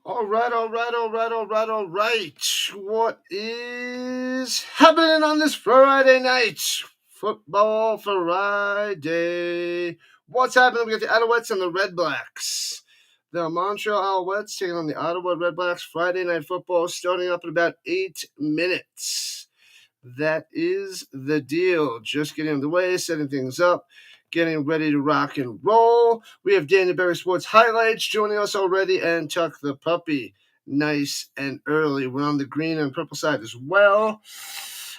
All right, all right, all right, all right, all right. What is happening on this Friday night? Football Friday. What's happening? We got the Alouettes and the Redblacks. The Montreal Alouettes taking on the Ottawa Redblacks. Friday night football starting up in about 8 minutes. That is the deal. Just getting underway, setting things up, getting ready to rock and roll. We have Daniel Berry Sports Highlights joining us already, and Chuck the Puppy. Nice and early. We're on the green and purple side as well.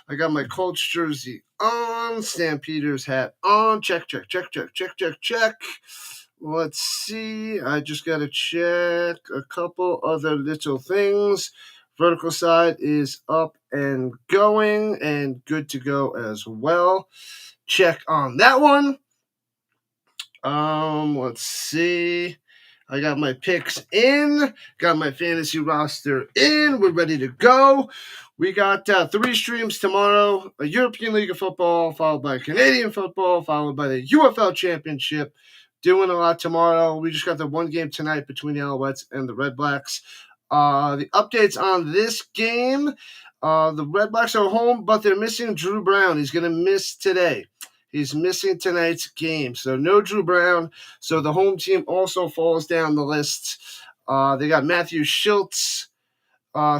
I got my Colts jersey on, Stampeders hat on. Check, check, check, check, check, check, check. Let's see. I just got to check a couple other little things. Vertical side is up and going and good to go as well. Check on that one. Let's see. I got my picks in, got my fantasy roster in. We're ready to go. We got 3 streams tomorrow: a European League of Football, followed by Canadian football, followed by the UFL Championship. Doing a lot tomorrow. We just got the one game tonight between the Alouettes and the Redblacks. The updates on this game: the Redblacks are home, but they're missing Drew Brown. He's going to miss today. He's missing tonight's game, so no Drew Brown. So the home team also falls down the list. They got Matthew Shiltz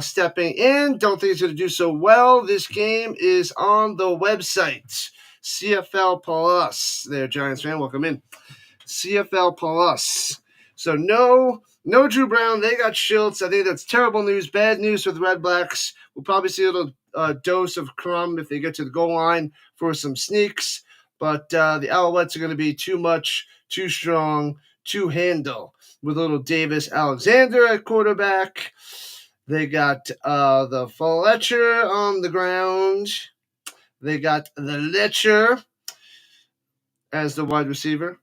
stepping in. Don't think he's going to do so well. This game is on the website, CFL Plus. There, Giants fan, welcome in. CFL Plus. So no Drew Brown. They got Shiltz. I think that's terrible news. Bad news for the Redblacks. We'll probably see a little dose of crumb if they get to the goal line for some sneaks. But the Alouettes are going to be too much, too strong to handle. With little Davis Alexander at quarterback. They got the Fletcher on the ground. They got the Letcher as the wide receiver.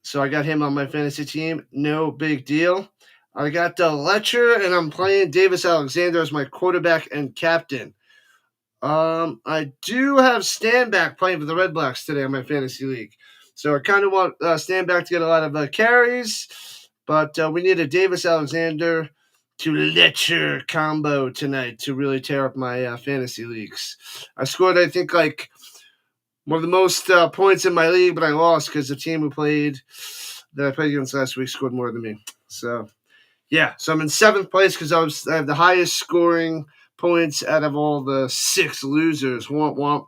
So I got him on my fantasy team. No big deal. I got the Letcher, and I'm playing Davis Alexander as my quarterback and captain. I do have Standback playing for the Redblacks today on my fantasy league. So I kind of want Standback to get a lot of carries, but we need a Davis Alexander to Letcher combo tonight to really tear up my fantasy leagues. I scored, I think, like one of the most points in my league, but I lost because the team that I played against last week scored more than me. So, yeah. So I'm in 7th place because I have the highest scoring points out of all the 6 losers. Womp womp.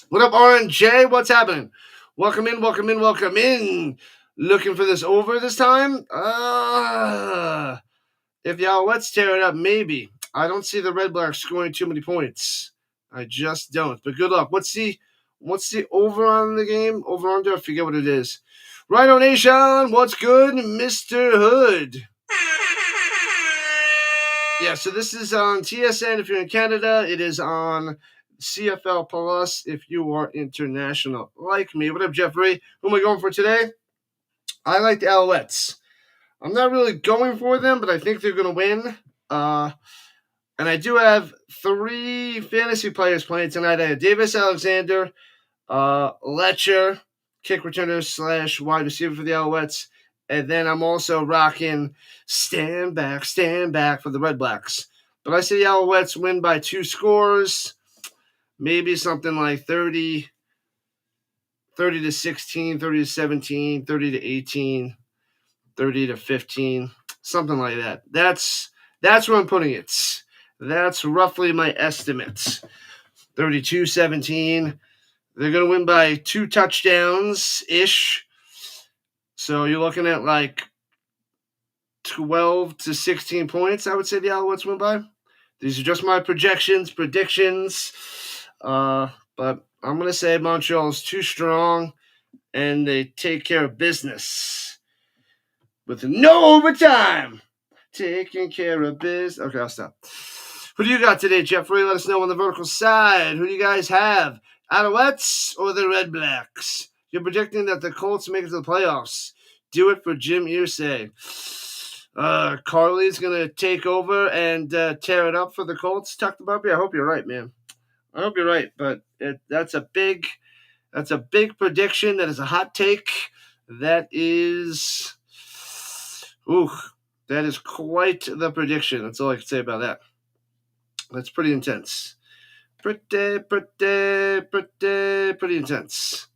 What up, RNJ? What's happening? Welcome in, welcome in, welcome in. Looking for this over this time? If the Alouettes tear it up, maybe. I don't see the Redblacks scoring too many points. I just don't. But good luck. What's the over on the game? Over under? I forget what it is. Rhino Nation, what's good, Mr. Hood? Yeah, so this is on TSN if you're in Canada. It is on CFL Plus if you are international like me. What up, Jeffrey? Who am I going for today? I like the Alouettes. I'm not really going for them, but I think they're going to win. And I do have 3 fantasy players playing tonight. I have Davis Alexander, Letcher, kick returner / wide receiver for the Alouettes. And then I'm also rocking stand back for the Redblacks. But I see the Alouettes win by 2 scores, maybe something like 30 to 16, 30 to 17, 30 to 18, 30 to 15, something like that. That's where I'm putting it. That's roughly my estimates. 32-17. They're going to win by 2 touchdowns-ish. So you're looking at like 12 to 16 points, I would say the Alouettes win by. These are just my predictions. But I'm going to say Montreal is too strong, and they take care of business with no overtime. Taking care of business. Okay, I'll stop. Who do you got today, Jeffrey? Let us know on the vertical side. Who do you guys have? Alouettes or the Redblacks? You're predicting that the Colts make it to the playoffs. Do it for Jim Irsay. Carly's going to take over and tear it up for the Colts. Talked about me. I hope you're right, man. I hope you're right, but that's a big prediction. That is a hot take. That is quite the prediction. That's all I can say about that. That's pretty intense. Pretty intense.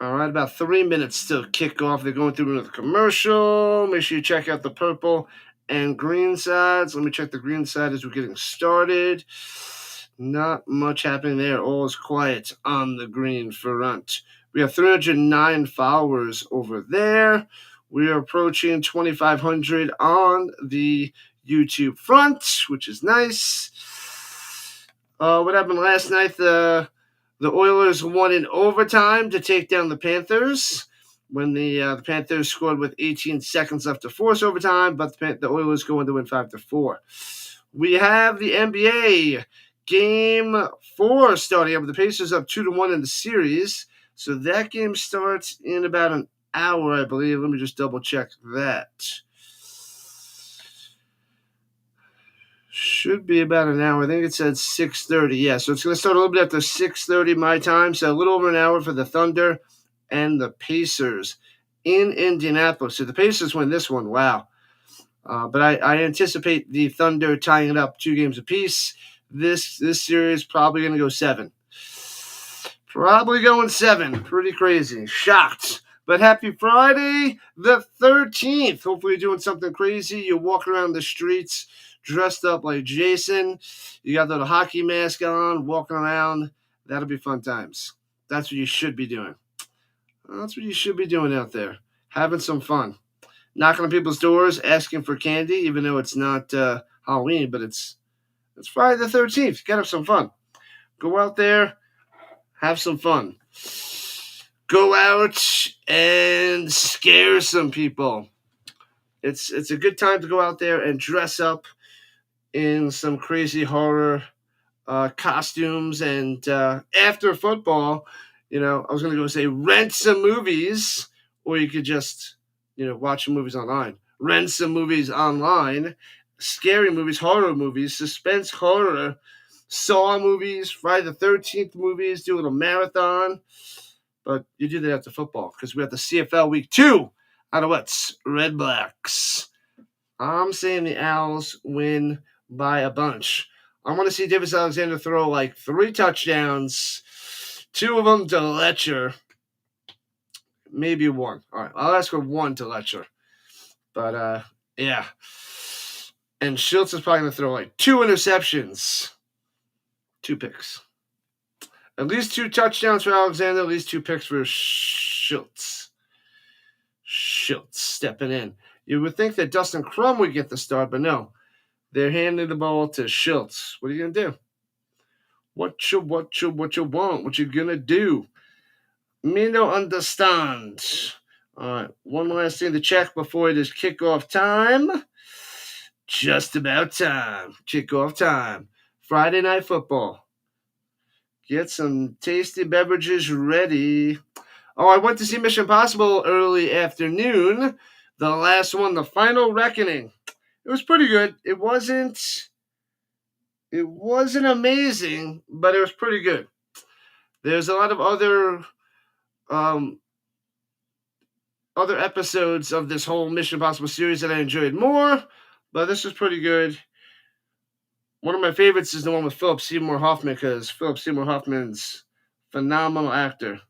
All right, about 3 minutes till kickoff. They're going through another commercial. Make sure you check out the purple and green sides. Let me check the green side as we're getting started. Not much happening there. All is quiet on the green front. We have 309 followers over there. We are approaching 2,500 on the YouTube front, which is nice. What happened last night? The Oilers won in overtime to take down the Panthers when the Panthers scored with 18 seconds left to force overtime, but the Oilers go on to win 5-4. We have the NBA Game 4 starting up. The Pacers up 2-1 in the series, so that game starts in about an hour, I believe. Let me just double check that. Should be about an hour. I think it said 6:30. Yeah, so it's going to start a little bit after 6:30 my time. So a little over an hour for the Thunder and the Pacers in Indianapolis. So the Pacers win this one. Wow. But I anticipate the Thunder tying it up 2 games apiece. This series probably going to go 7. Probably going 7. Pretty crazy. Shocked. But happy Friday the 13th. Hopefully you're doing something crazy. You're walking around the streets dressed up like Jason. You got the little hockey mask on, walking around. That'll be fun times. That's what you should be doing. That's what you should be doing out there. Having some fun. Knocking on people's doors, asking for candy, even though it's not Halloween, but it's Friday the 13th. Get have some fun. Go out there, have some fun. Go out and scare some people. It's a good time to go out there and dress up in some crazy horror costumes. And after football, I was going to go say rent some movies, or you could just, watch some movies online. Rent some movies online, scary movies, horror movies, suspense horror, Saw movies, Friday the 13th movies, do a little marathon. But you do that after football because we have the CFL Week 2 Alouettes Redblacks. I'm saying the Owls win by a bunch. I want to see Davis Alexander throw like 3 touchdowns, 2 of them to Letcher. Maybe 1. All right, I'll ask for 1 to Letcher. But, yeah. And Shiltz is probably going to throw like 2 interceptions. 2 picks. At least 2 touchdowns for Alexander, at least 2 picks for Shiltz. Shiltz stepping in. You would think that Dustin Crum would get the start, but no. They're handing the ball to Shiltz. What are you going to do? What you want? What you going to do? Me no understand. All right, one last thing to check before it is kickoff time. Just about time. Kickoff time. Friday Night Football. Get some tasty beverages ready. Oh, I went to see Mission Impossible early afternoon. The last one, The Final Reckoning. It was pretty good. It wasn't amazing, but it was pretty good. There's a lot of other episodes of this whole Mission Impossible series that I enjoyed more, but this was pretty good. One of my favorites is the one with Philip Seymour Hoffman, because Philip Seymour Hoffman's a phenomenal actor.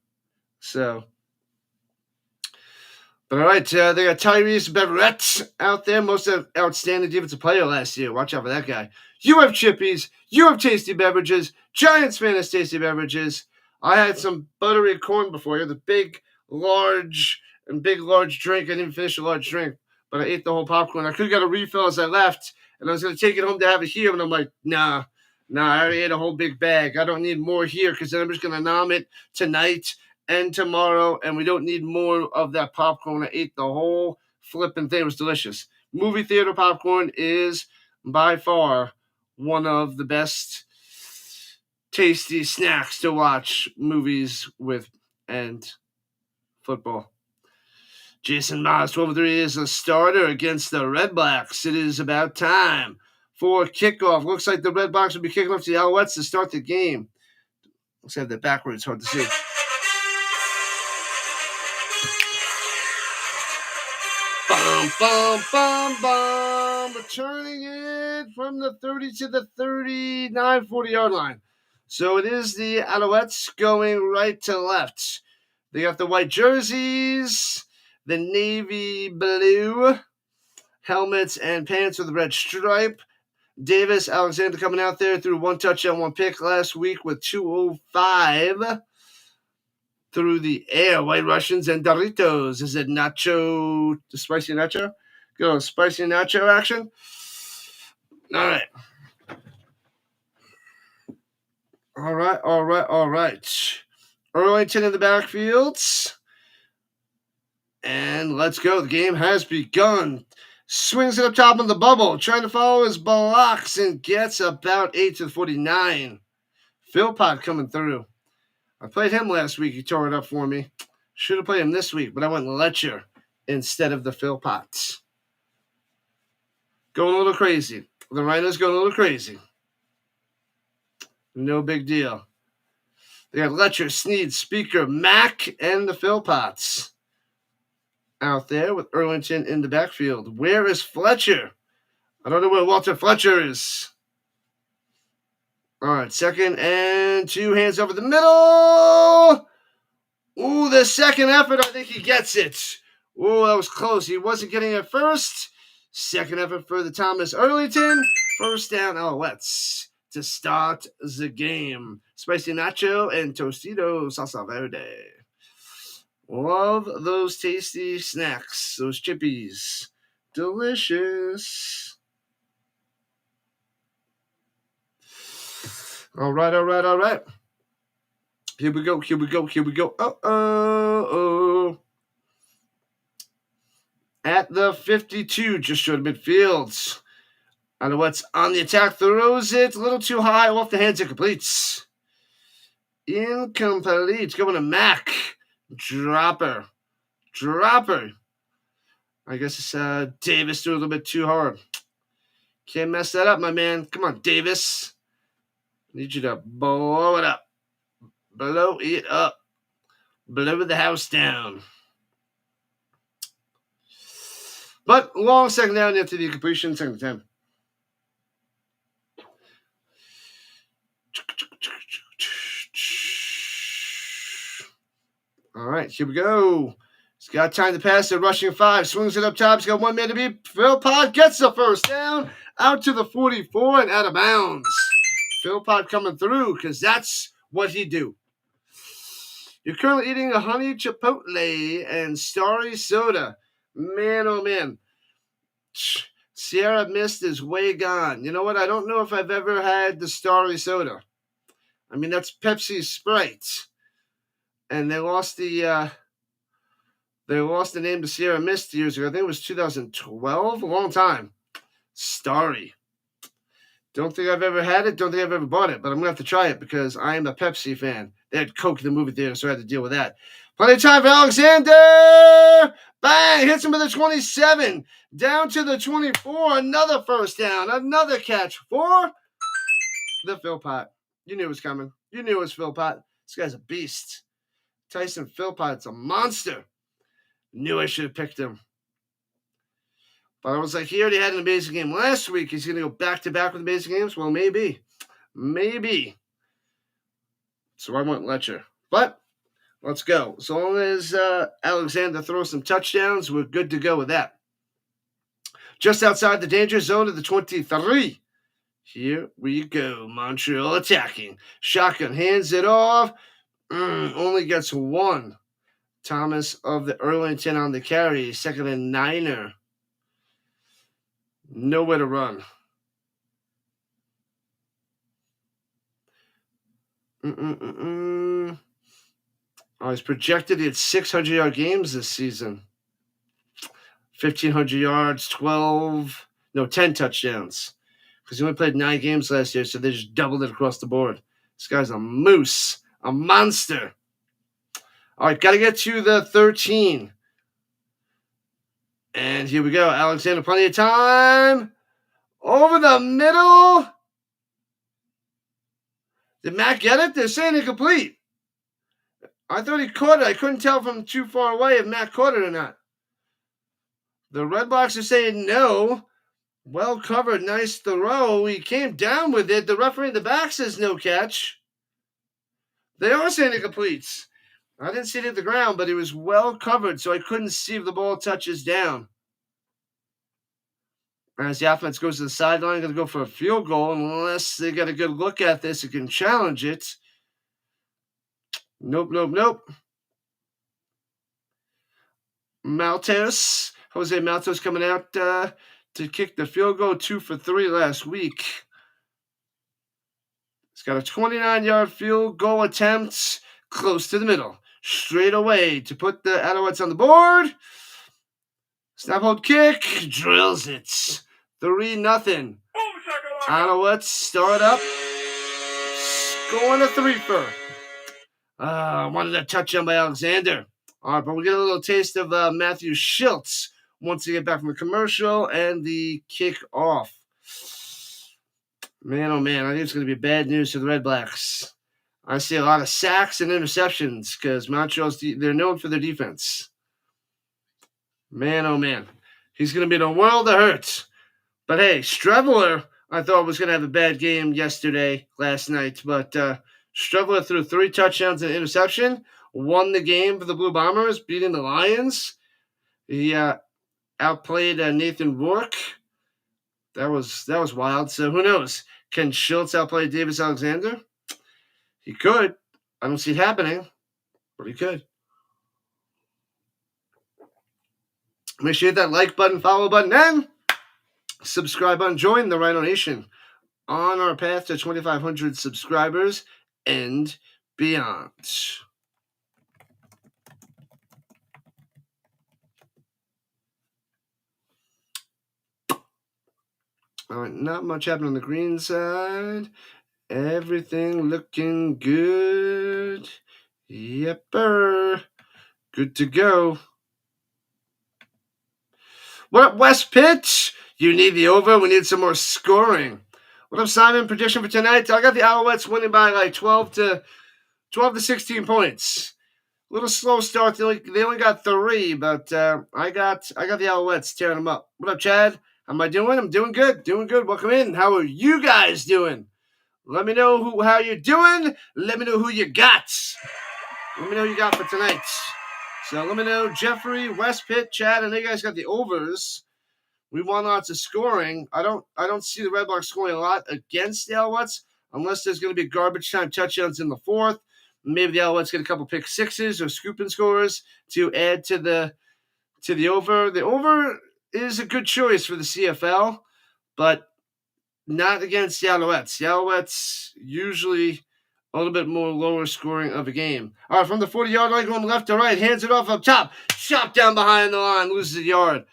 So, but all right, they got Tyrese Beverett out there, most outstanding defensive player last year. Watch out for that guy. You have chippies. You have tasty beverages. Giants fan has tasty beverages. I had some buttery corn before. You had the big, large drink. I didn't finish a large drink, but I ate the whole popcorn. I could have got a refill as I left, and I was going to take it home to have it here, and I'm like, nah, I already ate a whole big bag. I don't need more here, because then I'm just going to nom it tonight and tomorrow, and we don't need more of that popcorn. I ate the whole flipping thing. It was delicious. Movie theater popcorn is by far one of the best tasty snacks to watch movies with and football. Jason Moss, 12-3, is a starter against the Redblacks. It is about time for kickoff. Looks like the Redblacks will be kicking off to the Alouettes to start the game. Let's have that backwards. Hard to see. Bum, bum, bum, bum. Returning it from the 30 to the 39, 40-yard line. So it is the Alouettes going right to left. They got the white jerseys, the navy blue helmets and pants with a red stripe. Davis Alexander coming out there threw 1 touchdown, 1 pick last week with 205 through the air. White Russians and Doritos. Is it nacho, spicy nacho? Go spicy nacho action. All right. Erlington in the backfields. And let's go. The game has begun. Swings it up top of the bubble. Trying to follow his blocks and gets about 8 to the 49. Philpott coming through. I played him last week. He tore it up for me. Should have played him this week, but I went Letcher instead of the Philpotts. Going a little crazy. The Rhino's going a little crazy. No big deal. They got Letcher, Sneed, Speaker, Mack, and the Philpotts out there with Erlington in the backfield. Where is Fletcher? I don't know where Walter Fletcher is. All right, 2nd and 2, hands over the middle. Ooh, the second effort, I think he gets it. Ooh, that was close. He wasn't getting it first. Second effort for the Thomas-Erlington. First down, Alouettes to start the game. Spicy nacho and Tostito salsa verde. Love those tasty snacks, those chippies. Delicious. All right. Here we go. Uh-oh. At the 52, just short of midfield. Alouettes on the attack, throws it a little too high, off the hands, and completes. Incomplete. Going to Mack. Dropper. I guess it's Davis doing a little bit too hard. Can't mess that up, my man. Come on, Davis. Need you to blow it up. Blow it up. Blow the house down. But long second down after the completion, second time. All right, here we go. He's got time to pass. They're rushing 5. Swings it up top. He's got 1 man to beat. Philpott gets the first down. Out to the 44 and out of bounds. Philpott coming through because that's what he do. You're currently eating a honey chipotle and starry soda. Man, oh man. Sierra Mist is way gone. You know what? I don't know if I've ever had the starry soda. I mean, that's Pepsi Sprite. And they lost the name to Sierra Mist years ago. I think it was 2012. A long time. Starry. Don't think I've ever had it. Don't think I've ever bought it. But I'm going to have to try it because I am a Pepsi fan. They had Coke in the movie theater, so I had to deal with that. Plenty of time for Alexander. Bang! Hits him with the 27. Down to the 24. Another first down. Another catch for the Philpott. You knew it was coming. You knew it was Philpott. This guy's a beast. Tyson Philpott's a monster. Knew I should have picked him. But I was like, he already had an amazing game last week. He's going to go back-to-back with amazing games? Well, maybe. So I went Letcher. But let's go. As long as Alexander throws some touchdowns, we're good to go with that. Just outside the danger zone of the 23. Here we go. Montreal attacking. Shotgun hands it off. Only gets 1. Thomas of the Erlington on the carry. 2nd and 9. Nowhere to run. I was projected at 600-yard games this season. 1,500 yards, 10 touchdowns. Because he only played 9 games last year, so they just doubled it across the board. This guy's a moose, a monster. All right, got to get to the 13. And here we go. Alexander, plenty of time. Over the middle. Did Matt get it? They're saying incomplete. I thought he caught it. I couldn't tell from too far away if Matt caught it or not. The Redblacks are saying no. Well covered, nice throw. He came down with it. The referee in the back says no catch. They are saying it completes. I didn't see it hit the ground, but it was well covered, so I couldn't see if the ball touches down. As the offense goes to the sideline, going to go for a field goal unless they get a good look at this and can challenge it. Nope. Jose Maltos coming out to kick the field goal, 2 for 3 last week. He's got a 29-yard field goal attempt close to the middle. Straight away to put the Alouettes on the board. Snap, hold, kick. Drills it. 3-0. Alouettes start up. Scoring a 3-fer. Wanted a touchdown by Alexander. All right, but we'll get a little taste of Matthew Shiltz once we get back from the commercial and the kick-off. Man, oh man, I think it's going to be bad news for the Redblacks. I see a lot of sacks and interceptions because Montreal's they're known for their defense. Man, oh man, he's going to be in a world of hurt. But hey, Streveler, I thought was going to have a bad game last night, but Streveler threw 3 touchdowns and an interception, won the game for the Blue Bombers, beating the Lions. He outplayed Nathan Rourke. That was wild. So who knows? Can Shiltz outplay Davis Alexander? He could. I don't see it happening, but he could. Make sure you hit that like button, follow button, and subscribe button. Join the Rhino Nation on our path to 2,500 subscribers and beyond. All right, not much happening on the green side. Everything looking good. Yepper. Good to go. What up, West Pitch? You need the over. We need some more scoring. What up, Simon? Prediction for tonight? I got the Alouettes winning by like 12 to 16 points. A little slow start. They only got 3, but I got the Alouettes tearing them up. What up, Chad? How am I doing? I'm doing good. Welcome in. How are you guys doing? Let me know how you're doing. Let me know who you got. Let me know who you got for tonight. So let me know, Jeffrey, West Pitt, Chad. I know you guys got the overs. We want lots of scoring. I don't see the Redblacks scoring a lot against the Alouettes unless there's going to be garbage time touchdowns in the 4th. Maybe the Alouettes get a couple pick sixes or scooping scores to add to the over. The over is a good choice for the CFL, but not against the Alouettes. The Alouettes usually a little bit more lower scoring of a game. All right, from the 40-yard line going left to right, hands it off up top, chop down behind the line, loses a yard.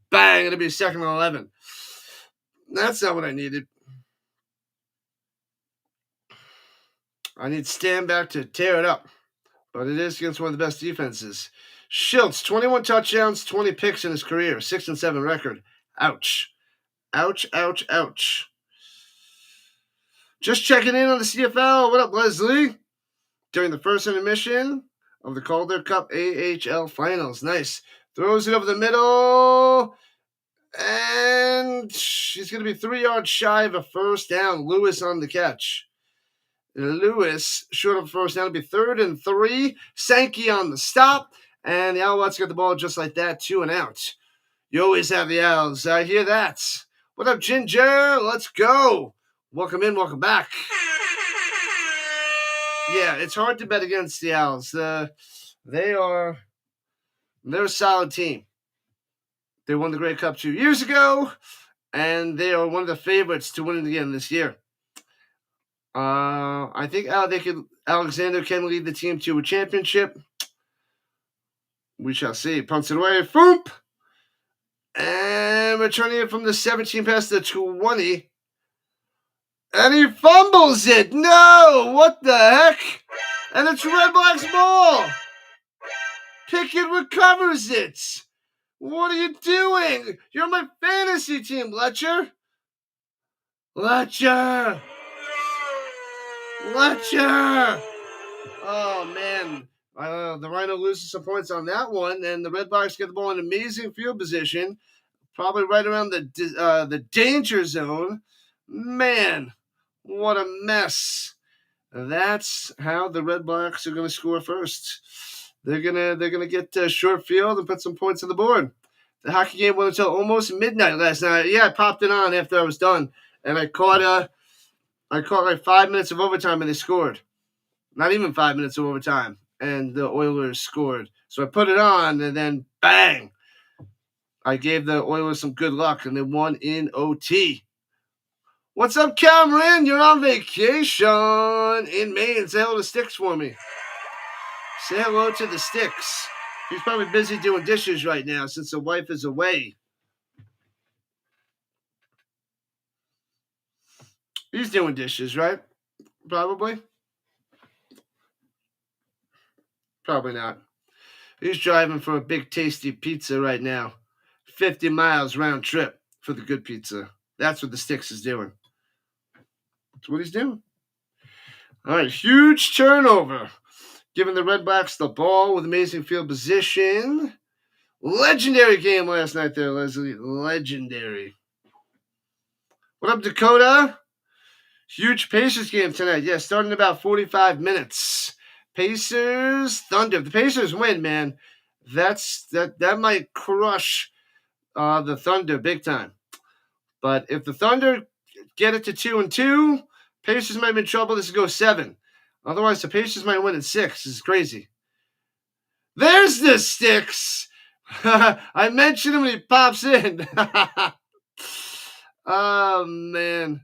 Bang, it'll be 2nd and 11. That's not what I needed. I need Stanback to tear it up, but it is against one of the best defenses. Shiltz, 21 touchdowns, 20 picks in his career, 6-7 record. Ouch. Just checking in on the CFL. What up, Leslie? During the first intermission of the Calder Cup AHL Finals. Nice. Throws it over the middle. And she's going to be 3 yards shy of a first down. Lewis on the catch. Lewis short of a first down. It'll be 3rd and 3. Sankey on the stop. And the Alouettes got the ball just like that. 2 and out. You always have the Owls. I hear that. What up, Ginger? Let's go. Welcome in, welcome back. Yeah, it's hard to bet against the Owls. They're a solid team. They won the Grey Cup 2 years ago, and they are one of the favorites to win it again this year. I think Alexander can lead the team to a championship. We shall see. Punts it away. Foop! And returning it from the 17 past the 20. And he fumbles it. No! What the heck? And it's Redblacks ball. Pickett recovers it. What are you doing? You're my fantasy team, Letcher. Oh, man. The Rhino loses some points on that one, and the Redblacks get the ball in amazing field position, probably right around the danger zone. Man, what a mess! That's how the Redblacks are going to score first. They're gonna get short field and put some points on the board. The hockey game went until almost midnight last night. Yeah, I popped it on after I was done, and I caught like 5 minutes of overtime, and they scored. Not even 5 minutes of overtime, and the Oilers scored. So I put it on, and then bang! I gave the Oilers some good luck, and they won in OT. What's up, Cameron? You're on vacation in Maine. Say hello to Sticks for me. Say hello to the Sticks. He's probably busy doing dishes right now since the wife is away. He's doing dishes, right? Probably. Probably not. He's driving for a big tasty pizza right now. 50 miles round trip for the good pizza. That's what the Sticks is doing. That's what he's doing. All right, huge turnover. Giving the Redblacks the ball with amazing field position. Legendary game last night there, Leslie. Legendary. What up, Dakota? Huge Pacers game tonight. Yeah, starting in about 45 minutes. Pacers, Thunder. If the Pacers win, man, that might crush the Thunder big time. But if the Thunder get it to 2-2, Pacers might be in trouble. This will go 7. Otherwise, the Pacers might win at 6. This is crazy. There's the Sticks. I mentioned him when he pops in. Oh, man.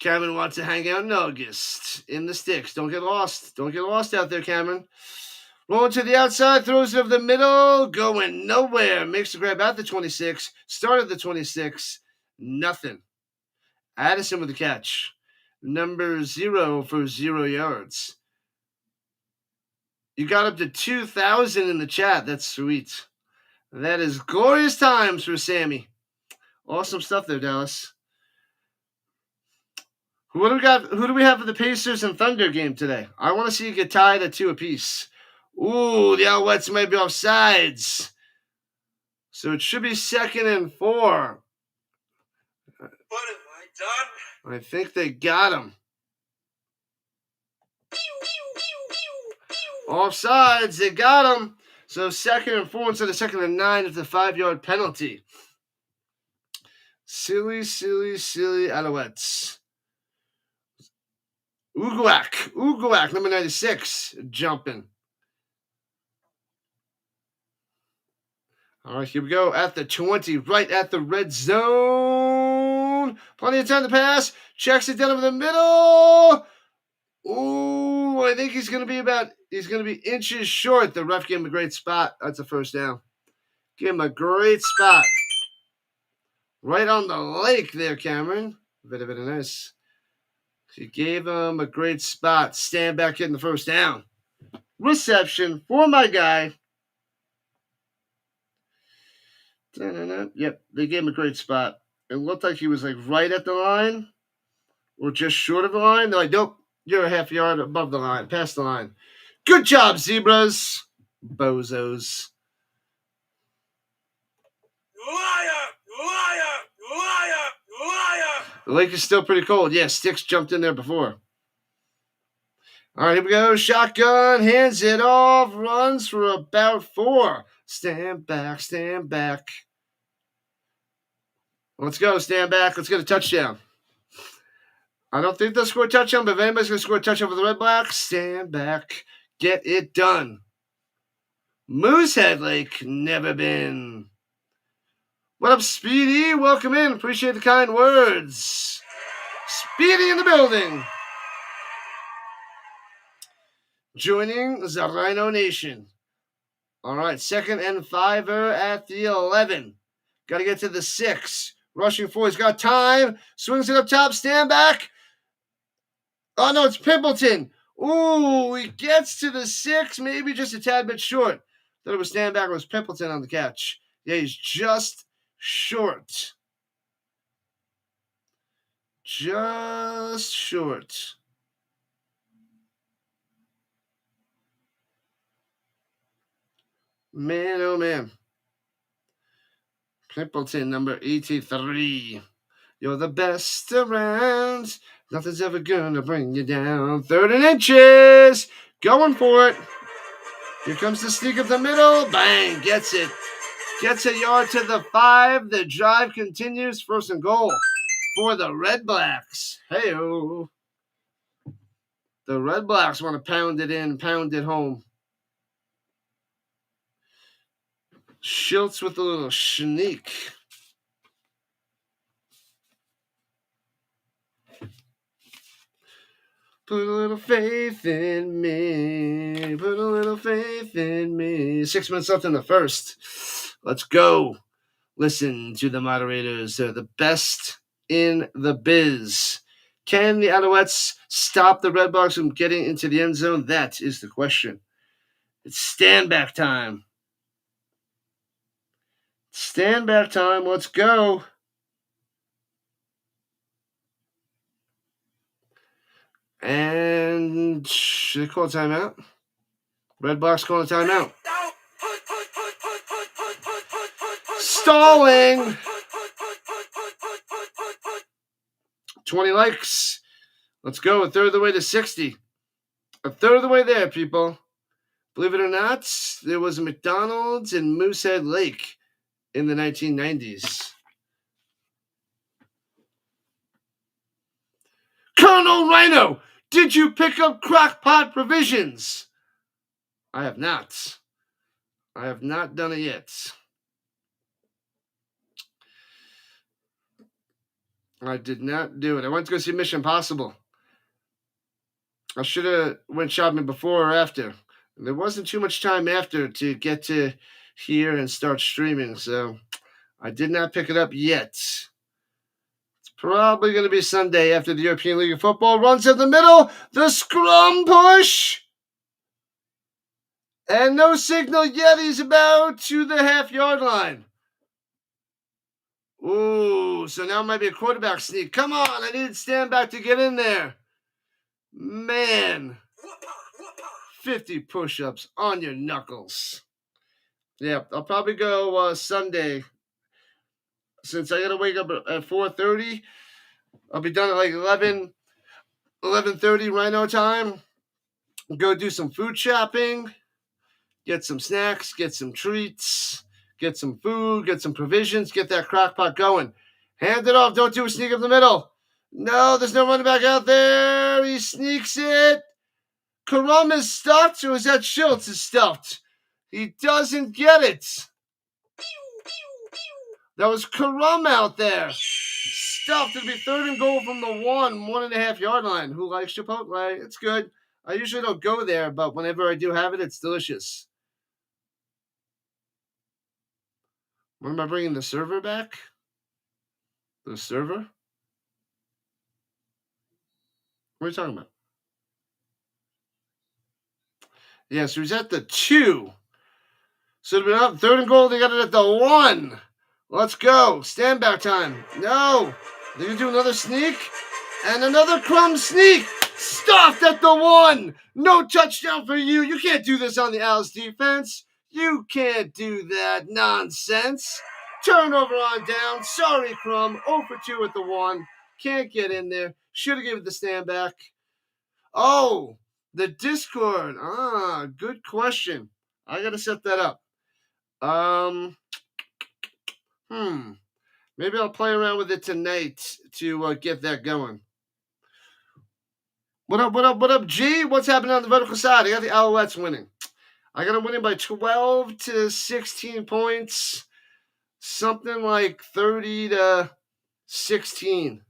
Cameron wants to hang out in August in the Sticks. Don't get lost. Don't get lost out there, Cameron. Rolling to the outside, throws it over the middle, going nowhere. Makes the grab at the 26. Started the 26. Nothing. Addison with the catch. Number 0 for 0 yards. You got up to 2,000 in the chat. That's sweet. That is glorious times for Sammy. Awesome stuff there, Dallas. Who do we have for the Pacers and Thunder game today? I want to see you get tied at 2 apiece. Ooh, the Alouettes might be offsides. So it should be 2nd and 4. What have I done? I think they got him. Offsides, they got him. So 2nd and 4 instead of 2nd and 9 is the 5-yard penalty. Silly Alouettes. Uguak, number 96, jumping. All right, here we go at the 20, right at the red zone. Plenty of time to pass. Checks it down over the middle. Ooh, I think he's going to be inches short. The ref gave him a great spot. That's a first down. Give him a great spot. Right on the lake there, Cameron. Very nice. He gave him a great spot. Stand back in the first down. Reception for my guy. Yep, they gave him a great spot. It looked like he was like right at the line or just short of the line. They're like, nope, you're a half yard above the line, past the line. Good job, Zebras. Bozos. Liar! The lake is still pretty cold. Yeah, Sticks jumped in there before. All right, here we go. Shotgun, hands it off, runs for about 4. Stand back. Let's go, stand back. Let's get a touchdown. I don't think they'll score a touchdown, but if anybody's going to score a touchdown for the Redblacks, stand back. Get it done. Moosehead Lake, never been. What up, Speedy? Welcome in. Appreciate the kind words. Speedy in the building. Joining the Rhino Nation. All right, 2nd and 5 at the 11. Got to get to the 6. Rushing forward. He's got time. Swings it up top. Stand back. Oh, no, it's Pimpleton. Ooh, he gets to the 6. Maybe just a tad bit short. Thought it was stand back. It was Pimpleton on the catch. Yeah, he's just short. Just short. Man, oh man. Pimpleton, number 83. You're the best around. Nothing's ever gonna bring you down. 3rd and inches. Going for it. Here comes the sneak up the middle. Bang. Gets it. Gets a yard to the 5. The drive continues. 1st and goal for the Redblacks. Hey-oh. The Redblacks want to pound it in, pound it home. Shiltz with a little sneak. Put a little faith in me. Put a little faith in me. 6 minutes left in the first. Let's go. Listen to the moderators. They're the best in the biz. Can the Alouettes stop the Redblacks from getting into the end zone? That is the question. It's stand back time. Stand back time. Let's go. And should they call a timeout? Redblacks calling a timeout. Stalling. 20 likes. Let's go. A third of the way to 60. A third of the way there, people. Believe it or not, there was a McDonald's in Moosehead Lake in the 1990s. Colonel Rhino, did you pick up crockpot provisions? I have not. I have not done it yet. I did not do it. I went to go see Mission Impossible. I should have went shopping before or after. There wasn't too much time after to get to here and start streaming, so I did not pick it up yet. It's probably going to be Sunday after the European League of Football runs in the middle. The scrum push. And no signal yet. He's about to the half-yard line. Ooh, so now it might be a quarterback sneak. Come on, I needed stand back to get in there. Man. 50 push-ups on your knuckles. Yeah, I'll probably go Sunday. Since I got to wake up at 4:30, I'll be done at like 11:30 Rhino time. Go do some food shopping. Get some snacks, get some treats, get some food, get some provisions, get that crock pot going. Hand it off. Don't do a sneak up the middle. No, there's no running back out there. He sneaks it. Karam is stuffed, or is that Shiltz is stuffed? He doesn't get it. That was Karam out there. Stuffed. It'll be 3rd and goal from the 1.5 yard line. Who likes Chipotle? It's good. I usually don't go there, but whenever I do have it, it's delicious. When am I bringing the server back? The server? What are you talking about? Yeah, so he's at the 2. So it'll be up 3rd and goal. They got it at the 1. Let's go. Stand back time. No. They're going to do another sneak. And another crumb sneak. Stuffed at the 1. No touchdown for you. You can't do this on the Owls defense. You can't do that nonsense. Turnover on down. Sorry, Crumb. 0 for 2 at the 1. Can't get in there. Should have given it the stand back. Oh, the Discord. Good question. I got to set that up. Maybe I'll play around with it tonight to get that going. What up, G? What's happening on the vertical side? I got the Alouettes winning. I got them winning by 12 to 16 points. Something like 30 to 16.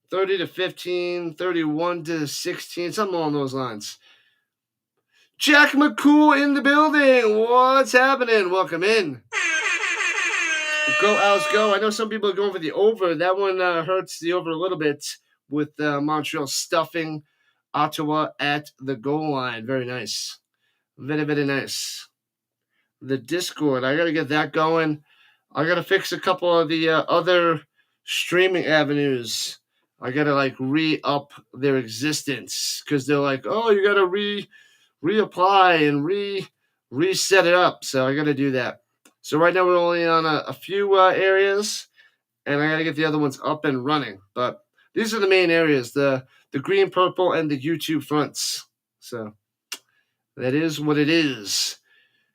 30 to 15, 31 to 16, something along those lines. Jack McCool in the building. What's happening? Welcome in. Go, Owls, go. I know some people are going for the over. That one hurts the over a little bit with Montreal stuffing Ottawa at the goal line. Very nice. Very, very nice. The Discord. I got to get that going. I got to fix a couple of the other streaming avenues. I got to re-up their existence because they're like, oh, you got to reapply and reset it up. So I got to do that. So right now we're only on a few areas, and I got to get the other ones up and running. But these are the main areas, the green, purple, and the YouTube fronts. So that is what it is.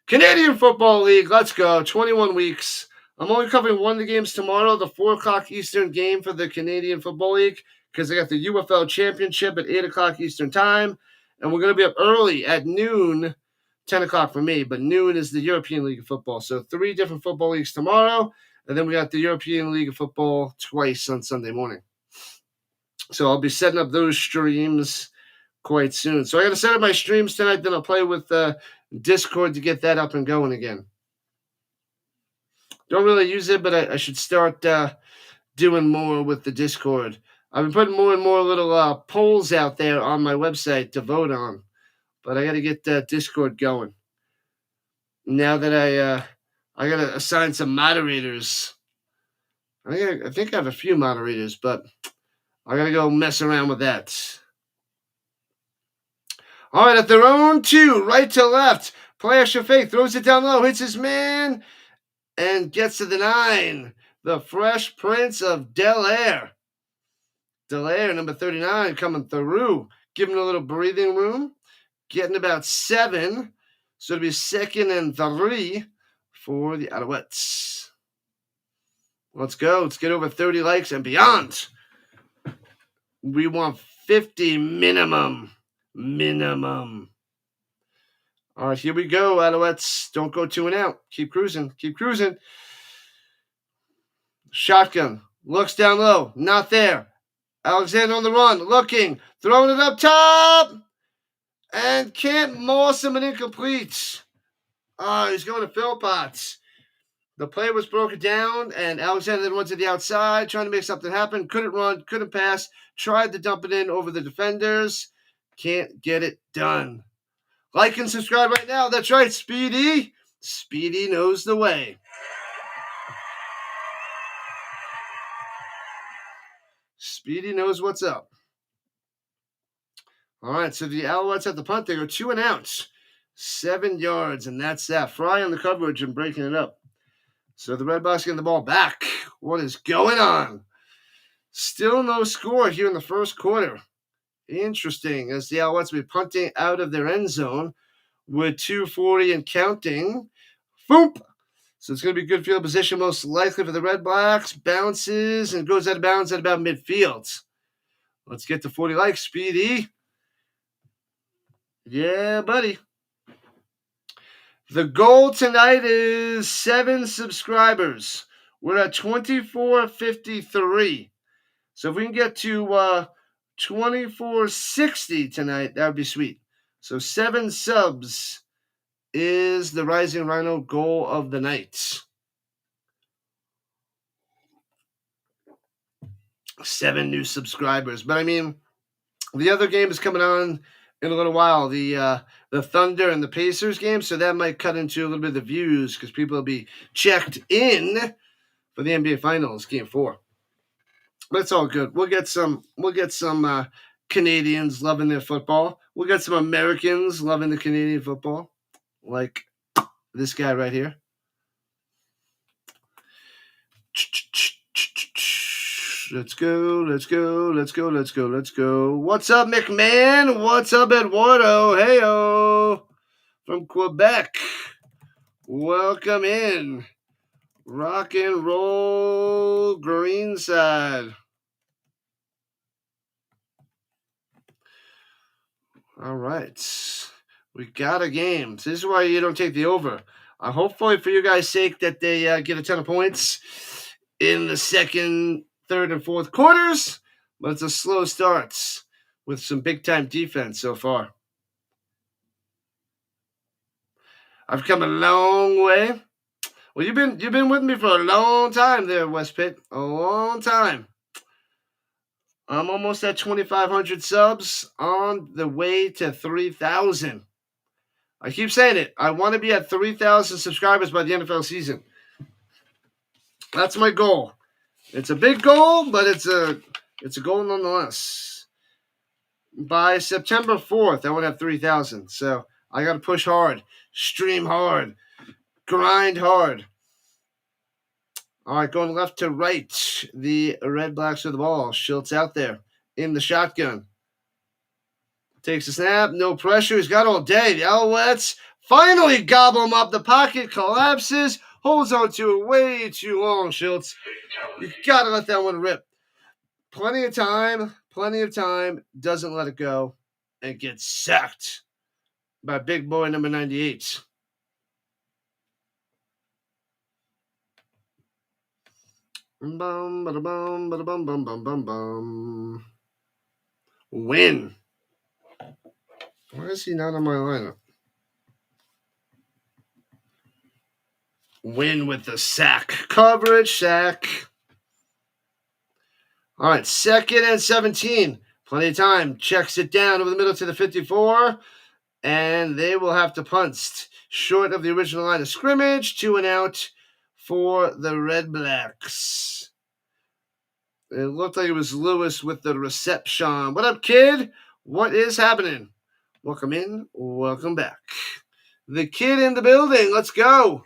Canadian Football League, let's go. 21 weeks. I'm only covering one of the games tomorrow, the 4 o'clock Eastern game for the Canadian Football League, because I got the UFL Championship at 8 o'clock Eastern time, and we're going to be up early at noon, 10 o'clock for me, but noon is the European League of Football. So 3 different football leagues tomorrow, and then we got the European League of Football twice on Sunday morning. So I'll be setting up those streams quite soon. So I got to set up my streams tonight, then I'll play with Discord to get that up and going again. Don't really use it, but I should start doing more with the Discord. I've been putting more and more little polls out there on my website to vote on, but I got to get Discord going. Now that I got to assign some moderators. I think I have a few moderators, but I got to go mess around with that. All right, at their own 2, right to left. Player Shafay throws it down low, hits his man, and gets to the 9. The Fresh Prince of Del-Air. Del-Air, number 39, coming through. Giving a little breathing room. Getting about 7. So it'll be 2nd and 3 for the Alouettes. Let's go. Let's get over 30 likes and beyond. We want 50 minimum. Minimum. All right, here we go, Alouettes. Don't go 2 and out. Keep cruising. Keep cruising. Shotgun. Looks down low. Not there. Alexander on the run. Looking. Throwing it up top. And can't Morse him an incomplete. Oh, he's going to Philpotts. The play was broken down, and Alexander then went to the outside, trying to make something happen. Couldn't run, couldn't pass. Tried to dump it in over the defenders. Can't get it done. Like and subscribe right now. That's right, Speedy. Speedy knows the way. Speedy knows what's up. All right, so the Alouettes at the punt. They go 2 and out. 7 yards, and that's that. Fry on the coverage and breaking it up. So the Redblacks getting the ball back. What is going on? Still no score here in the first quarter. Interesting, as the Alouettes will be punting out of their end zone with 2:40 and counting. Boop! So it's going to be good field position, most likely for the Redblacks. Bounces and goes out of bounds at about midfield. Let's get to 40 likes, Speedy. Yeah, buddy. The goal tonight is 7 subscribers. We're at 2453. So if we can get to 2460 tonight, that would be sweet. So 7 subs is the Rising Rhino goal of the night. 7 new subscribers. But I mean, the other game is coming on in a little while, the Thunder and the Pacers game, so that might cut into a little bit of the views because people will be checked in for the NBA Finals, Game 4. But it's all good. We'll get some Canadians loving their football. We'll get some Americans loving the Canadian football, like this guy right here. Let's go, let's go, let's go, let's go, let's go. What's up, McMahon? What's up, Eduardo? Heyo, from Quebec. Welcome in. Rock and roll, Greenside. All right. We got a game. This is why you don't take the over. Hopefully, for you guys' sake, that they get a ton of points in the second, third, and fourth quarters, but it's a slow start with some big-time defense so far. I've come a long way. Well, you've been with me for a long time there, West Pitt. A long time. I'm almost at 2,500 subs, on the way to 3,000. I keep saying it. I want to be at 3,000 subscribers by the NFL season. That's my goal. It's a big goal, but it's a goal nonetheless. By September 4th, I want to have 3,000. So I got to push hard, stream hard, grind hard. All right, going left to right. The Redblacks with the ball. Shiltz out there in the shotgun. Takes a snap, no pressure. He's got all day. The Alouettes finally gobble him up. The pocket collapses, holds on to it way too long, Shiltz. You got to let that one rip. Plenty of time, doesn't let it go, and gets sacked by big boy number 98. Bum, ba-da-bum, ba-da-bum, bum, bum, bum, bum. Win. Why is he not on my lineup? Win with the sack. Coverage, sack. All right, 2nd and 17. Plenty of time. Checks it down over the middle to the 54. And they will have to punt short of the original line of scrimmage. 2 and out for the Redblacks. It looked like it was Lewis with the reception. What up, kid? What is happening? Welcome in. Welcome back. The kid in the building. Let's go.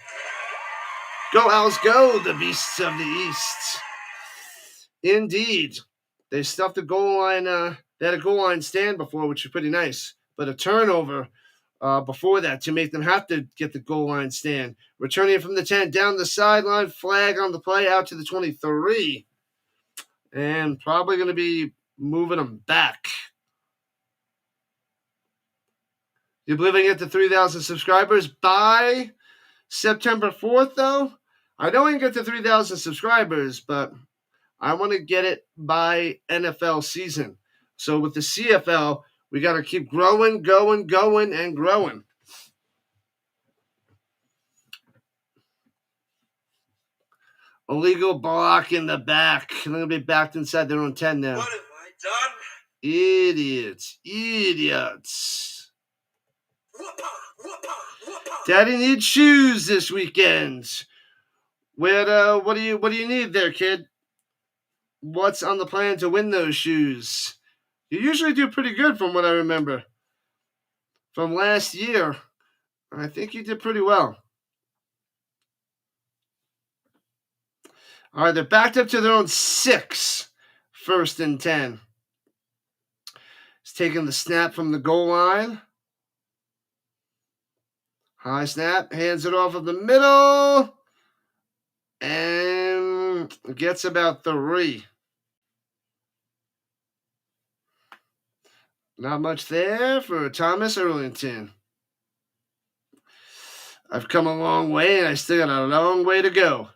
Go, Owls, go. The beasts of the East. Indeed. They stuffed the goal line. They had a goal line stand before, which was pretty nice. But a turnover before that to make them have to get the goal line stand. Returning from the 10, down the sideline, flag on the play, out to the 23. And probably going to be moving them back. You believe I can get to 3,000 subscribers by September 4th, though? I know I can get to 3,000 subscribers, but I want to get it by NFL season. So with the CFL, we got to keep growing, going, and growing. Illegal block in the back. They're going to be backed inside their own 10 now. What have I done? Idiots. Daddy needs shoes this weekend. What do you need there, kid? What's on the plan to win those shoes? You usually do pretty good from what I remember. From last year, I think you did pretty well. All right, they're backed up to their own 6. 1st and 10. He's taking the snap from the goal line. High snap, hands it off of the middle, and gets about 3. Not much there for Thomas-Erlington. I've come a long way, and I still got a long way to go.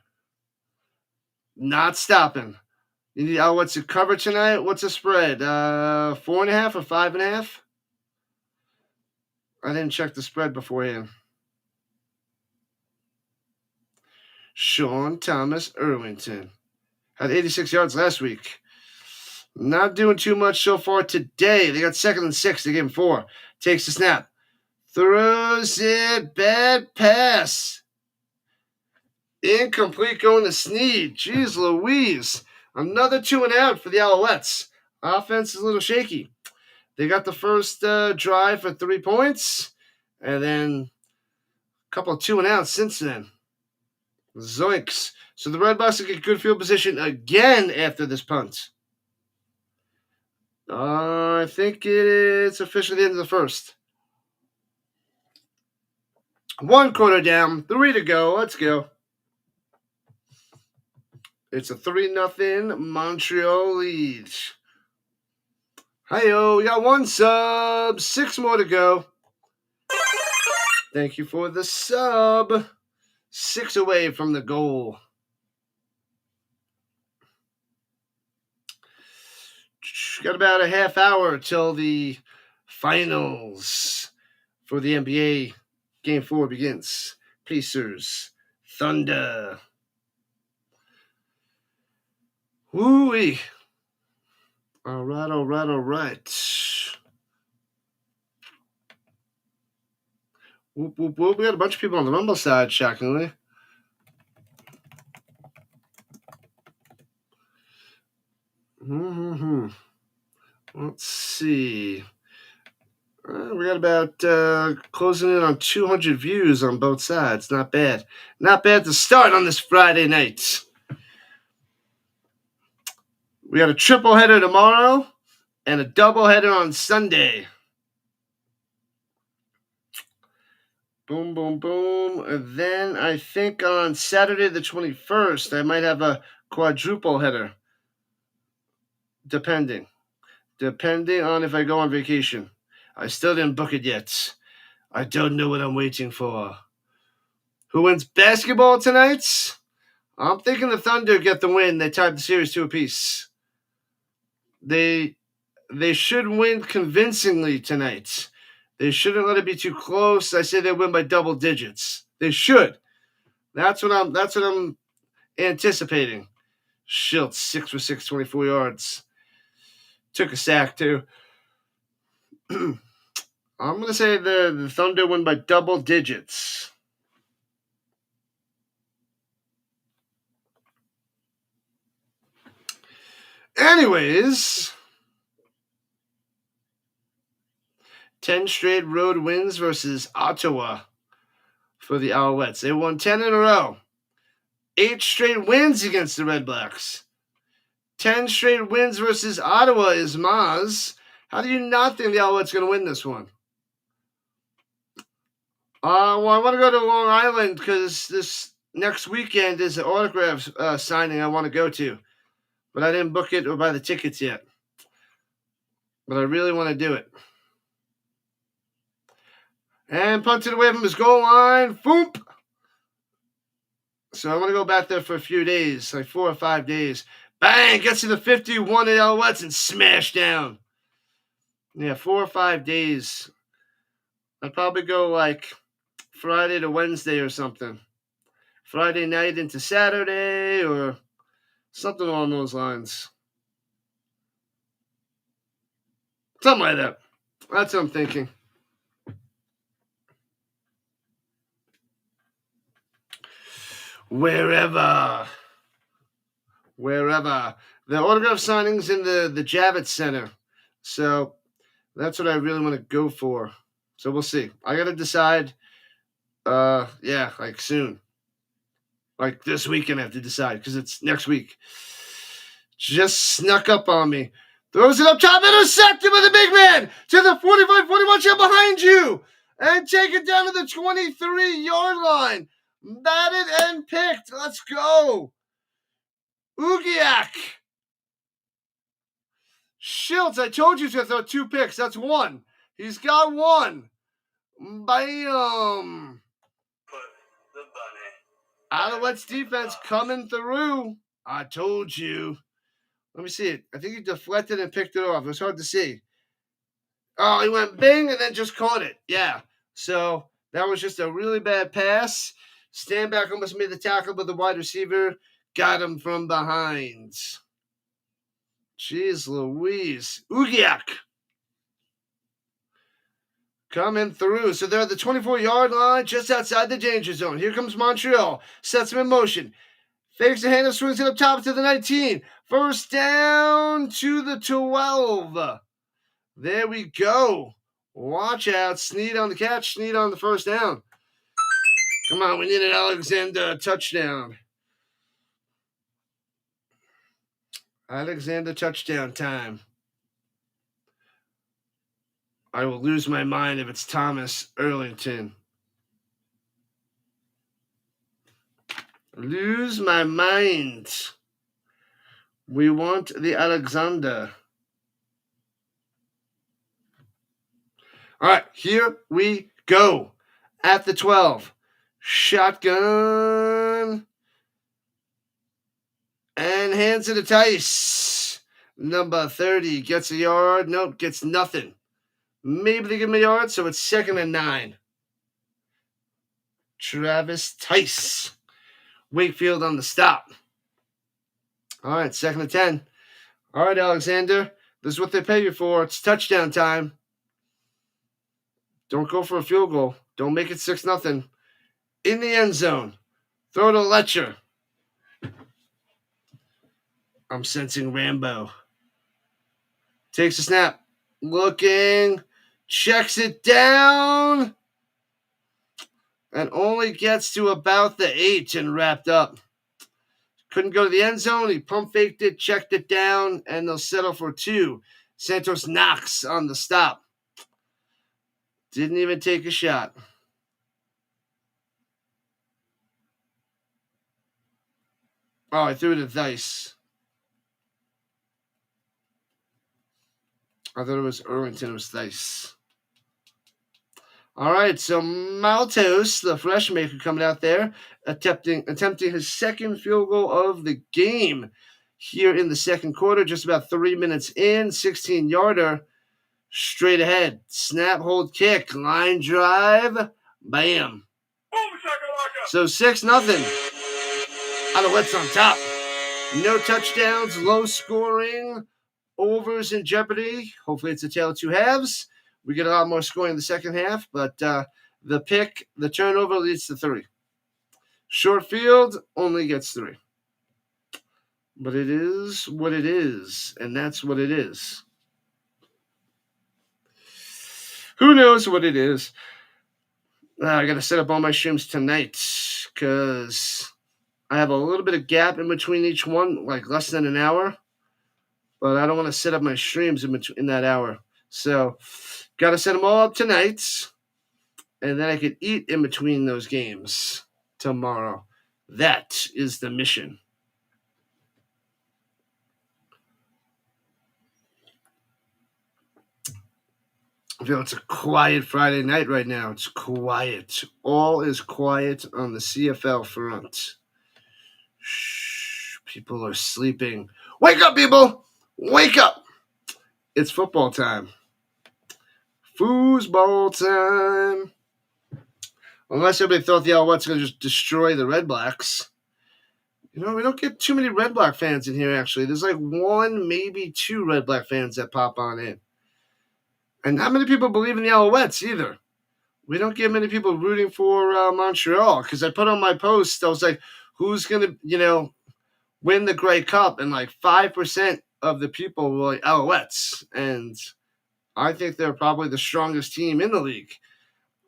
Not stopping. You need what's the cover tonight? What's the spread? 4.5 or 5.5? I didn't check the spread beforehand. Sean Thomas-Erlington had 86 yards last week. Not doing too much so far today. They got 2nd and 6. They gave him 4. Takes the snap. Throws it. Bad pass. Incomplete going to Sneed. Jeez Louise. Another 2 and out for the Alouettes. Offense is a little shaky. They got the first drive for 3 points. And then a couple of 2 and outs since then. Zoinks. So the Redblacks will get good field position again after this punt. I think it's officially the end of the first. 1 quarter down, 3 to go. Let's go. It's a 3-0 Montreal lead. Hi-yo, we got 1 sub, 6 more to go. Thank you for the sub. 6 away from the goal. Got about a half hour till the finals for the NBA. Game 4 begins. Pacers, Thunder. Woo-wee. All right. Whoop, whoop, whoop. We got a bunch of people on the Rumble side, shockingly. Let's see. We got about closing in on 200 views on both sides. Not bad. Not bad to start on this Friday night. We got a triple header tomorrow and a double header on Sunday. Boom, boom, boom. And then I think on Saturday the 21st, I might have a quadruple header. Depending on if I go on vacation. I still didn't book it yet. I don't know what I'm waiting for. Who wins basketball tonight? I'm thinking the Thunder get the win. They tied the series 2 apiece. They should win convincingly tonight. They shouldn't let it be too close. I say they win by double digits. They should. That's what I'm anticipating. Shiltz 6 for 6, 24 yards. Took a sack too. I'm gonna say the Thunder win by double digits. Anyways, 10 straight road wins versus Ottawa for the Alouettes. They won 10 in a row. 8 straight wins against the Redblacks. 10 straight wins versus Ottawa is Maz. How do you not think the Alouettes going to win this one? Well, I want to go to Long Island because this next weekend is an autograph signing I want to go to. But I didn't book it or buy the tickets yet. But I really want to do it. And punted away from his goal line. Foomp! So I'm going to go back there for a few days, like 4 or 5 days. Bang! Gets to the 51 at Alouettes and smash down. Yeah, 4 or 5 days. I'd probably go like Friday to Wednesday or something. Friday night into Saturday or something along those lines. Something like that. That's what I'm thinking. Wherever. The autograph signing's in the Javits Center. So that's what I really want to go for. So we'll see. I got to decide. Like soon. Like this weekend I have to decide because it's next week. Just snuck up on me. Throws it up top, intercepted by the big man to the 45-41 shot behind you. And take it down to the 23-yard line. Batted and picked. Let's go. Ugiak. Shiltz, I told you he's going to throw 2 picks. That's 1. He's got 1. Bam. Alouettes defense coming through. I told you. Let me see it. I think he deflected and picked it off. It was hard to see. Oh, he went bing and then just caught it. Yeah. So that was just a really bad pass. Stanback almost made the tackle, but the wide receiver got him from behind. Jeez Louise. Ugiak. Coming through. So they're at the 24-yard line, just outside the danger zone. Here comes Montreal. Sets them in motion. Fakes the handoff, swings it up top to the 19. First down to the 12. There we go. Watch out. Snead on the catch. Snead on the first down. Come on, we need an Alexander touchdown. Alexander touchdown time. I will lose my mind if it's Thomas-Erlington. Lose my mind. We want the Alexander. All right, here we go. At the 12. Shotgun. And hands it to Tice. Number 30 gets a yard. Nope, gets nothing. Maybe they give him a yard, so it's 2nd and 9. Travis Tice. Wakefield on the stop. All right, 2nd and 10. All right, Alexander. This is what they pay you for. It's touchdown time. Don't go for a field goal. Don't make it 6-0. In the end zone. Throw to Letcher. I'm sensing Rambo. Takes a snap. Looking. checks it down, and only gets to about the 8 and wrapped up. Couldn't go to the end zone. He pump faked it, checked it down, and they'll settle for 2. Santos Knox on the stop. Didn't even take a shot. Oh, I threw it at Dice. I thought it was Erlington. It was Dice. All right, so Maltos, the fresh maker, coming out there, attempting his second field goal of the game here in the second quarter, just about 3 minutes in, 16-yarder, straight ahead. Snap, hold, kick, line drive, bam. So 6-0. Alouettes on top. No touchdowns, low scoring, overs in jeopardy. Hopefully it's a tale of 2 halves. We get a lot more scoring in the second half, but the turnover leads to 3. Short field only gets 3. But it is what it is, and that's what it is. Who knows what it is? I got to set up all my streams tonight because I have a little bit of gap in between each one, like less than an hour. But I don't want to set up my streams in that hour. So, got to set them all up tonight, and then I could eat in between those games tomorrow. That is the mission. I feel it's a quiet Friday night right now. It's quiet. All is quiet on the CFL front. Shh, people are sleeping. Wake up, people! Wake up! It's football time. Foosball time. Unless everybody thought the Alouettes were going to just destroy the Redblacks. You know, we don't get too many Redblack fans in here, actually. There's like 1, maybe 2 Redblack fans that pop on in. And not many people believe in the Alouettes either. We don't get many people rooting for Montreal. Because I put on my post, I was like, who's going to, win the Grey Cup? And like 5% of the people were like Alouettes. And I think they're probably the strongest team in the league.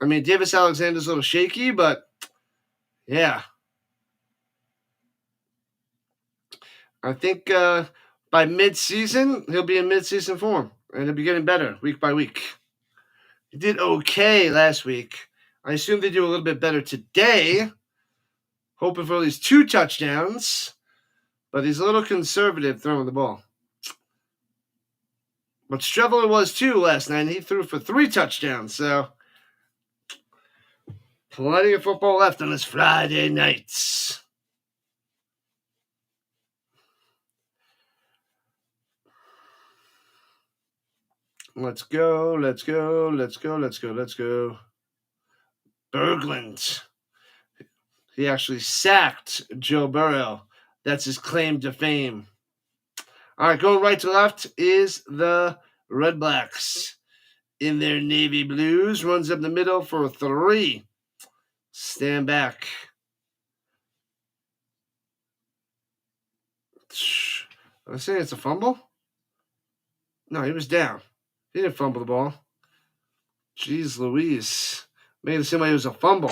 I mean, Davis Alexander's a little shaky, but yeah. I think by mid-season, he'll be in mid-season form. And he'll be getting better week by week. He did okay last week. I assume they do a little bit better today. Hoping for at least 2 touchdowns. But he's a little conservative throwing the ball. But Streveler was too last night. And he threw for 3 touchdowns. So, plenty of football left on this Friday nights. Let's go. Berglund. He actually sacked Joe Burrow. That's his claim to fame. All right, going right to left is the Redblacks. In their navy blues. Runs up the middle for 3. Stand back. I was saying it's a fumble? No, he was down. He didn't fumble the ball. Jeez Louise. Made it seem like it was a fumble.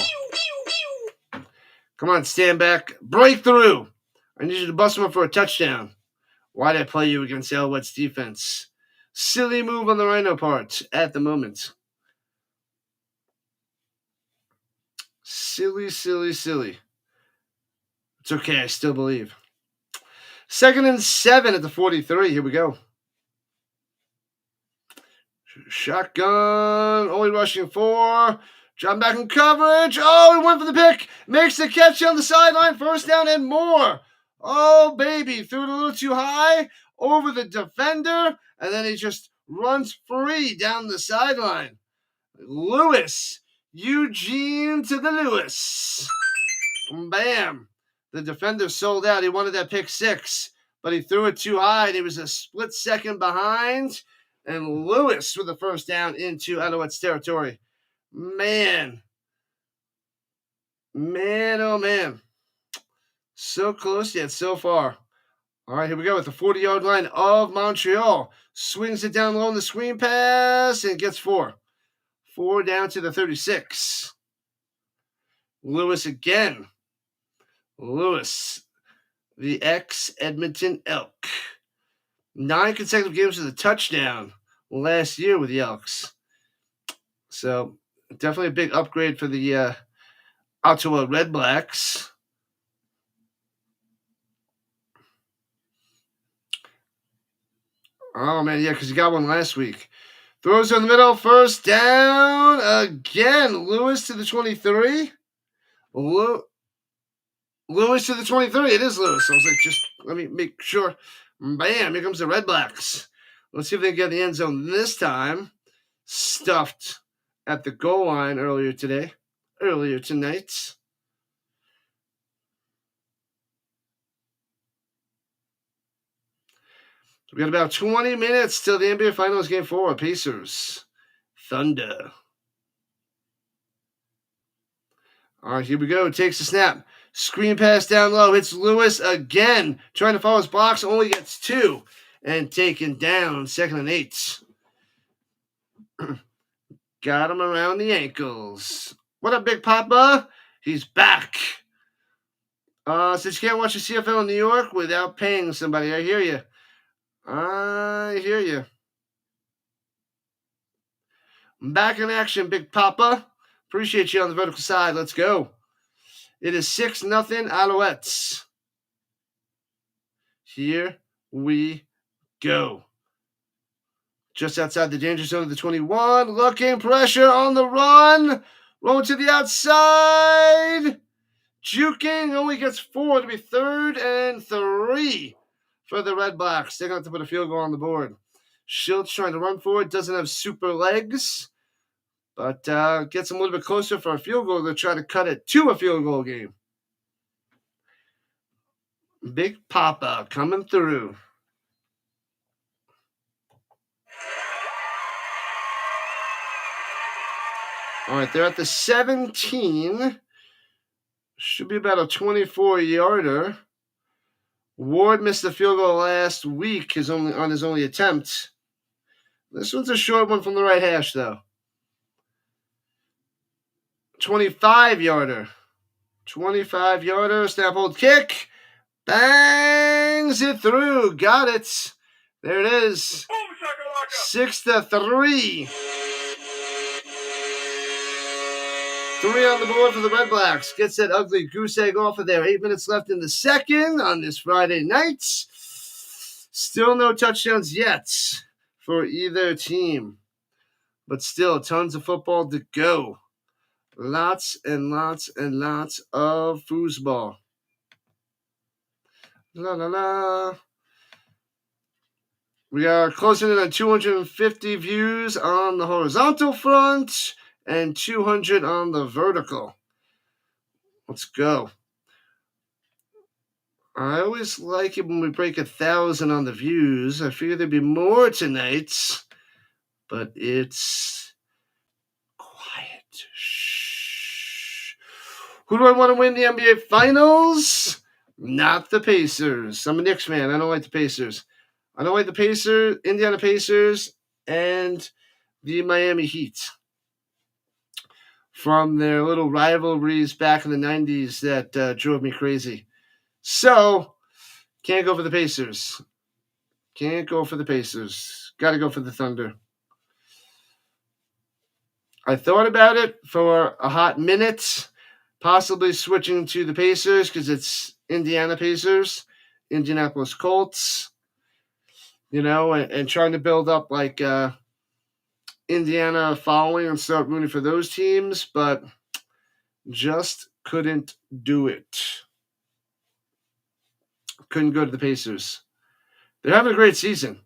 Come on, stand back. Breakthrough. I need you to bust him up for a touchdown. Why'd I play you against Alouettes defense? Silly move on the Rhino part at the moment. Silly. It's okay, I still believe. 2nd and 7 at the 43. Here we go. Shotgun, only rushing 4. Drop back in coverage. Oh, he went for the pick. Makes the catch on the sideline. First down and more. Oh, baby. Threw it a little too high over the defender. And then he just runs free down the sideline. Lewis. Eugene to the Lewis. Bam. The defender sold out. He wanted that pick 6. But he threw it too high. And he was a split second behind. And Lewis with the first down into Alouettes territory. Man, oh man. So close yet so far. All right, here we go with the 40-yard line of Montreal. Swings it down low on the screen pass and gets 4. 4 down to the 36. Lewis again. Lewis, the ex-Edmonton Elk. 9 consecutive games with a touchdown last year with the Elks. So, definitely a big upgrade for the Ottawa Redblacks. Oh, man, yeah, because he got one last week. Throws in the middle, first down again. Lewis to the 23. Lewis to the 23. It is Lewis. I was like, just let me make sure. Bam, here comes the Redblacks. Let's see if they can get the end zone this time. Stuffed at the goal line earlier tonight. We got about 20 minutes till the NBA Finals Game 4. Pacers. Thunder. All right, here we go. Takes the snap. Screen pass down low. Hits Lewis again. Trying to follow his blocks. Only gets 2. And taken down. 2nd and 8. Got him around the ankles. What up, Big Papa? He's back. Since you can't watch the CFL in New York without paying somebody, I hear you. I'm back in action, Big Papa. Appreciate you on the vertical side. Let's go. It is 6-0 Alouettes. Here we go. Just outside the danger zone of the 21. Looking, pressure on the run. Rolling to the outside. Juking only gets 4 to be 3rd and 3 for the Redblacks. They're going to have to put a field goal on the board. Shiltz trying to run for it. Doesn't have super legs. But gets him a little bit closer for a field goal. They'll try to cut it to a field goal game. Big Papa coming through. All right, they're at the 17. Should be about a 24-yarder. Ward missed the field goal last week on his only attempt. This one's a short one from the right hash, though. 25-yarder. 25-yarder. Snap, hold, kick. Bangs it through. Got it. There it is. 6-3. 3 on the board for the Redblacks. Gets that ugly goose egg off of there. 8 minutes left in the second on this Friday night. Still no touchdowns yet for either team. But still, tons of football to go. Lots and lots and lots of foosball. La la la. We are closing in on 250 views on the horizontal front and 200 on the vertical. Let's go. I always like it when we break 1,000 on the views. I figure there'd be more tonight, but it's quiet. Shh. Who do I want to win the NBA Finals? Not the Pacers. I'm a Knicks fan. I don't like the Pacers. I don't like the Pacers, Indiana Pacers, and the Miami Heat. From their little rivalries back in the 90s that drove me crazy. So, can't go for the Pacers. Can't go for the Pacers. Got to go for the Thunder. I thought about it for a hot minute, possibly switching to the Pacers because it's Indiana Pacers, Indianapolis Colts, and trying to build up like Indiana following and start rooting for those teams, but just couldn't do it. Couldn't go to the Pacers. They're having a great season.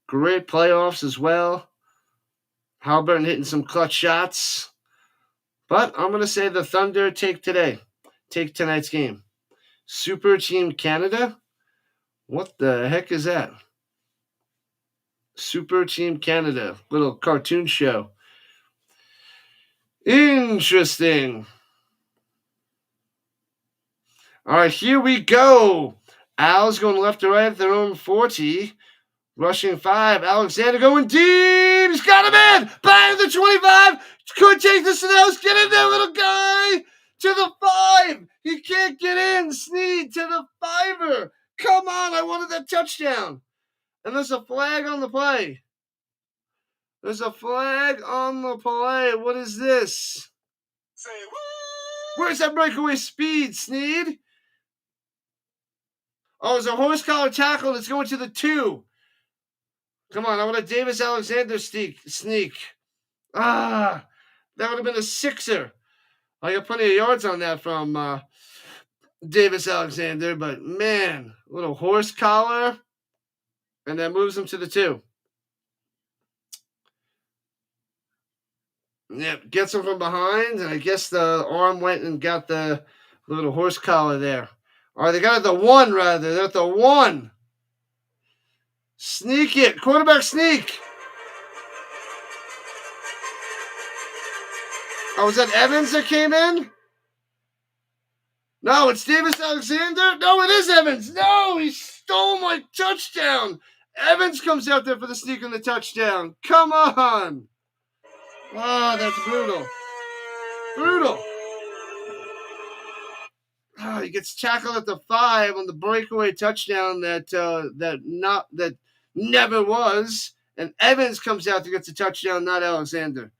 Great playoffs as well. Halliburton hitting some clutch shots. But I'm going to say the Thunder take tonight's game. Super Team Canada? What the heck is that? Super Team Canada. Little cartoon show. Interesting. All right, here we go. Al's going left to right at their own 40. Rushing 5. Alexander going deep. He's got him in. Bang, the 25. Could take the Snells. Get in there, little guy. To the 5. He can't get in. Sneed to the 5er. Come on. I wanted that touchdown. And there's a flag on the play. There's a flag on the play. What is this? Say what? Where's that breakaway speed, Sneed? Oh, it's a horse collar tackle, and it's going to the 2. Come on, I want a Davis-Alexander sneak. That would have been a 6er. I got plenty of yards on that from Davis-Alexander, but man, a little horse collar, and that moves him to the 2. Yep, gets him from behind, and I guess the arm went and got the little horse collar there. All right, they got it at the 1, rather. They're at the 1. Sneak it. Quarterback sneak. Oh, was that Evans that came in? No, it's Davis-Alexander. No, it is Evans. No, he stole my touchdown. Evans comes out there for the sneak and the touchdown. Come on. Oh, that's brutal. Brutal. Oh, he gets tackled at the 5 on the breakaway touchdown that never was. And Evans comes out to get the touchdown, not Alexander.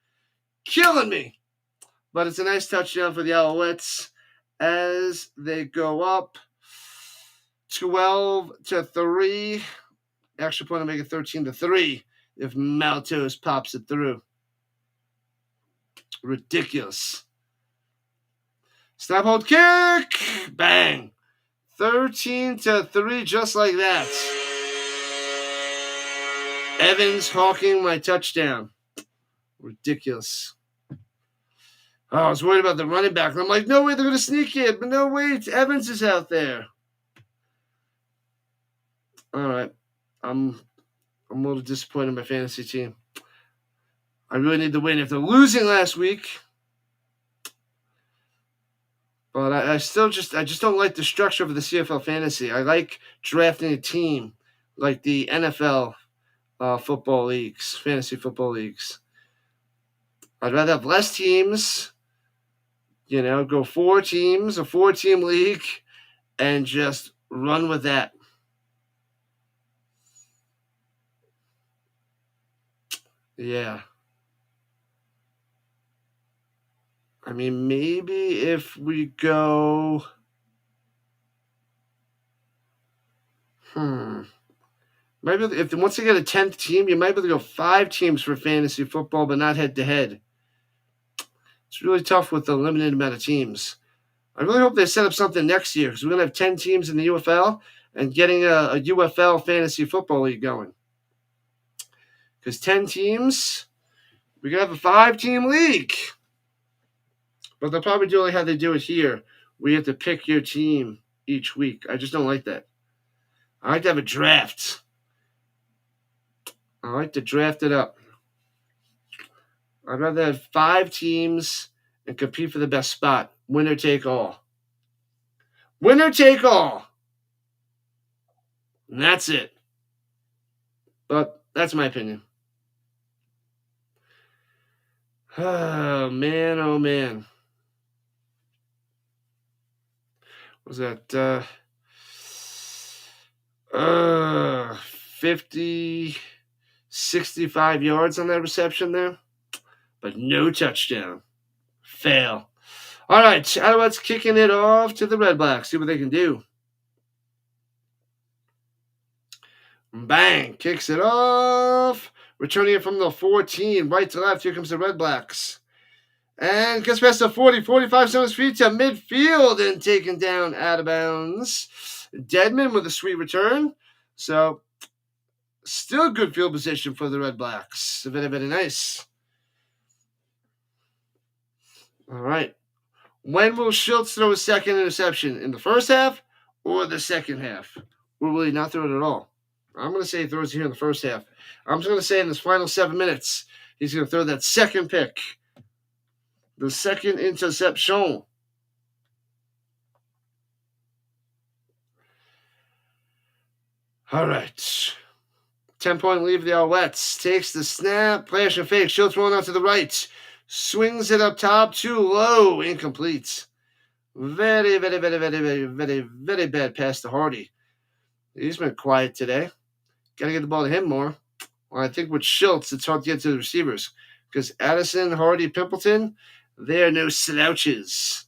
Killing me. But it's a nice touchdown for the Alouettes as they go up 12-3. Extra point to make it 13-3 if Maltos pops it through. Ridiculous. Snap, hold, kick. Bang. 13-3, just like that. Evans hawking my touchdown. Ridiculous. Oh, I was worried about the running back. I'm like, no way, they're going to sneak it. But no, wait, Evans is out there. All right. I'm a little disappointed in my fantasy team. I really need to win after losing last week. But I just don't like the structure of the CFL fantasy. I like drafting a team like the NFL football leagues, fantasy football leagues. I'd rather have less teams, go 4 teams, a 4-team league, and just run with that. Yeah. I mean, maybe if we go... Maybe if once you get a 10th team, you might be able to go 5 teams for fantasy football, but not head-to-head. It's really tough with the limited amount of teams. I really hope they set up something next year because we're going to have 10 teams in the UFL and getting a UFL fantasy football league going. Because 10 teams, we're going to have a 5-team league. But they'll probably do like how they do it here, where you have to pick your team each week. I just don't like that. I like to have a draft. I like to draft it up. I'd rather have 5 teams and compete for the best spot. Winner take all. Winner take all. And that's it. But that's my opinion. Oh, man, oh, man. Was that 50, 65 yards on that reception there? But no touchdown. Fail. All right, Alouettes kicking it off to the Redblacks. See what they can do. Bang. Kicks it off. Returning it from the 14. Right to left. Here comes the Redblacks. And gets past the 40. 45 on his feet to midfield and taken down out of bounds. Deadman with a sweet return. So, still good field position for the Redblacks. Very, very nice. All right. When will Shiltz throw a second interception? In the first half or the second half? Or will he not throw it at all? I'm going to say he throws it here in the first half. I'm just going to say in his final 7 minutes, he's going to throw that second pick. The second interception. All right. 10-point lead for the Alouettes. Takes the snap. Flash and fake. Shiltz rolling out to the right. Swings it up top, too low, incomplete. Very, very, very, very, very, very, very bad pass to Hardy. He's been quiet today. Got to get the ball to him more. Well, I think with Shiltz, it's hard to get to the receivers because Addison, Hardy, Pimpleton, they are no slouches.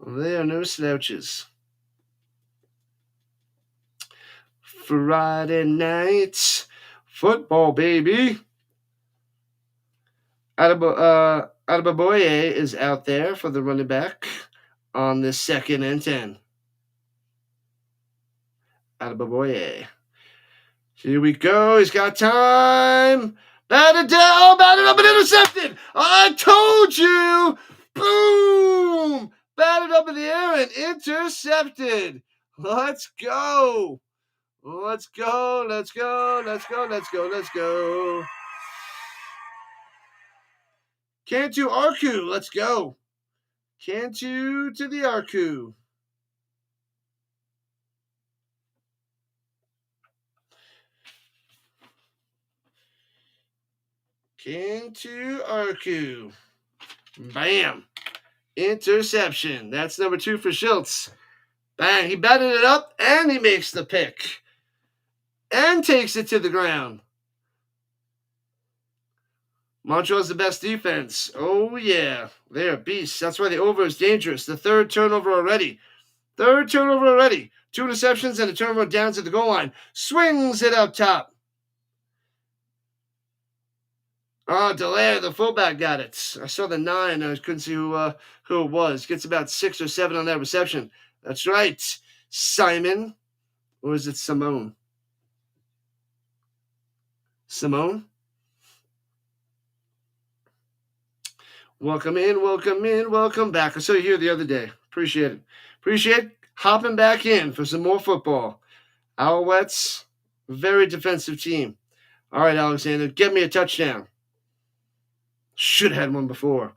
They are no slouches. Friday night football, baby. Adebaboye is out there for the running back on the 2nd and 10. Adebaboye. Here we go. He's got time. Batted down. Batted up and intercepted. I told you. Boom. Batted up in the air and intercepted. Let's go. Let's go. Let's go. Let's go. Let's go. Let's go. Cantu Arku. Let's go. Cantu to the Arku. Cantu Arku. Bam. Interception. That's number 2 for Shiltz. Bang. He batted it up and he makes the pick. And takes it to the ground. Montreal's the best defense. Oh, yeah. They're beasts. That's why the over is dangerous. The 3rd turnover already. 3rd turnover already. 2 interceptions and a turnover down to the goal line. Swings it up top. Oh, Delaire, the fullback, got it. I saw the 9. I couldn't see who it was. Gets about 6 or 7 on that reception. That's right. Simon. Or is it Simone? Simone? Welcome in, welcome in, welcome back. I saw you here the other day. Appreciate it. Appreciate hopping back in for some more football. Alouettes, very defensive team. All right, Alexander, get me a touchdown. Should have had one before.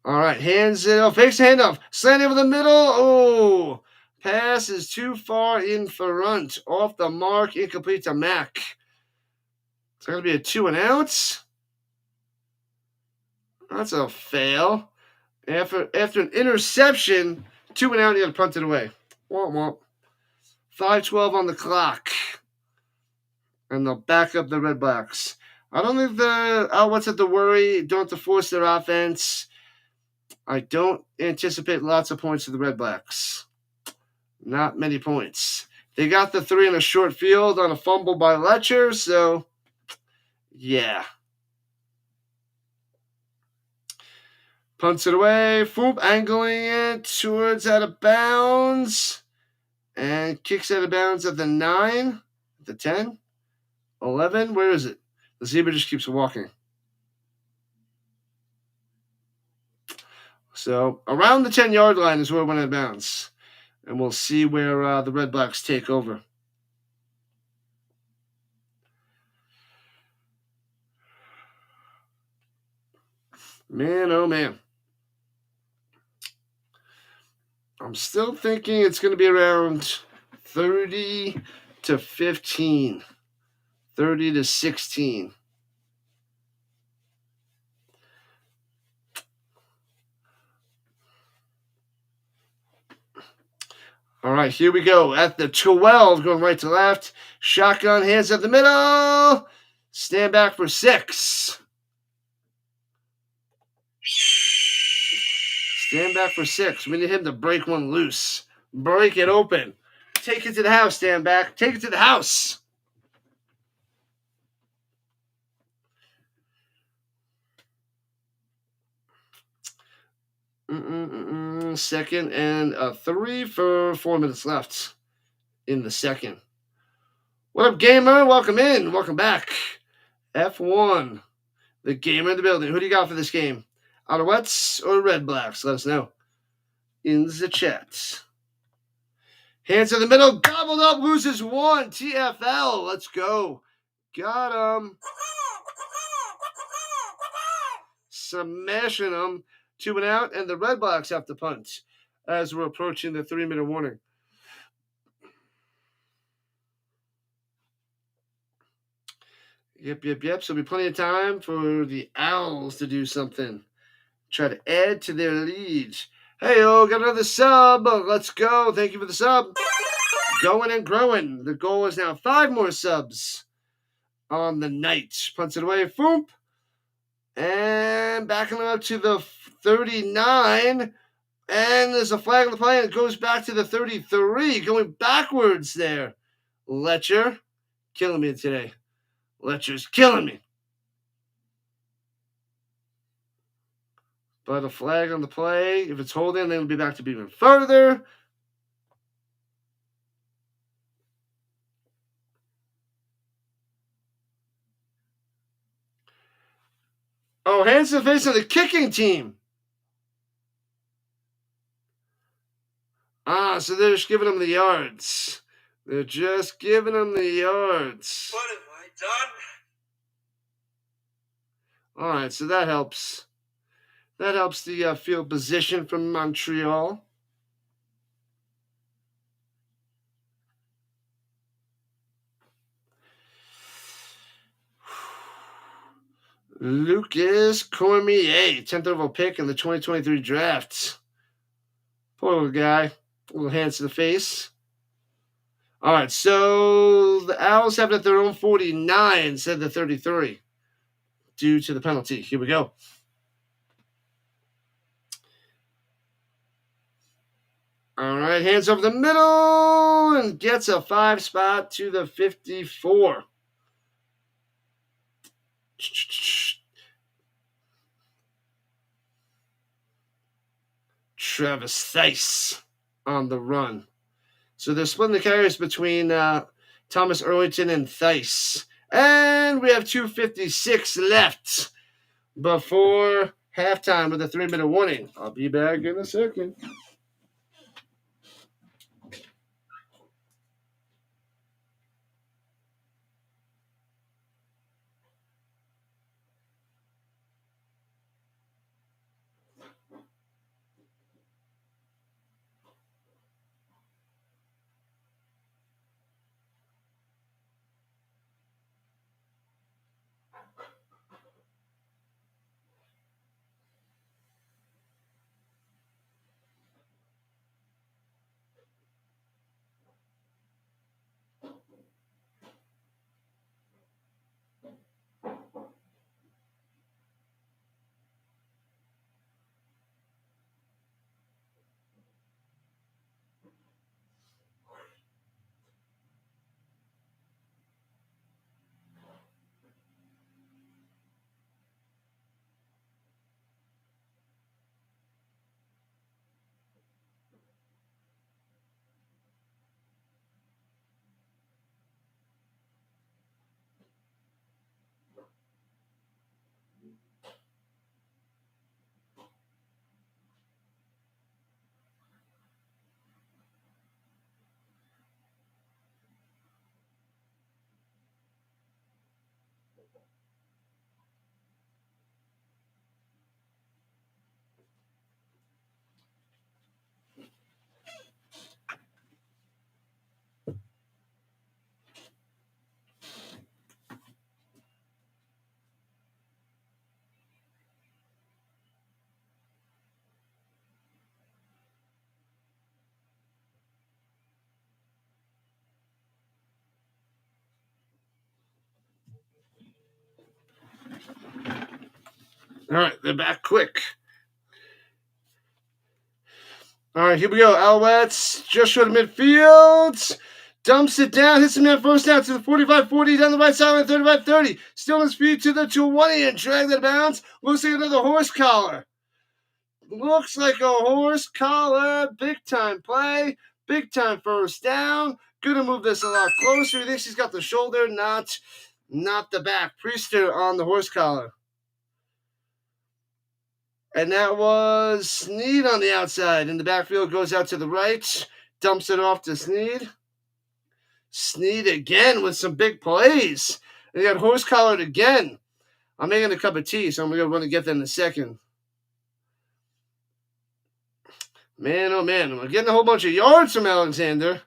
All right, hands it off, fakes the handoff, slant over the middle. Oh, pass is too far in front. Off the mark, incomplete to Mac. It's going to be a 2 and out. That's a fail. After an interception, 2 and out, you got to punt it away. Womp womp. 5:12 on the clock. And they'll back up the Redblacks. I don't think the Alouettes have to worry. Don't have to force their offense. I don't anticipate lots of points to the Redblacks. Not many points. They got the 3 in a short field on a fumble by Letcher, so yeah. Punts it away. Foop, angling it towards out of bounds. And kicks out of bounds at the 9, the 10, 11. Where is it? The zebra just keeps walking. So around the 10-yard line is where it went out of bounds. And we'll see where the Redblacks take over. Man, oh man. I'm still thinking it's going to be around 30 to 15. 30 to 16. All right, here we go. At the 12, going right to left. Shotgun, hands up the middle. Stand back for 6. Stand back for 6. We need him to break one loose. Break it open. Take it to the house, stand back. Take it to the house. Second and 3 for 4 minutes left in the second. What up, gamer? Welcome in. Welcome back. F1. The gamer in the building. Who do you got for this game? Alouettes or Redblacks? Let us know in the chat. Hands in the middle. Gobbled up. Loses 1. TFL. Let's go. Got him. Smashing them. 2 and out. And the Redblacks have to punt as we're approaching the 3-minute warning. Yep. So there'll be plenty of time for the Owls to do something. Try to add to their lead. Hey, got another sub. Let's go. Thank you for the sub. Going and growing. The goal is now 5 more subs on the night. Punts it away. Foomp. And backing up to the 39. And there's a flag on the play. And it goes back to the 33. Going backwards there. Letcher. Killing me today. Letcher's killing me. But a flag on the play. If it's holding, then it'll be back to be even further. Oh, hands to the face of the kicking team. So they're just giving them the yards. They're just giving them the yards. What have I done? All right, so that helps. That helps the field position from Montreal. Lucas Cormier, 10th overall pick in the 2023 draft. Poor little guy. A little hands to the face. All right, so the Owls have it at their own 49 instead of the 33 due to the penalty. Here we go. All right, hands over the middle and gets a 5 spot to the 54. Travis Thice on the run. So they're splitting the carries between Thomas-Erlington and Thice. And we have 2:56 left before halftime with a 3-minute warning. I'll be back in a second. All right, they're back quick. All right, here we go. Alouettes just short of midfield. Dumps it down, hits him at first down to the 45-40, down the right sideline, 35-30. Still in speed to the 20 and dragged out of bounds. Looks like another horse collar. Looks like a horse collar. Big time play. Big time first down. Gonna move this a lot closer. He thinks he's got the shoulder, not the back. Priester on the horse collar. And that was Sneed on the outside. In the backfield, goes out to the right. Dumps it off to Sneed. Sneed again with some big plays. And he got horse collared again. I'm making a cup of tea, so I'm going to run and get that in a second. Man, oh man. I'm getting a whole bunch of yards from Alexander.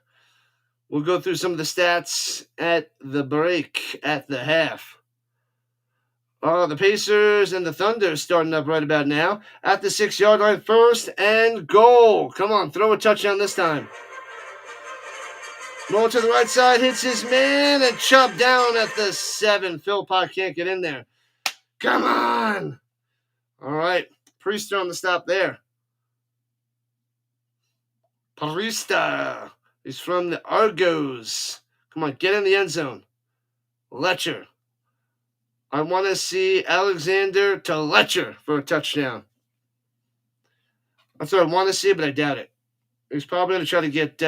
We'll go through some of the stats at the break, at the half. Oh, the Pacers and the Thunder starting up right about now. At the 6-yard line, 1st and goal. Come on, throw a touchdown this time. Roll to the right side, hits his man, and chopped down at the 7. Philpott can't get in there. Come on. All right, Priester on the stop there. Priester. He's from the Argos. Come on, get in the end zone. Letcher. I want to see Alexander to Letcher for a touchdown. That's what I want to see, but I doubt it. He's probably going to try to get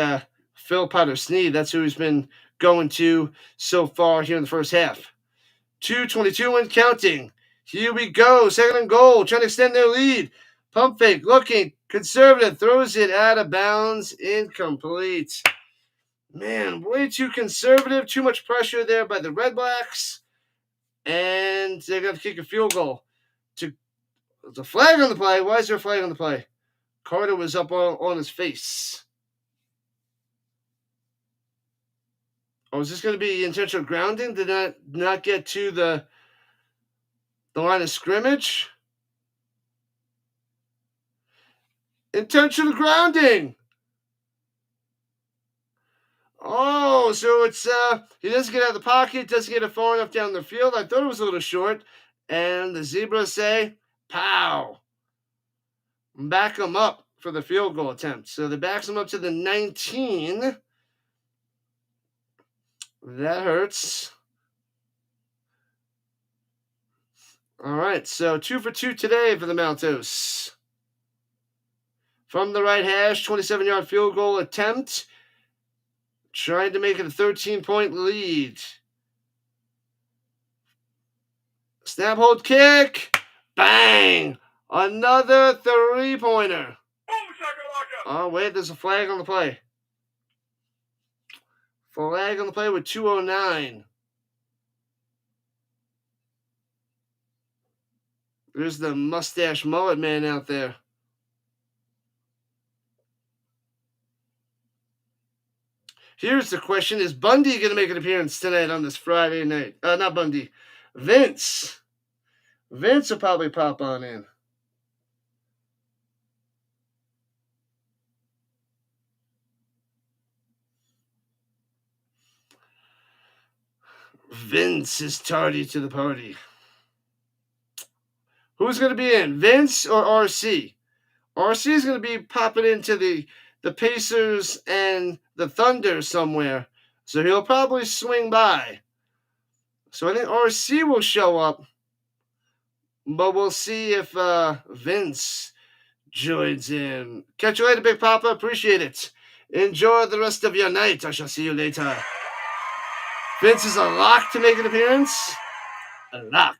Philpott or Sneed. That's who he's been going to so far here in the first half. 2:22 and counting. Here we go. 2nd and goal. Trying to extend their lead. Pump fake. Looking. Conservative. Throws it out of bounds. Incomplete. Man, way too conservative. Too much pressure there by the Redblacks. And they're going to kick a field goal. There's a flag on the play. Why is there a flag on the play? Carter was up on his face. Oh, is this going to be intentional grounding? Did not get to the line of scrimmage? Intentional grounding. Oh, so it's he doesn't get out of the pocket, doesn't get it far enough down the field. I thought it was a little short. And the Zebras say, pow. Back them up for the field goal attempt. So they backs them up to the 19. That hurts. All right, so 2 for 2 today for the Maltos. From the right hash, 27-yard field goal attempt. Trying to make it a 13-point lead. Snap, hold, kick. Bang! Another 3-pointer. Oh, wait, there's a flag on the play. Flag on the play with 2:09. There's the mustache mullet man out there. Here's the question. Is Bundy going to make an appearance tonight on this Friday night? Not Bundy. Vince. Vince will probably pop on in. Vince is tardy to the party. Who's going to be in? Vince or RC? RC is going to be popping into the Pacers and the Thunder somewhere. So he'll probably swing by. So I think RC will show up. But we'll see if Vince joins in. Catch you later, Big Papa. Appreciate it. Enjoy the rest of your night. I shall see you later. Vince is a lock to make an appearance. A lock.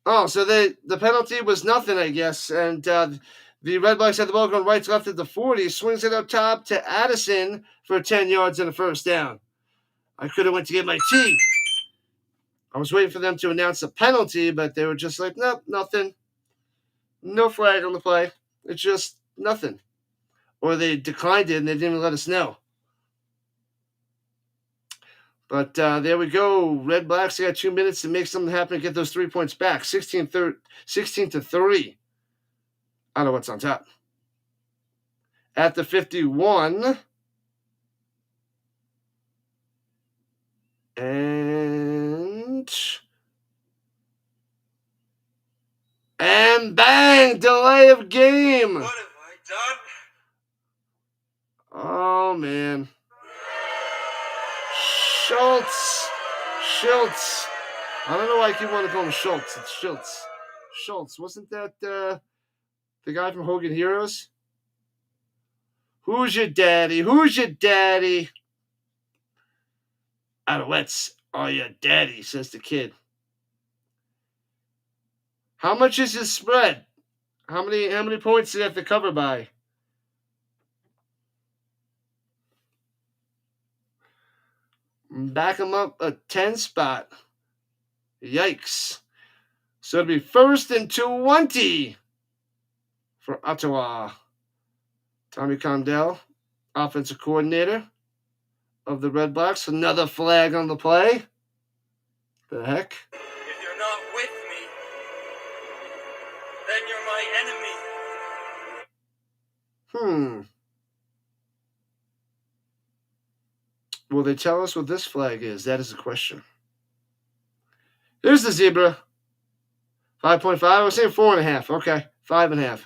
Oh, so the penalty was nothing, I guess. And the Redblacks had the ball going right to left at the 40. Swings it up top to Addison for 10 yards and a first down. I could have went to get my tea. I was waiting for them to announce a penalty, but they were just like, nope, nothing. No flag on the play. It's just nothing. Or they declined it and they didn't even let us know. But there we go. Redblacks, they got 2 minutes to make something happen and get those 3 points back. 16-3. Alouettes on top. At the 51. And bang! Delay of game. What have I done? Oh, man. Shiltz. I don't know why I keep wanting to call him Schultz. It's Shiltz. Schultz. Wasn't that the guy from Hogan Heroes? Who's your daddy? Alouettes are your daddy, says the kid. How much is his spread? How many points do they have to cover by? Back him up a 10 spot. Yikes. So it'll be 1st and 20 for Ottawa. Tommy Condell, offensive coordinator of the Redblacks. Another flag on the play. The heck? If you're not with me, then you're my enemy. Will they tell us what this flag is? That is the question. Here's the zebra. 5.5. I was saying 4.5. Okay. 5.5.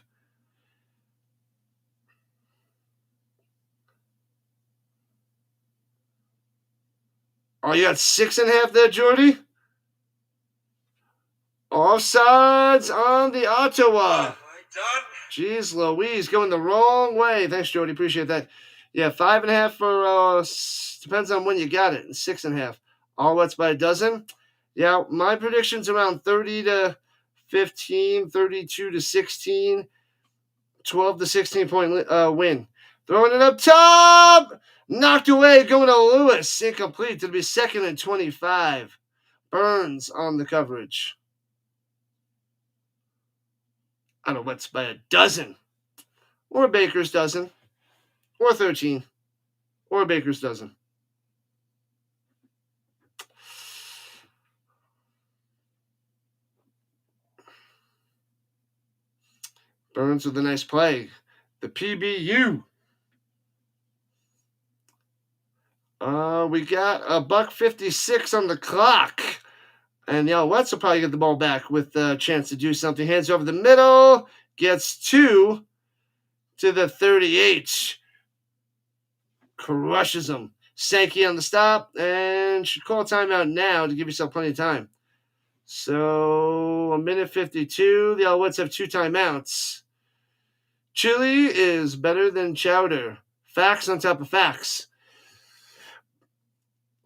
Oh, you got 6.5 there, Jordy? Offsides on the Ottawa. Done. Jeez Louise, going the wrong way. Thanks, Jordy. Appreciate that. Yeah, 5.5 for, depends on when you got it, and 6.5. Alouettes by a dozen. Yeah, my prediction's around 30 to 15, 32 to 16, 12 to 16 point win. Throwing it up top! Knocked away, going to Lewis. Incomplete. It'll be 2nd and 25. Burns on the coverage. Alouettes by a dozen. Or a baker's dozen. Or 13. Or a baker's dozen. Burns with a nice play. The PBU. We got $1.56 on the clock. And the Alouettes will probably get the ball back with a chance to do something. Hands over the middle. Gets 2 to the 38. Crushes them. Sankey on the stop. And should call a timeout now to give yourself plenty of time. So, 1:52. The Alouettes have 2 timeouts. Chili is better than chowder. Facts on top of facts.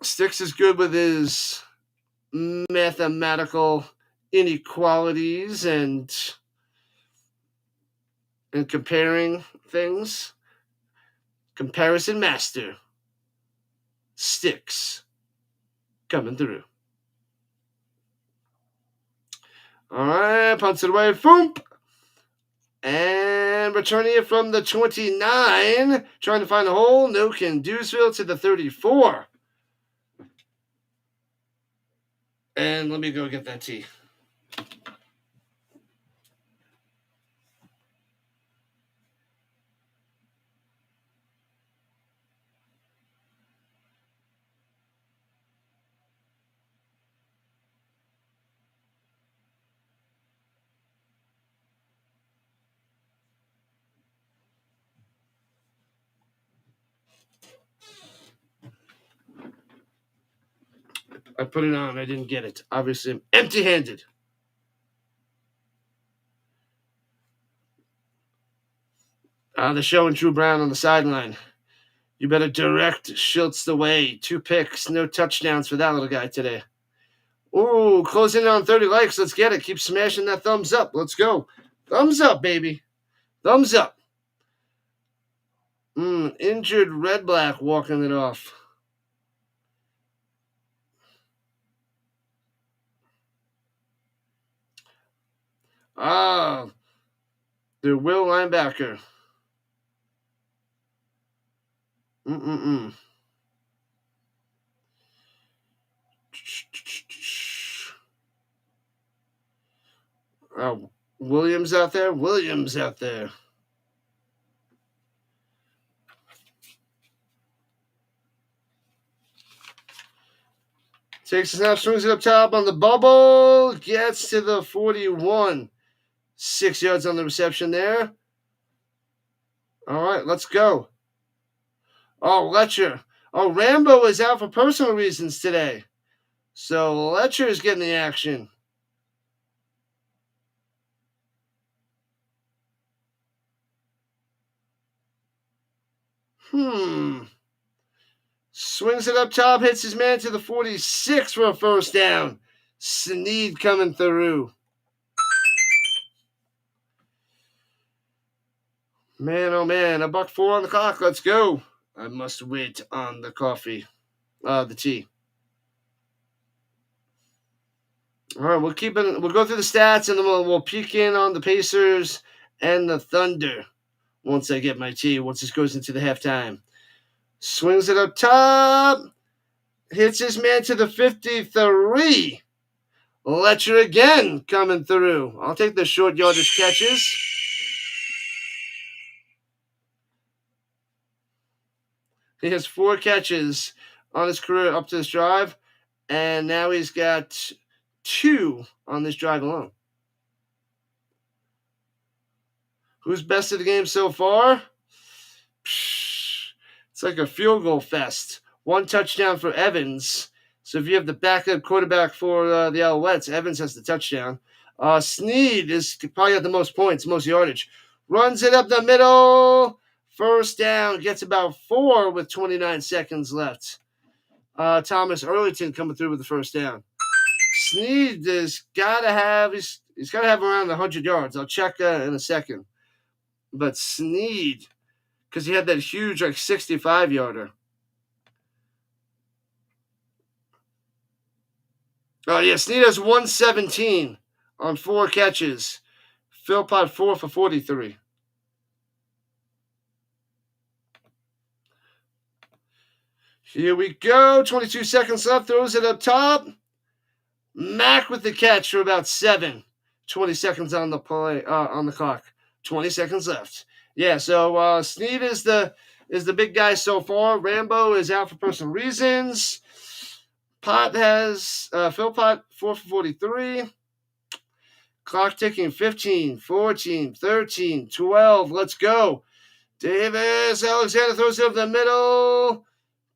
Sticks is good with his mathematical inequalities and comparing things. Comparison master. Sticks coming through. All right, punts it away. Foomp. And returning it from the 29. Trying to find a hole. No can Dewsville to the 34. And let me go get that tea. I put it on. I didn't get it. Obviously, I'm empty-handed. The show and Drew Brown on the sideline. You better direct Shiltz the way. 2 picks, no touchdowns for that little guy today. Ooh, closing in on 30 likes. Let's get it. Keep smashing that thumbs up. Let's go. Thumbs up, baby. Thumbs up. Injured Redblack walking it off. Their will linebacker. Williams out there. Williams out there. Takes a snap, swings it up top on the bubble. Gets to the 41. 6 yards on the reception there. All right, let's go. Oh, Letcher. Oh, Rambo is out for personal reasons today. So Letcher is getting the action. Swings it up top, hits his man to the 46 for a first down. Sneed coming through. Man, oh man, $1.04 on the clock. Let's go. I must wait on the coffee. The tea. All right, we'll go through the stats and then we'll peek in on the Pacers and the Thunder once I get my tea, once this goes into the halftime. Swings it up top. Hits his man to the 53. Letcher again coming through. I'll take the short yardage catches. He has 4 catches on his career up to this drive, and now he's got 2 on this drive alone. Who's best of the game so far? It's like a field goal fest. 1 touchdown for Evans. So if you have the backup quarterback for the Alouettes, Evans has the touchdown. Sneed is probably got the most points, most yardage. Runs it up the middle. First down. Gets about 4 with 29 seconds left. Thomas-Erlington coming through with the first down. Sneed has got to have he's got to have around 100 yards. I'll check in a second. But Sneed, because he had that huge 65-yarder. Oh, yeah, Sneed has 117 on 4 catches. Philpott 4 for 43. Here we go. 22 seconds left. Throws it up top. Mack with the catch for about 7. 20 seconds on the play on the clock. 20 seconds left. Yeah, so Sneed is the big guy so far. Rambo is out for personal reasons. Philpott 4 for 43. Clock ticking. 15, 14, 13, 12. Let's go. Davis Alexander throws it up the middle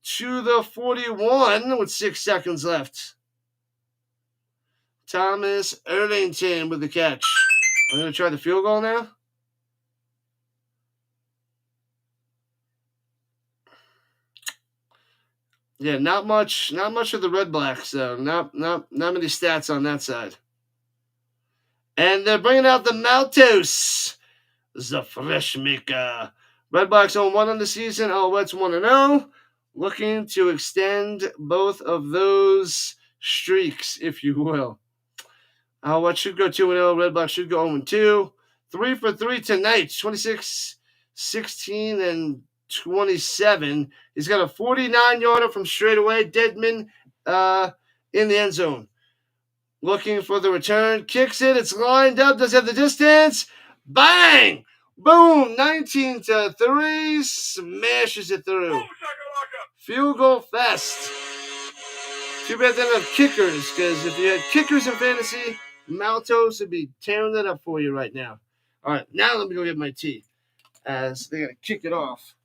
to the 41 with 6 seconds left. Thomas-Erlington with the catch. I'm going to try the field goal now. Yeah, not much of the Redblacks though. Not many stats on that side. And they're bringing out the Maltos, the fresh maker. Redblacks 0-1 on the season. Alouettes 1-0. Looking to extend both of those streaks, if you will. Alouettes should go 2-0. Redblacks should go 0-2. 3 for 3 tonight. 26, 16, and 27. He's got a 49-yarder from straightaway. Deadman in the end zone. Looking for the return. Kicks it. It's lined up. Does have the distance. Bang! Boom! 19-3. Smashes it through. Field goal fest. Too bad they don't have kickers, because if you had kickers in fantasy, Maltos would be tearing that up for you right now. All right, now let me go get my tea, as they're going to kick it off.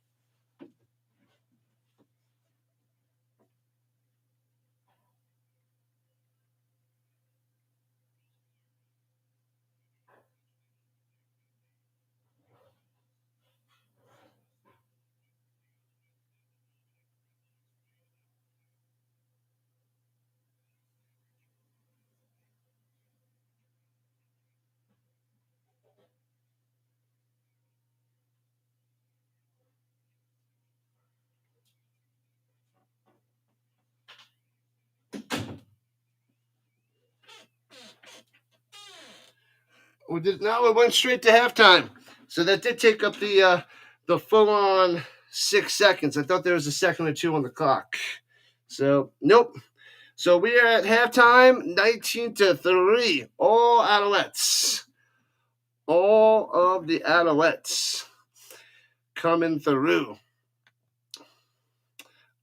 We went straight to halftime. So that did take up the full-on 6 seconds. I thought there was a second or 2 on the clock. So, nope. So we are at halftime, 19-3. All Alouettes. All of the Alouettes coming through.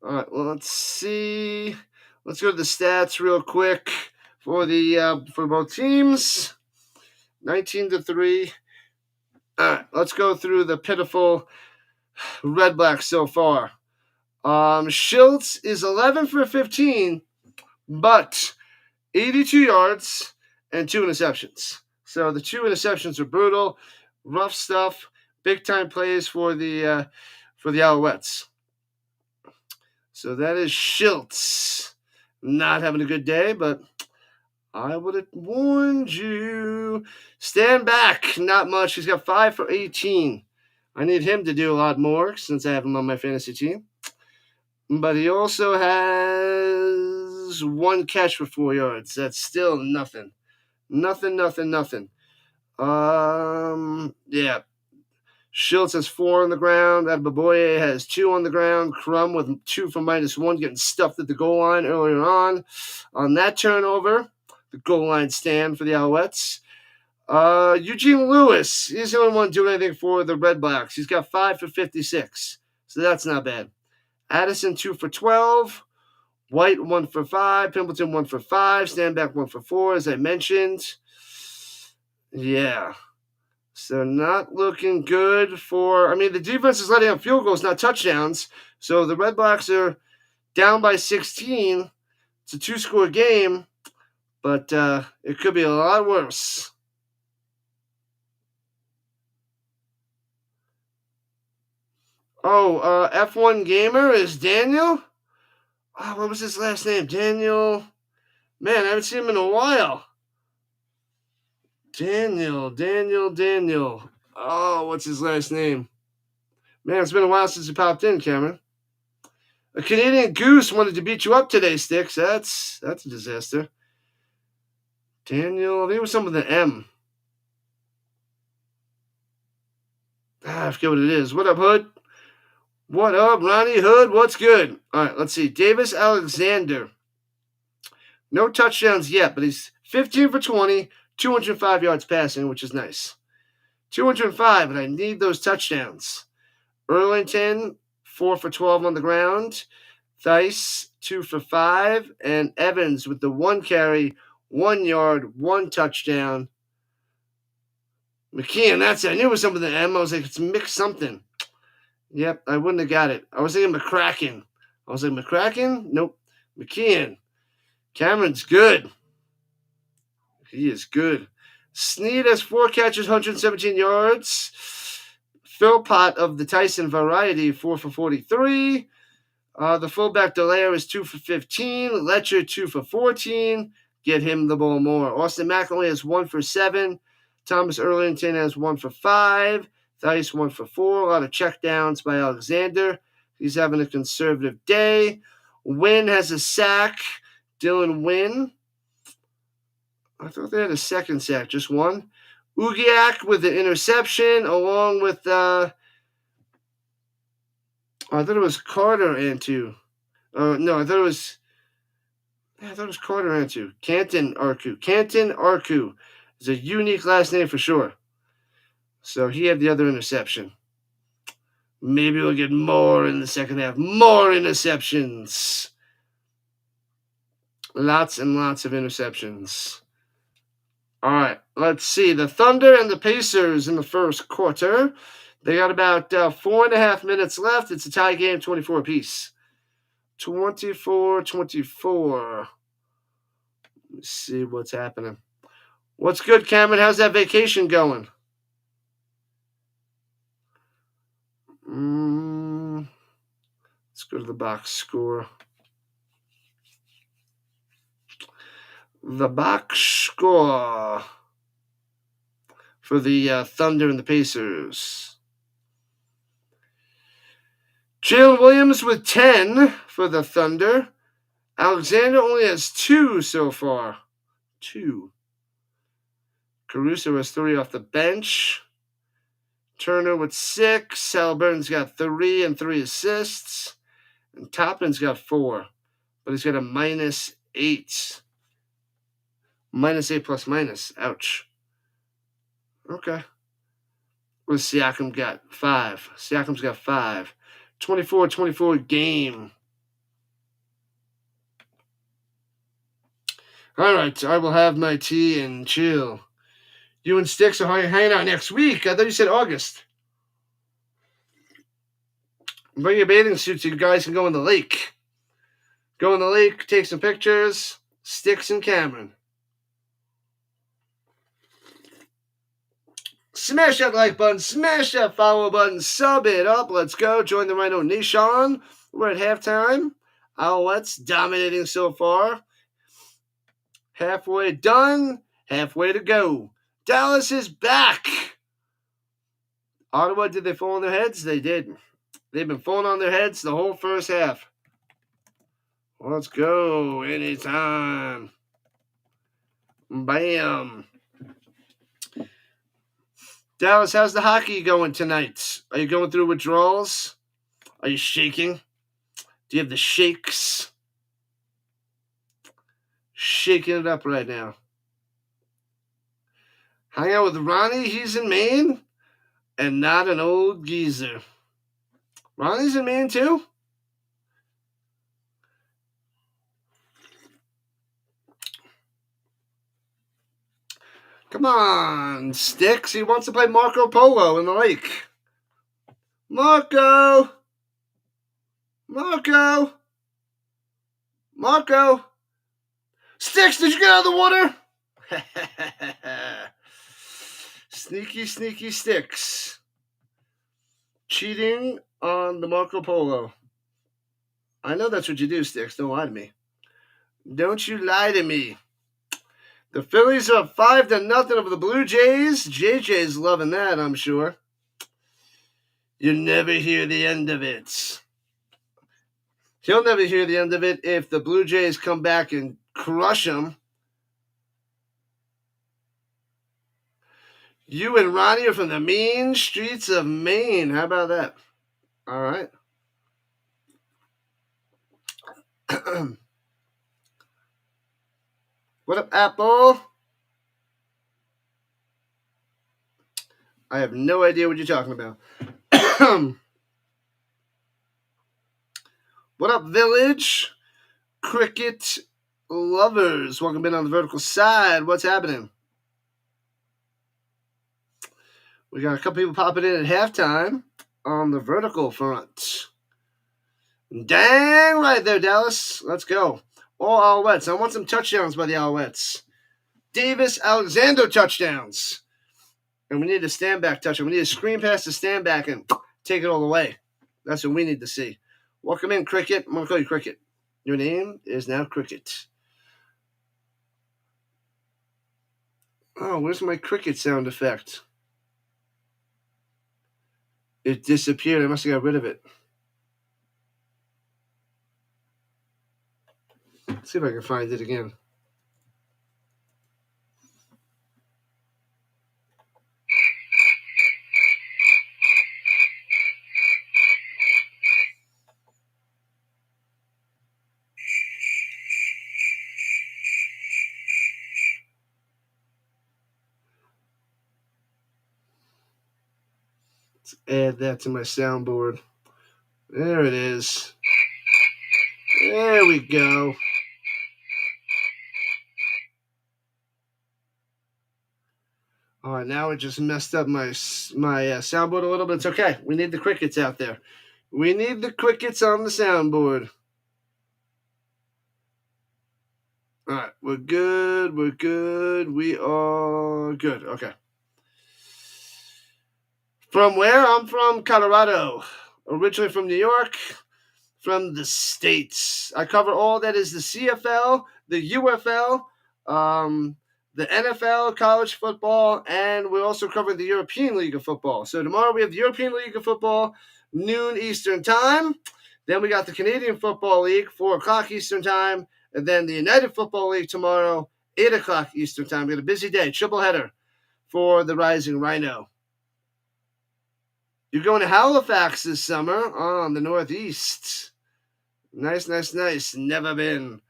All right, well, let's see. Let's go to the stats real quick for both teams. 19-3. All right, let's go through the pitiful Redblacks so far. Shiltz is 11 for 15, but 82 yards and 2 interceptions. So the 2 interceptions are brutal, rough stuff, big time plays for the Alouettes. So that is Shiltz. Not having a good day, but I would have warned you. Stand back. Not much. He's got 5 for 18. I need him to do a lot more since I have him on my fantasy team. But he also has 1 catch for 4 yards. That's still nothing. Nothing. Yeah. Shiltz has 4 on the ground. Adbaboye has 2 on the ground. Crum with 2 for -1, getting stuffed at the goal line earlier on that turnover. the goal line stand for the Alouettes. Eugene Lewis, he's the only one doing anything for the Redblacks. He's got 5 for 56, so that's not bad. Addison, 2 for 12. White, 1 for 5. Pimpleton, 1 for 5. Standback, 1 for 4, as I mentioned. Yeah. So not looking good for... I mean, the defense is letting up field goals, not touchdowns. So the Redblacks are down by 16. It's a 2-score game, but it could be a lot worse. Oh, F1 Gamer is Daniel? Oh, what was his last name? Daniel. Man, I haven't seen him in a while. Daniel. Oh, what's his last name? Man, it's been a while since he popped in, Cameron. A Canadian Goose wanted to beat you up today, Sticks. That's a disaster. Daniel, I think it was something with an M. I forget what it is. What up, Hood? What up, Ronnie Hood? What's good? All right, let's see. Davis Alexander. No touchdowns yet, but he's 15 for 20, 205 yards passing, which is nice. 205, and I need those touchdowns. Erlington, 4 for 12 on the ground. Thice, 2 for 5. And Evans with the 1 carry, 1 yard, 1 touchdown. McKeon, that's it. I knew it was something with an M. I was like, it's mixed something. Yep, I wouldn't have got it. I was thinking McCracken. I was like, McCracken? Nope. McKeon. Cameron's good. He is good. Snead has 4 catches, 117 yards. Philpott of the Tyson variety, 4 for 43. The fullback Delaire is 2 for 15. Letcher, 2 for 14. Get him the ball more. Austin McElway has 1 for 7. Thomas-Erlington has 1 for 5. Thice, 1 for 4. A lot of checkdowns by Alexander. He's having a conservative day. Wynn has a sack. Dylan Wynn. I thought they had a second sack, just 1. Ugiak with the interception, along with I thought it was Carter Antu. No, I thought it was Carter Antu. Canton Arku is a unique last name for sure. So he had the other interception. Maybe we'll get more in the second half. More interceptions. Lots and lots of interceptions. All right, let's see. The Thunder and the Pacers in the first quarter. They got about 4.5 minutes left. It's a tie game, 24 apiece. 24-24. Let's see what's happening. What's good, Cameron? How's that vacation going? Let's go to the box score. The box score for the Thunder and the Pacers. Jalen Williams with 10 for the Thunder. Alexander only has 2 so far. 2. Caruso has 3 off the bench. Turner with 6. Halliburton's got 3 and 3 assists. And Toppin's got 4. But he's got a -8. -8 plus minus. Ouch. Okay. What's Siakam got? 5. Siakam's got 5. 24-24 game. All right, I will have my tea and chill. You and Sticks are hanging out next week. I thought you said August. Bring your bathing suits so you guys can go in the lake. Go in the lake, take some pictures. Sticks and Cameron. Smash that like button, smash that follow button, sub it up. Let's go. Join the Rhino Nation. We're at halftime. Alouettes dominating so far. Halfway done, halfway to go. Dallas is back. Ottawa, did they fall on their heads? They did. They've been falling on their heads the whole first half. Let's go. Anytime. Bam. Dallas, how's the hockey going tonight? Are you going through withdrawals? Are you shaking? Do you have the shakes? Shaking it up right now. Hang out with Ronnie, he's in Maine, and not an old geezer. Ronnie's in Maine too? Come on, Sticks. He wants to play Marco Polo in the lake. Marco! Marco! Marco! Sticks, did you get out of the water? Sneaky, sneaky Sticks. Cheating on the Marco Polo. I know that's what you do, Sticks. Don't lie to me. Don't you lie to me. The Phillies are up 5-0 over the Blue Jays. JJ's loving that, I'm sure. You never hear the end of it. He'll never hear the end of it if the Blue Jays come back and crush him. You and Ronnie are from the mean streets of Maine. How about that? All right. What up, Apple? I have no idea what you're talking about. What up, Village? Cricket lovers. Welcome in on the vertical side. What's happening? We got a couple people popping in at halftime on the vertical front. Dang right there, Dallas. Let's go. All Alouettes. I want some touchdowns by the Alouettes. Davis Alexander touchdowns. And we need a stand back touchdown. We need a screen pass to stand back and take it all the way. That's what we need to see. Welcome in, Cricket. I'm going to call you Cricket. Your name is now Cricket. Oh, where's my Cricket sound effect? It disappeared. I must have got rid of it. Let's see if I can find it again. Let's add that to my soundboard. There it is. There we go. All right, now it just messed up my soundboard a little bit. It's okay. We need the crickets out there. We need the crickets on the soundboard. All right, we're good. We're good. We are good. Okay. From where? I'm from Colorado. Originally from New York. From the States. I cover all that is the CFL, the UFL, the NFL, college football, and we also cover the European League of Football. So tomorrow we have the European League of Football, noon Eastern Time. Then we got the Canadian Football League, 4 o'clock Eastern Time. And then the United Football League tomorrow, 8 o'clock Eastern Time. We got a busy day, triple header for the Rising Rhino. You're going to Halifax this summer on the Northeast. Nice, nice, nice. Never been.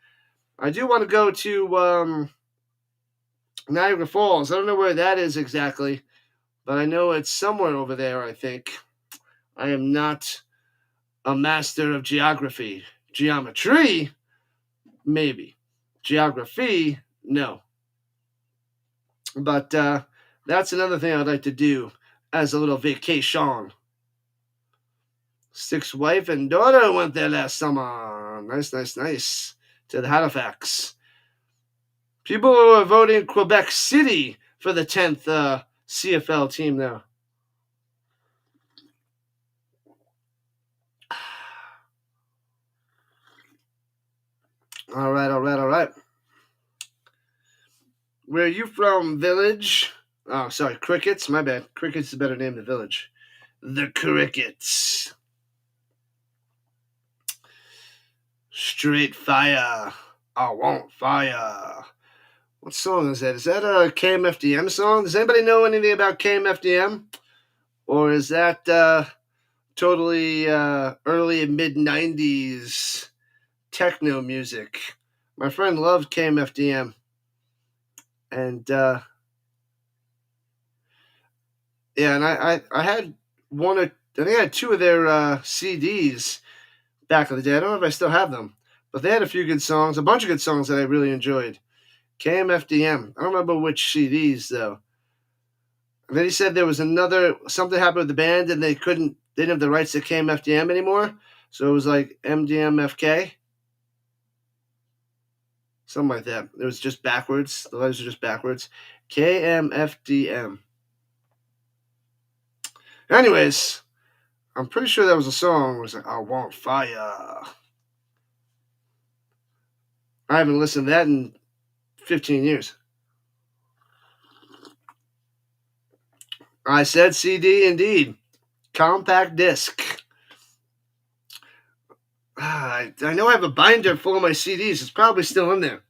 I do want to go to Niagara Falls. I don't know where that is exactly, but I know it's somewhere over there, I think. I am not a master of geography. Geometry, maybe. Geography, no. But that's another thing I'd like to do as a little vacation. Six wife and daughter went there last summer. Nice, nice, nice. To the Halifax. People who are voting Quebec City for the 10th CFL team there. All right, all right, all right. Where are you from, Village? Oh, sorry, Crickets. My bad. Crickets is a better name than Village. The Crickets. Straight fire. I want fire. What song is that? Is that a KMFDM song? Does anybody know anything about KMFDM? Or is that totally early and mid-90s techno music? My friend loved KMFDM. And Yeah, and I had one or I think I had two of their CDs back in the day. I don't know if I still have them, but they had a few good songs, a bunch of good songs that I really enjoyed. KMFDM. I don't remember which CDs though. And then he said there was another something happened with the band and they didn't have the rights to KMFDM anymore, so it was like MDMFK, something like that. It was just backwards. The letters are just backwards. KMFDM. Anyways, I'm pretty sure that was a song. It was like, I want fire. I haven't listened to that in 15 years. I said CD indeed. Compact disc. I know I have a binder full of my CDs. It's probably still in there.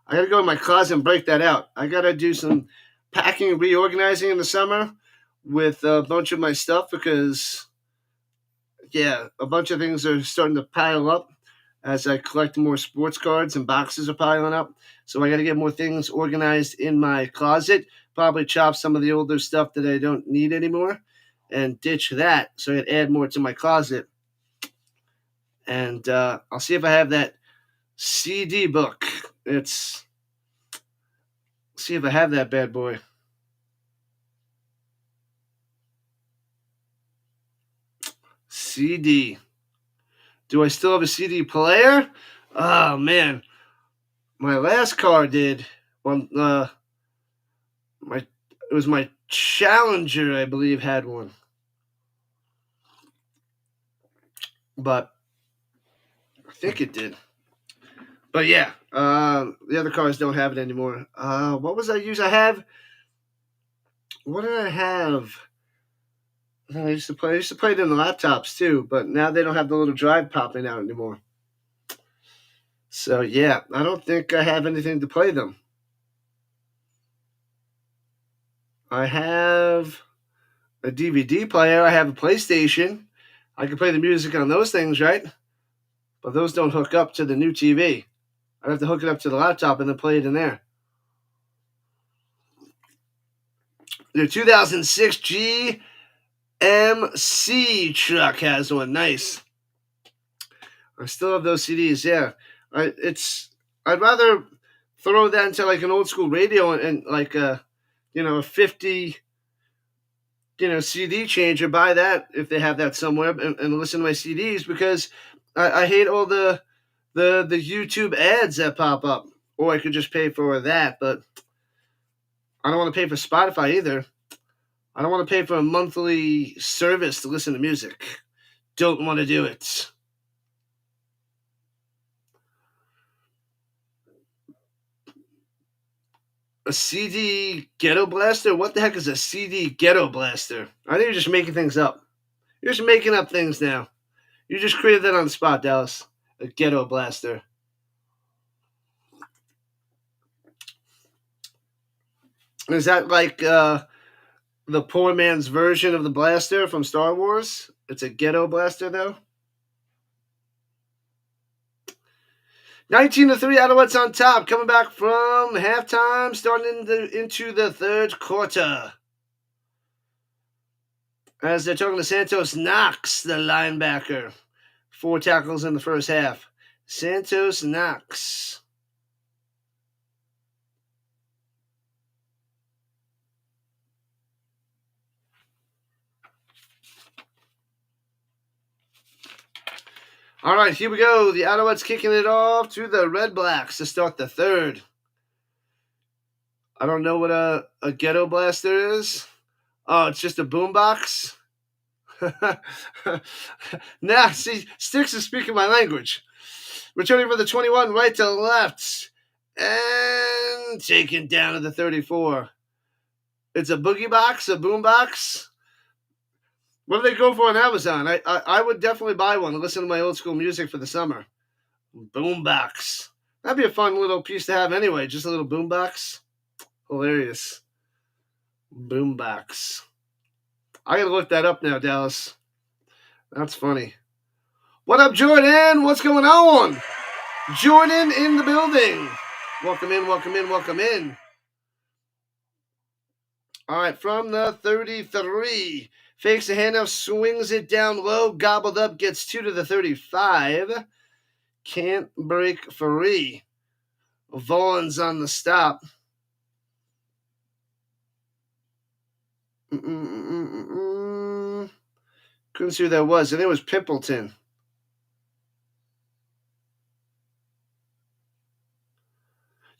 I gotta go in my closet and break that out. I gotta do some packing and reorganizing in the summer with a bunch of my stuff because, yeah, a bunch of things are starting to pile up as I collect more sports cards and boxes are piling up. So I got to get more things organized in my closet. Probably chop some of the older stuff that I don't need anymore and ditch that so I can add more to my closet. And I'll see if I have that CD book. See if I have that bad boy. CD. Do I still have a CD player? Oh man, my last car did. Well, it was my Challenger, I believe, had one. But I think it did. But yeah, the other cars don't have it anymore. What was I use? What did I have? I used to play it in the laptops too, but now they don't have the little drive popping out anymore. So yeah, I don't think I have anything to play them. I have a DVD player. I have a PlayStation. I can play the music on those things, right? But those don't hook up to the new TV. I'd have to hook it up to the laptop and then play it in there. The 2006 GMC truck has one. Nice. I still have those CDs. Yeah, I'd rather throw that into like an old school radio and like a 50 CD changer. Buy that if they have that somewhere and listen to my CDs because I hate all the YouTube ads that pop up. Or I could just pay for that, but I don't want to pay for Spotify either. I don't want to pay for a monthly service to listen to music. Don't want to do it. A CD ghetto blaster? What the heck is a CD ghetto blaster? I think you're just making things up. You're just making up things now. You just created that on the spot, Dallas. A ghetto blaster. Is that like the poor man's version of the blaster from Star Wars? It's a ghetto blaster, though. 19-3 Alouettes on top, coming back from halftime, starting into the third quarter. As they're talking to Santos Knox, the linebacker. 4 tackles in the first half. Santos Knox. All right, here we go. The Alouettes kicking it off to the Redblacks to start the third. I don't know what a ghetto blaster is. Oh, it's just a boombox? Nah, see, Sticks is speaking my language. Returning for the 21, right to left. And taken down to the 34. It's a boogie box, a boombox. What do they go for on Amazon? I would definitely buy one and listen to my old school music for the summer. Boombox. That'd be a fun little piece to have anyway. Just a little boombox. Hilarious. Boombox. I gotta look that up now, Dallas. That's funny. What up, Jordan? What's going on? Jordan in the building. Welcome in, welcome in, welcome in. All right, from the 33. Fakes the handoff, swings it down low, gobbled up, gets 2 to the 35. Can't break free. Vaughn's on the stop. Couldn't see who that was. I think it was Pimpleton.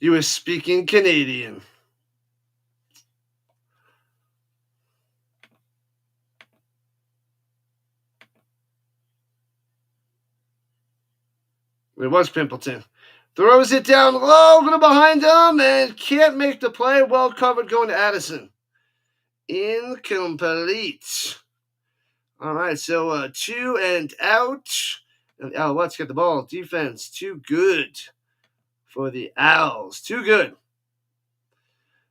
You were speaking Canadian. It was Pimpleton. Throws it down low, going behind him, and can't make the play. Well covered going to Addison. Incomplete. All right, so 2 and out. And the Alouettes get the ball. Defense, too good for the Owls. Too good.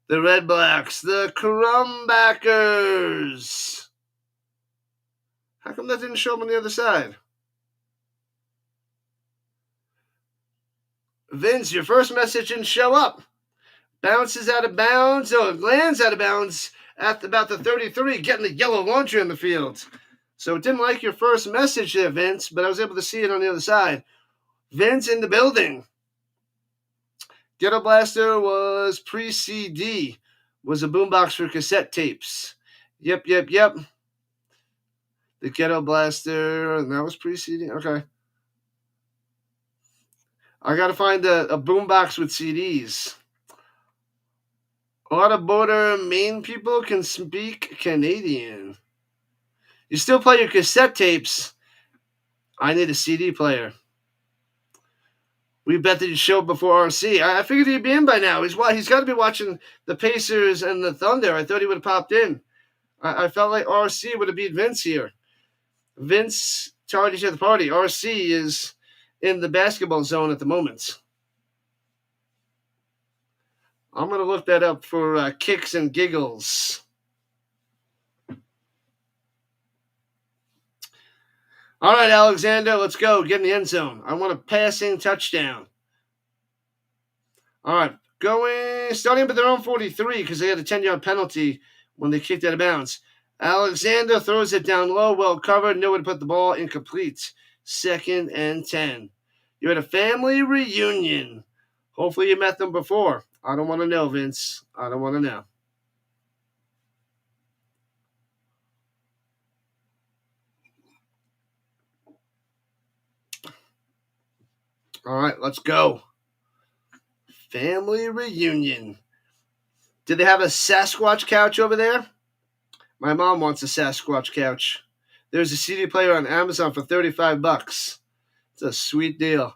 The Redblacks, the Crumbackers. How come that didn't show up on the other side? Vince, your first message didn't show up. Bounces out of bounds. Oh, it lands out of bounds at about the 33, getting the yellow laundry on the field. So it didn't like your first message there, Vince, but I was able to see it on the other side. Vince in the building. Ghetto Blaster was pre-CD. Was a boombox for cassette tapes. Yep. The Ghetto Blaster, and that was pre-CD? Okay. I got to find a boombox with CDs. A lot of border Maine people can speak Canadian. You still play your cassette tapes. I need a CD player. We bet that he'd show up before RC. I figured he'd be in by now. He's got to be watching the Pacers and the Thunder. I thought he would have popped in. I felt like RC would have beat Vince here. Vince tardies at the party. RC is in the basketball zone at the moment. I'm going to look that up for kicks and giggles. All right, Alexander, let's go. Get in the end zone. I want a passing touchdown. All right, starting up at their own 43 because they had a 10-yard penalty when they kicked out of bounds. Alexander throws it down low, well covered, nowhere to put the ball, incomplete. 2nd and 10. You're at a family reunion. Hopefully you met them before. I don't want to know, Vince. I don't want to know. All right, let's go. Family reunion. Did they have a Sasquatch couch over there? My mom wants a Sasquatch couch. There's a CD player on Amazon for $35. It's a sweet deal.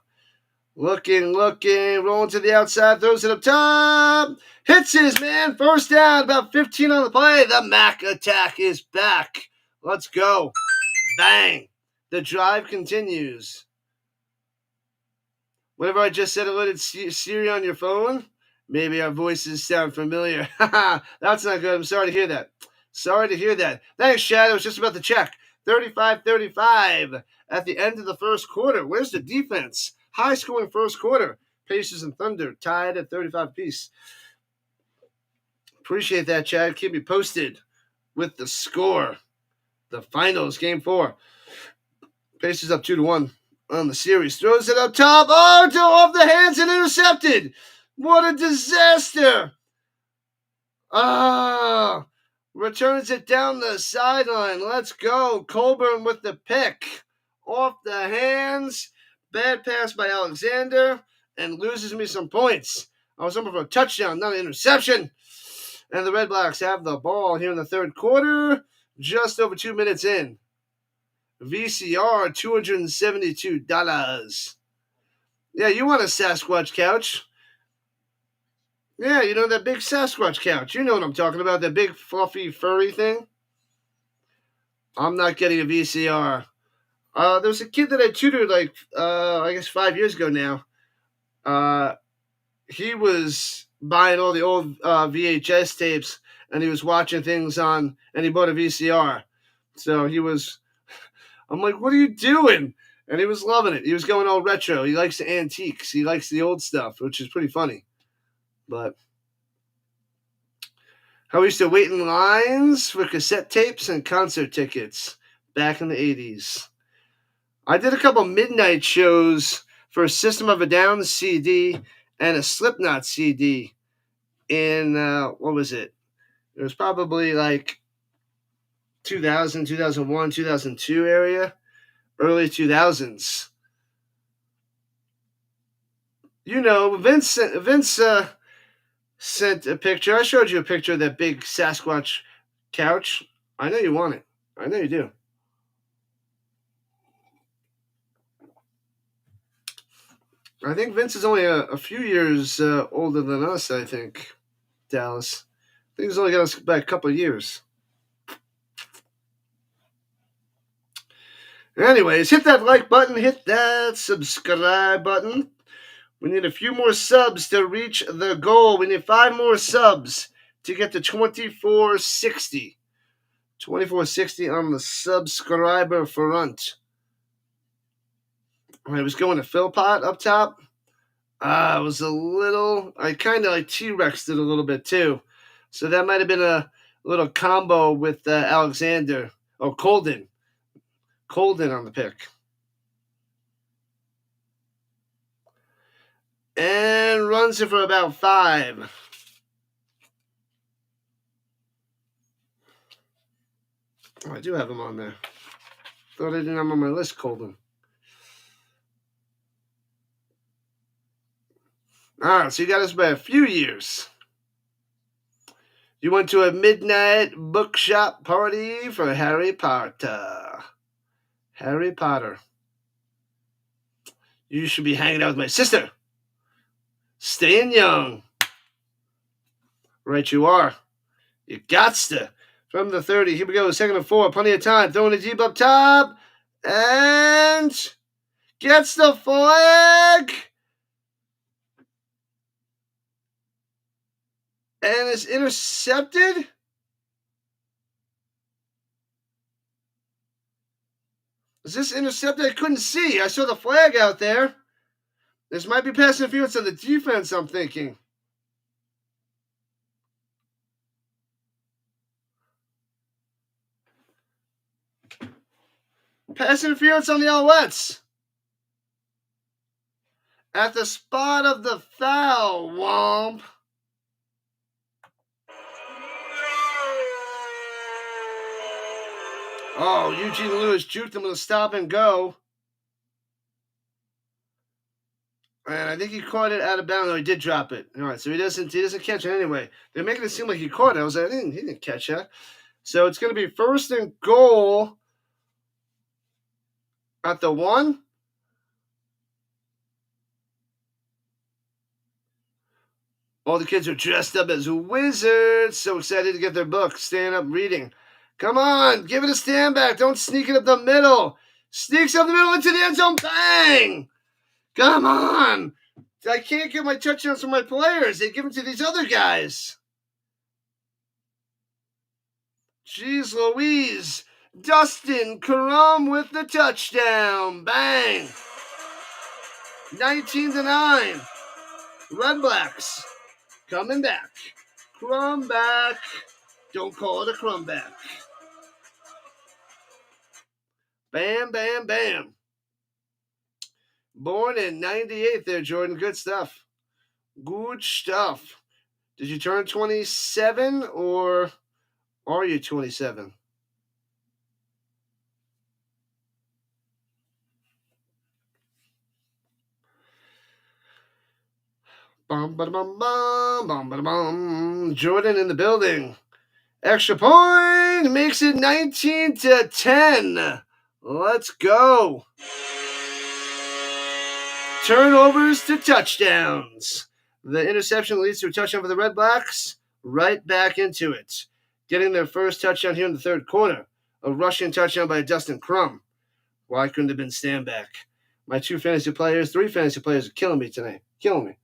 Looking, rolling to the outside, throws it up top. Hits his man. First down, about 15 on the play. The Mac attack is back. Let's go. Bang. The drive continues. Whatever I just said, alerted Siri on your phone. Maybe our voices sound familiar. That's not good. I'm sorry to hear that. Thanks, Chad. I was just about to check. 35-35 at the end of the first quarter. Where's the defense? High-scoring first quarter. Pacers and Thunder tied at 35 apiece. Appreciate that, Chad. Keep me posted with the score. The finals, Game 4. Pacers up 2-1 on the series. Throws it up top. Oh, off the hands and intercepted. What a disaster. Returns it down the sideline. Let's go. Colburn with the pick. Off the hands. Bad pass by Alexander. And loses me some points. I was hoping for a touchdown, not an interception. And the Redblacks have the ball here in the third quarter. Just over 2 minutes in. VCR, $272. Yeah, you want a Sasquatch couch. Yeah, you know that big Sasquatch couch. You know what I'm talking about, that big fluffy furry thing. I'm not getting a VCR. There was a kid that I tutored I guess 5 years ago now. He was buying all the old VHS tapes, and he was watching things and he bought a VCR. So I'm like, what are you doing? And he was loving it. He was going all retro. He likes the antiques. He likes the old stuff, which is pretty funny. But How we used to wait in lines for cassette tapes and concert tickets back in the 80s. I did a couple midnight shows for a System of a Down CD and a Slipknot CD in, what was it? It was probably like 2000, 2001, 2002 area, early 2000s. You know, Vince sent a picture. I showed you a picture of that big Sasquatch couch. I know you want it. I know you do. I think Vince is only a few years older than us, I think, Dallas. I think he's only got us by a couple of years. Anyways, hit that like button, hit that subscribe button. We need a few more subs to reach the goal. We need 5 more subs to get to 2460. 2460 on the subscriber front. I was going to Philpot up top. I was a little, I kind of like T-Rexed it a little bit too. So that might have been a little combo with Alexander. Oh, Colden. Colden on the pick. And runs it for about 5. Oh, I do have him on there. Thought I didn't have him on my list, Colden. All right, so you got us by a few years. You went to a midnight bookshop party for Harry Potter. Harry Potter. You should be hanging out with my sister. Staying young. Right you are. You gots to. From the 30. Here we go. 2nd and 4. Plenty of time. Throwing it deep up top. And gets the flag. And is intercepted. Is this intercepted? I couldn't see. I saw the flag out there. This might be pass interference on the defense, I'm thinking. Pass interference on the Alouettes. At the spot of the foul, Womp. Oh, Eugene Lewis juked him with a stop and go. And I think he caught it out of bounds. No, he did drop it. All right, so he doesn't catch it anyway. They're making it seem like he caught it. I was like, he didn't catch that. So it's going to be 1st and goal at the 1. All the kids are dressed up as wizards. So excited to get their books. Staying up reading. Come on, give it a stand back. Don't sneak it up the middle. Sneaks up the middle into the end zone. Bang! Come on. I can't get my touchdowns from my players. They give them to these other guys. Jeez Louise. Dustin Karam with the touchdown. Bang. 19-9. Redblacks coming back. Crumb back. Don't call it a crumb back. Bam, bam, bam. Born in 98 there, Jordan. Good stuff. Good stuff. Did you turn 27 or are you 27? Bum, ba, bum, bum, bum, ba, bum. Jordan in the building. Extra point makes it 19-10. Let's go. Turnovers to touchdowns. The interception leads to a touchdown for the Redblacks. Right back into it. Getting their first touchdown here in the 3rd quarter. A rushing touchdown by Dustin Crum. Why couldn't it have been stand back? My 3 fantasy players are killing me tonight. Killing me.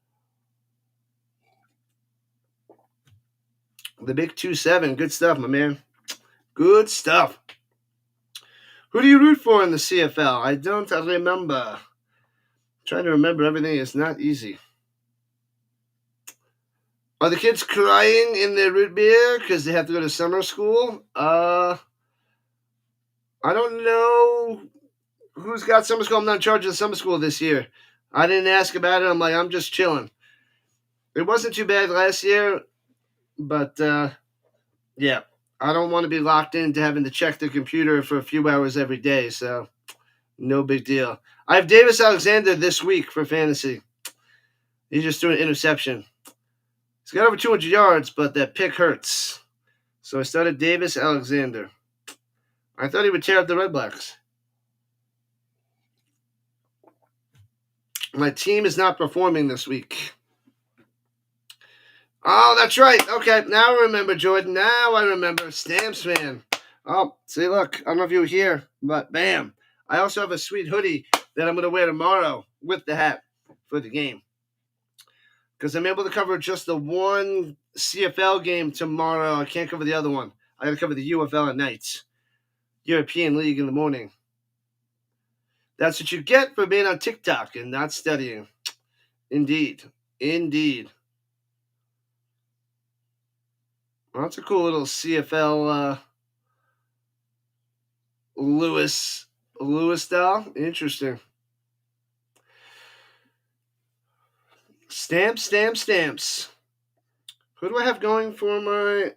The big 2-7. Good stuff, my man. Good stuff. Who do you root for in the CFL? I don't remember. Trying to remember everything is not easy. Are the kids crying in their root beer because they have to go to summer school? I don't know who's got summer school. I'm not in charge of the summer school this year. I didn't ask about it. I'm just chilling. It wasn't too bad last year, but yeah, I don't want to be locked into having to check the computer for a few hours every day, so no big deal. I have Davis Alexander this week for fantasy. He just threw an interception. He's got over 200 yards, but that pick hurts. So I started Davis Alexander. I thought he would tear up the Redblacks. My team is not performing this week. Oh, that's right. Okay, now I remember, Jordan. Now I remember. Stamps, man. Oh, see, look. I don't know if you were here, but bam. I also have a sweet hoodie that I'm going to wear tomorrow with the hat for the game. Because I'm able to cover just the one CFL game tomorrow. I can't cover the other one. I got to cover the UFL at night. European League in the morning. That's what you get for being on TikTok and not studying. Indeed. Indeed. Well, that's a cool little CFL Lewis style. Interesting. Stamps. Who do I have going for my...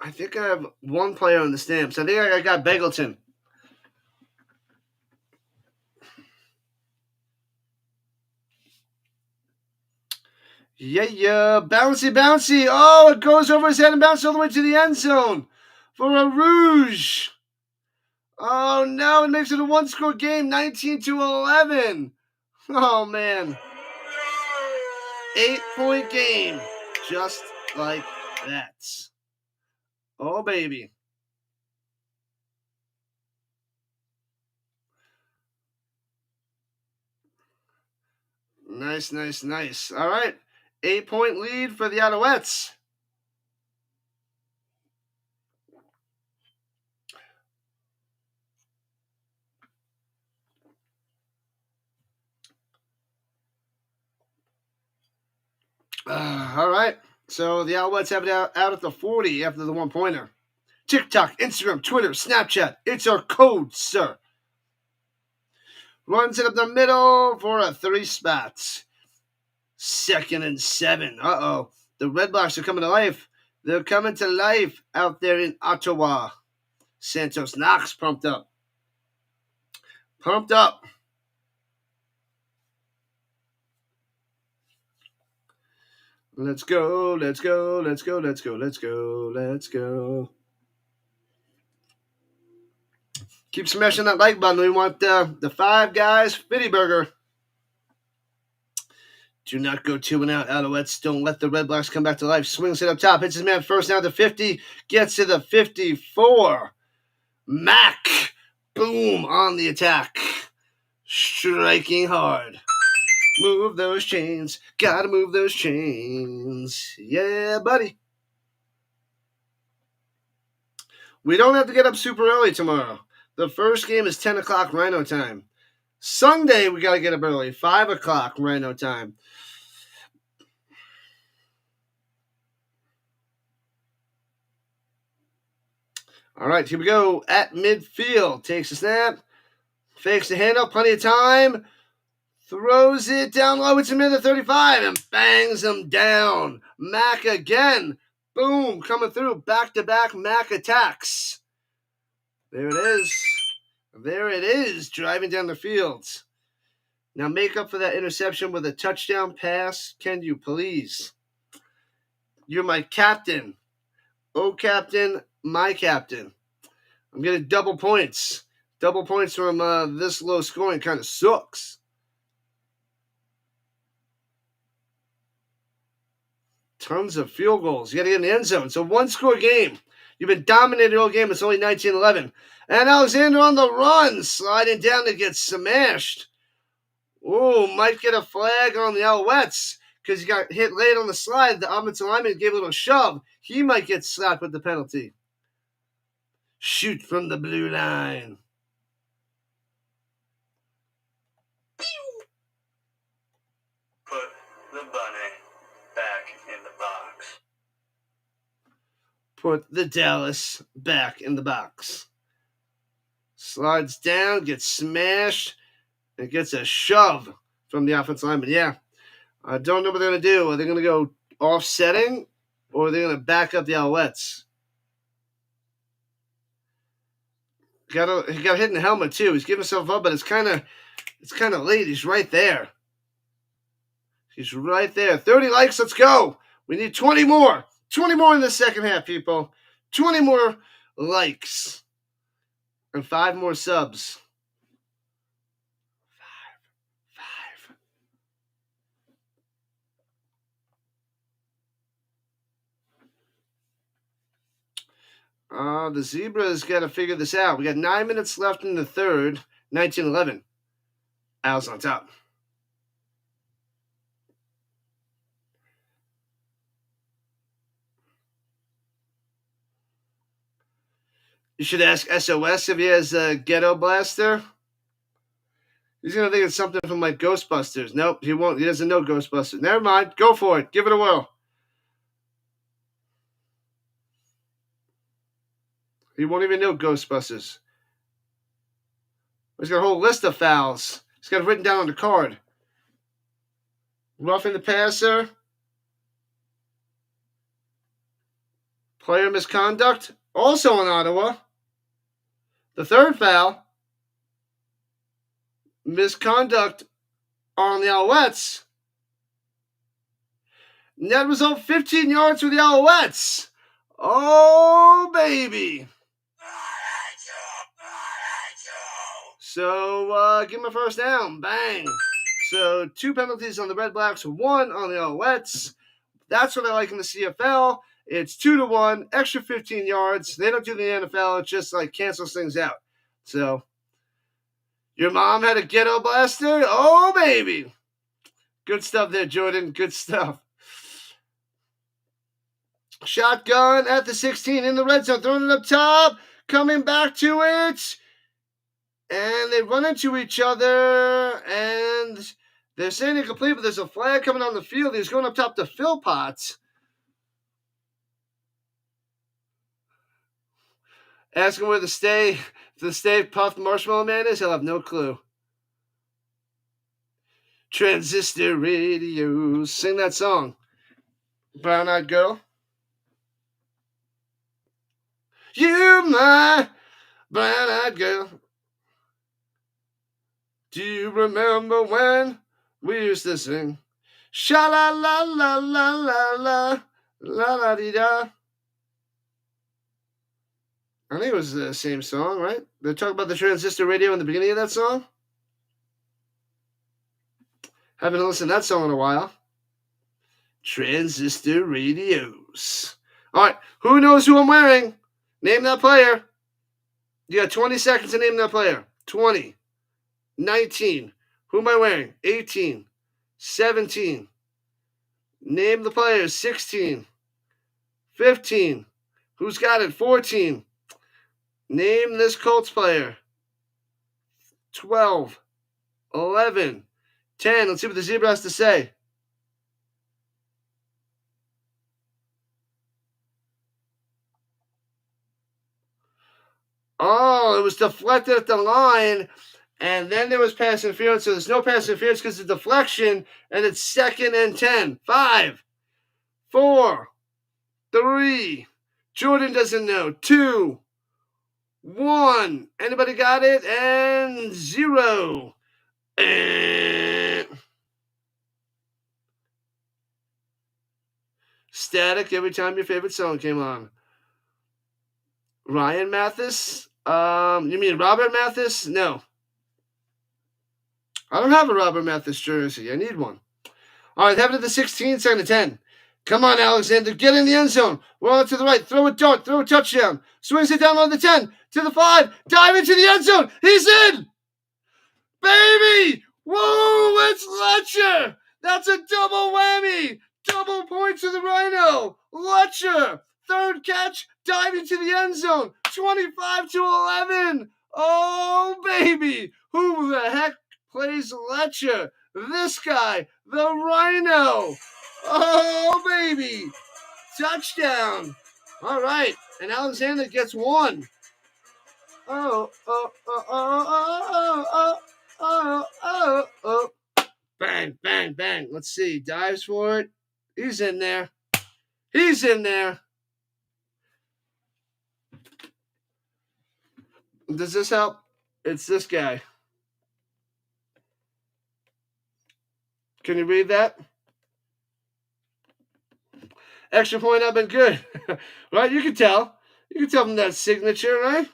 I think I have one player on the stamps. I think I got Beggleton. Yeah. Bouncy. Oh, it goes over his head and bounces all the way to the end zone for a rouge. Oh, no, it makes it a one-score game, 19-11. Oh, man. 8-point game, just like that. Oh, baby. Nice. All right. 8-point lead for the Alouettes. All right. So the Alouettes have it out at the 40 after the one-pointer. TikTok, Instagram, Twitter, Snapchat. It's our code, sir. Runs it up the middle for a 3 spots. 2nd and 7. Uh-oh. The Redblacks are coming to life. They're coming to life out there in Ottawa. Santos Knox pumped up. Let's go. Keep smashing that like button. We want the Five Guys Fitty Burger. Do not go 2 and out, Alouettes. Don't let the Redblacks come back to life. Swings it up top. Hits his man first down to 50. Gets to the 54. Mac. Boom on the attack. Striking hard. Move those chains. Gotta move those chains. Yeah, buddy. We don't have to get up super early tomorrow. The first game is 10 o'clock Rhino time. Sunday, we got to get up early. 5 o'clock Rhino time. All right, here we go. At midfield. Takes a snap. Fakes the handoff. Plenty of time. Throws it down low. It's a minute 35 and bangs him down. Mac again. Boom. Coming through. Back-to-back Mac attacks. There it is. Driving down the field. Now make up for that interception with a touchdown pass. Can you please? You're my captain. Oh, captain. My captain. I'm getting double points. Double points from this low scoring kind of sucks. Tons of field goals. You got to get in the end zone. It's a one-score game. You've been dominated all game. It's only 19-11. And Alexander on the run. Sliding down to get smashed. Ooh, might get a flag on the Alouettes because he got hit late on the slide. The offensive lineman gave a little shove. He might get slapped with the penalty. Shoot from the blue line. Put the bunny back in the put the Dallas back in the box. Slides down, gets smashed, and gets a shove from the offensive lineman. Yeah, I don't know what they're going to do. Are they going to go offsetting, or are they going to back up the Alouettes? He got hit in the helmet too. He's giving himself up, but it's kind of late. He's right there. He's right there. 30 likes. Let's go. We need 20 more. 20 more in the second half, people. 20 more likes. And 5 more subs. 5. The Zebras got to figure this out. We got 9 minutes left in the third. 19-11. Owls on top. You should ask SOS if he has a ghetto blaster. He's going to think it's something from like Ghostbusters. Nope, he won't. He doesn't know Ghostbusters. Never mind. Go for it. Give it a whirl. He won't even know Ghostbusters. He's got a whole list of fouls. He's got it written down on the card. Roughing the passer. Player misconduct. Also in Ottawa. The third foul. Misconduct on the Alouettes. Net result 15 yards for the Alouettes. Oh, baby. So, give him a first down. Bang. So, 2 penalties on the Redblacks, 1 on the Alouettes. That's what I like in the CFL. It's 2-1, extra 15 yards. They don't do the NFL. It just, like, cancels things out. So, your mom had a ghetto blaster? Oh, baby. Good stuff there, Jordan. Good stuff. Shotgun at the 16 in the red zone. Throwing it up top. Coming back to it. And they run into each other. And they're saying incomplete, but there's a flag coming on the field. He's going up top to Philpott. Ask him where the Stay Puft Marshmallow Man is. He'll have no clue. Transistor radio. Sing that song. Brown-eyed girl. You, my brown-eyed girl. Do you remember when we used to sing? Sha-la-la-la-la-la-la, la-la-dee-da. I think it was the same song, right? They talk about the transistor radio in the beginning of that song. Haven't listened to that song in a while. Transistor radios. All right, who knows who I'm wearing? Name that player. You got 20 seconds to name that player. 20. 19. Who am I wearing? 18. 17. Name the players. 16. 15. Who's got it? 14. Name this Colts player. 12. 11. 10. Let's see what the Zebra has to say. Oh, it was deflected at the line, and then there was pass interference. So there's no pass interference because of deflection, and it's 2nd and 10. 5, 4, 3. Jordan doesn't know. 2, 1. Anybody got it? And 0. Static every time your favorite song came on. Ryan Mathis? You mean Robert Mathis? No. I don't have a Robert Mathis jersey. I need one. All right, have it at the 16, 2nd and 10. Come on, Alexander. Get in the end zone. Roll it to the right. Throw a dart. Throw a touchdown. Swings it down on the 10. To the 5. Dive into the end zone. He's in. Baby. Whoa, it's Letcher. That's a double whammy. Double points to the Rhino. Letcher. 3rd catch. Dive into the end zone. 25-11. Oh, baby. Who the heck plays Letcher? This guy, the Rhino. Oh, baby. Touchdown. All right, and Alexander gets one. Oh, oh, oh, oh, oh, oh, oh, oh. Bang, bang, bang. Let's see. Dives for it. He's in there. He's in there. Does this help? It's this guy. Can you read that? Extra point, I've been good. Right? You can tell. You can tell from that signature, right?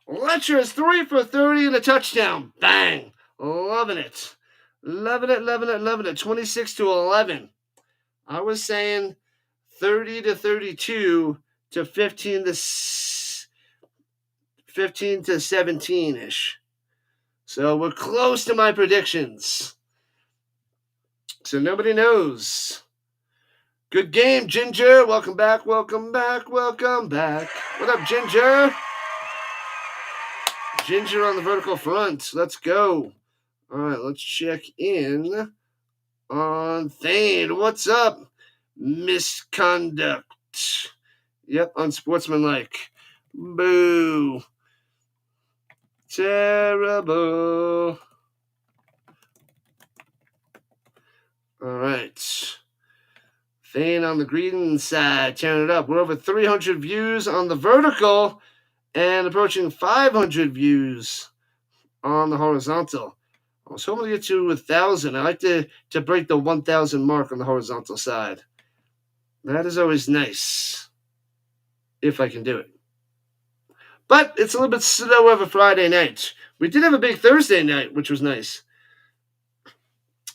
Letcher is 3 for 30 and a touchdown. Bang. Loving it. Loving it, loving it, loving it. 26 to 11. I was saying 30 to 32 to 15 to 17-ish. So we're close to my predictions. So nobody knows. Good game, Ginger. Welcome back, welcome back, welcome back. What up, Ginger? Ginger on the vertical front. Let's go. All right, let's check in on Thane. What's up? Misconduct. Yep, unsportsmanlike. Boo. Terrible. All right. Thane on the green side. Turn it up. We're over 300 views on the vertical and approaching 500 views on the horizontal. I was hoping to get to 1,000. I like to break the 1,000 mark on the horizontal side. That is always nice, if I can do it. But it's a little bit slow of a Friday night. We did have a big Thursday night, which was nice.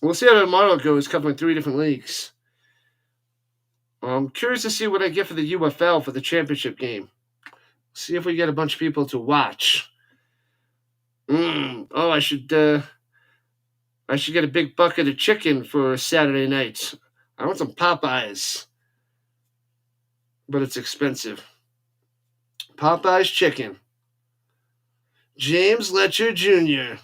We'll see how tomorrow goes, covering 3 different leagues. I'm curious to see what I get for the UFL for the championship game. See if we get a bunch of people to watch. Oh, I should get a big bucket of chicken for Saturday night. I want some Popeyes, but it's expensive. Popeyes chicken. James Letcher Jr.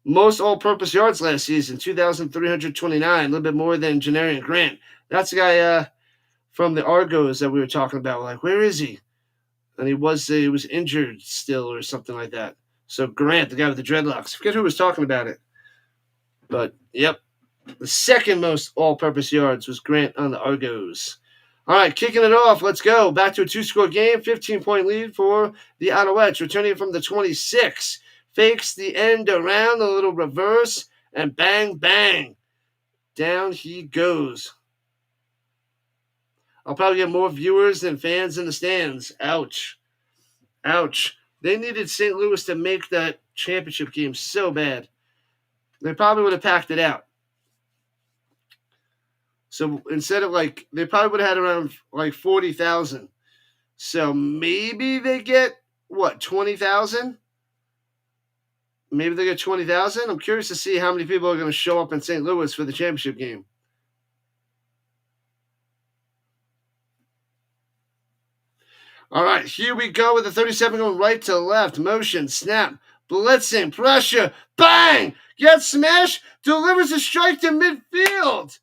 Most all-purpose yards last season, 2,329, a little bit more than Janarian Grant. That's the guy from the Argos that we were talking about. Like, where is he? And he was injured still or something like that. So Grant, the guy with the dreadlocks. I forget who was talking about it. But, yep. The second most all-purpose yards was Grant on the Argos. All right, kicking it off. Let's go. Back to a 2-score game. 15-point lead for the Alouettes. Returning from the 26. Fakes the end around, a little reverse, and bang, bang. Down he goes. I'll probably get more viewers than fans in the stands. Ouch. Ouch. They needed St. Louis to make that championship game so bad. They probably would have packed it out. So instead of they probably would have had around 40,000. So maybe they get, 20,000? Maybe they get 20,000? I'm curious to see how many people are going to show up in St. Louis for the championship game. All right, here we go with the 37 going right to left. Motion, snap, blitzing, pressure, bang! Gets smashed, delivers a strike to midfield.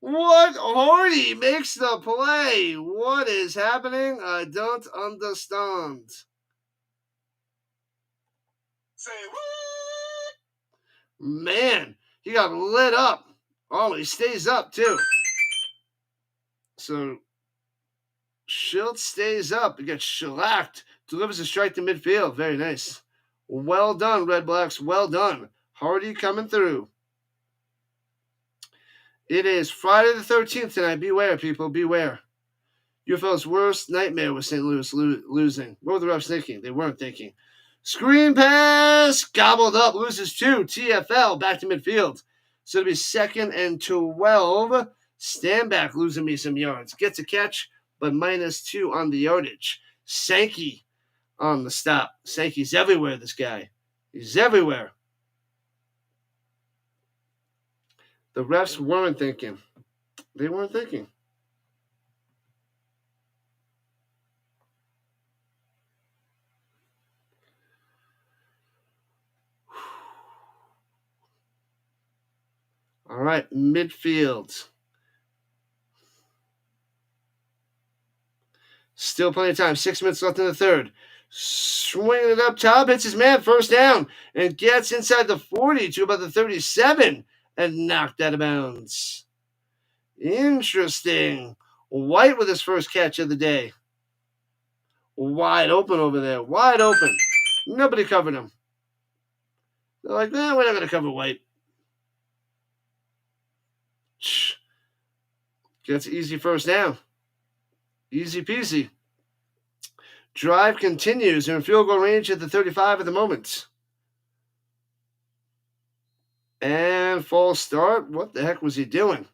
What? Hardy makes the play. What is happening? I don't understand. Say what? Man, he got lit up. Oh, he stays up too. So Shiltz stays up. He gets shellacked. Delivers a strike to midfield. Very nice. Well done, Redblacks. Well done. Hardy coming through. It is Friday the 13th tonight. Beware, people. Beware. UFL's worst nightmare was St. Louis losing. What were the refs thinking? They weren't thinking. Screen pass. Gobbled up. Loses 2. TFL back to midfield. So it'll be 2nd and 12. Stand back. Losing me some yards. Gets a catch, but -2 on the yardage. Sankey on the stop. Sankey's everywhere, this guy. He's everywhere. The refs weren't thinking. They weren't thinking. All right, midfield. Still plenty of time. 6 minutes left in the third. Swinging it up top, hits his man, first down, and gets inside the 40 to about the 37 and knocked out of bounds. Interesting. White with his first catch of the day. Wide open over there. Wide open. Nobody covered him. They're like, we're not going to cover White. Gets easy first down. Easy peasy. Drive continues. They're in field goal range at the 35 at the moment. And false start. What the heck was he doing?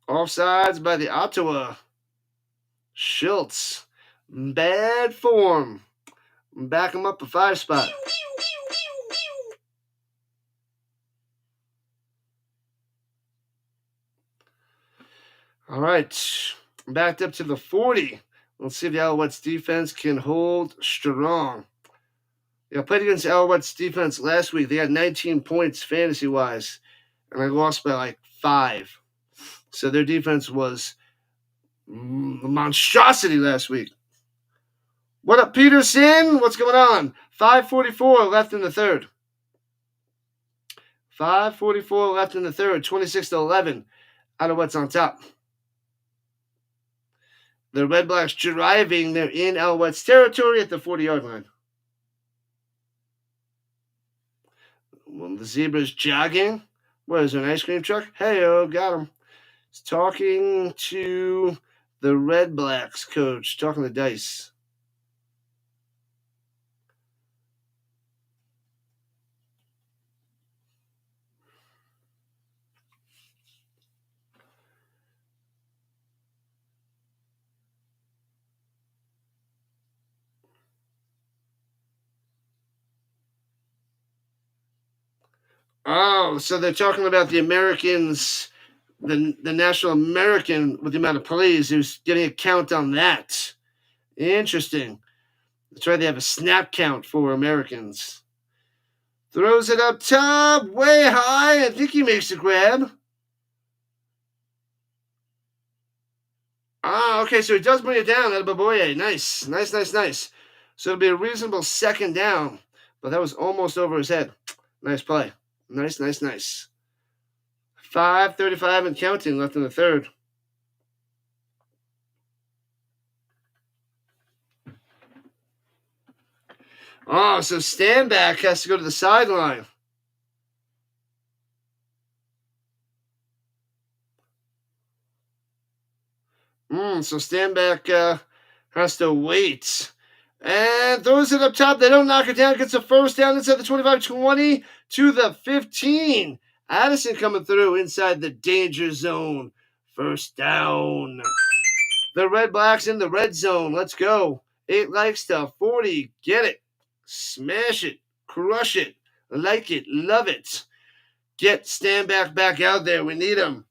Offsides by the Ottawa. Shiltz. Bad form. Back him up a 5 spot. All right. Backed up to the 40. Let's see if the Alouettes defense can hold strong. I played against Alouettes defense last week. They had 19 points fantasy-wise, and I lost by like 5. So their defense was a monstrosity last week. What up, Peterson? What's going on? 5:44 left in the third. 5:44 left in the third. 26-11. Alouettes on top. The Redblacks driving. They're in Alouettes territory at the 40-yard line. Well, the Zebra's jogging. What is there, an ice cream truck? Hey-o, got him. He's talking to the Redblacks coach, talking to Dice. Oh, so they're talking about the Americans, the National American with the amount of plays. Who's getting a count on that. Interesting. That's right, they have a snap count for Americans. Throws it up top, way high. I think he makes the grab. Ah, okay, so he does bring it down. Attaboye. Nice. Nice. So it'll be a reasonable second down, but that was almost over his head. Nice play. Nice. 5:35 and counting left in the third. Oh, so Stanback has to go to the sideline. So Stanback has to wait. And throws it up top. They don't knock it down. Gets a first down inside the 25-20 to the 15. Addison coming through inside the danger zone. First down. The Redblacks in the red zone. Let's go. 8 likes to 40. Get it. Smash it. Crush it. Like it. Love it. Get Stanback back out there. We need him.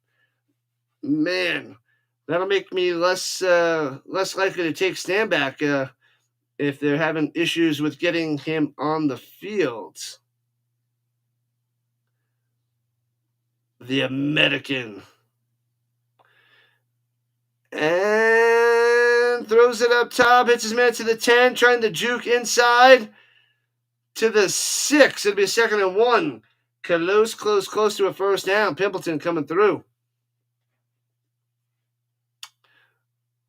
Man, that'll make me less likely to take Stanback if they're having issues with getting him on the field. The American. And throws it up top. Hits his man to the 10. Trying to juke inside to the 6. It'll be a 2nd and 1. Close to a first down. Pimpleton coming through.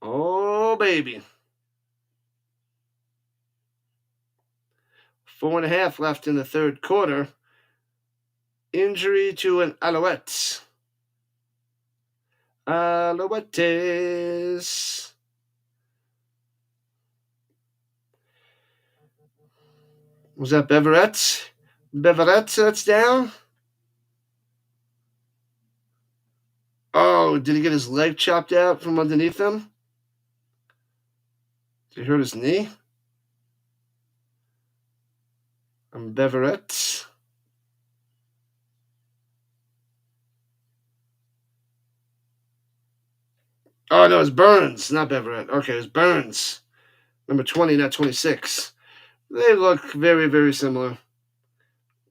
Oh, baby. 4.5 left in the third quarter. Injury to an Alouette. Alouettes. Was that Beverett? That's down. Oh, did he get his leg chopped out from underneath him? Did he hurt his knee? Beverett. Oh, no, it's Burns, not Beverett. Okay, it's Burns. Number 20, not 26. They look very, very similar.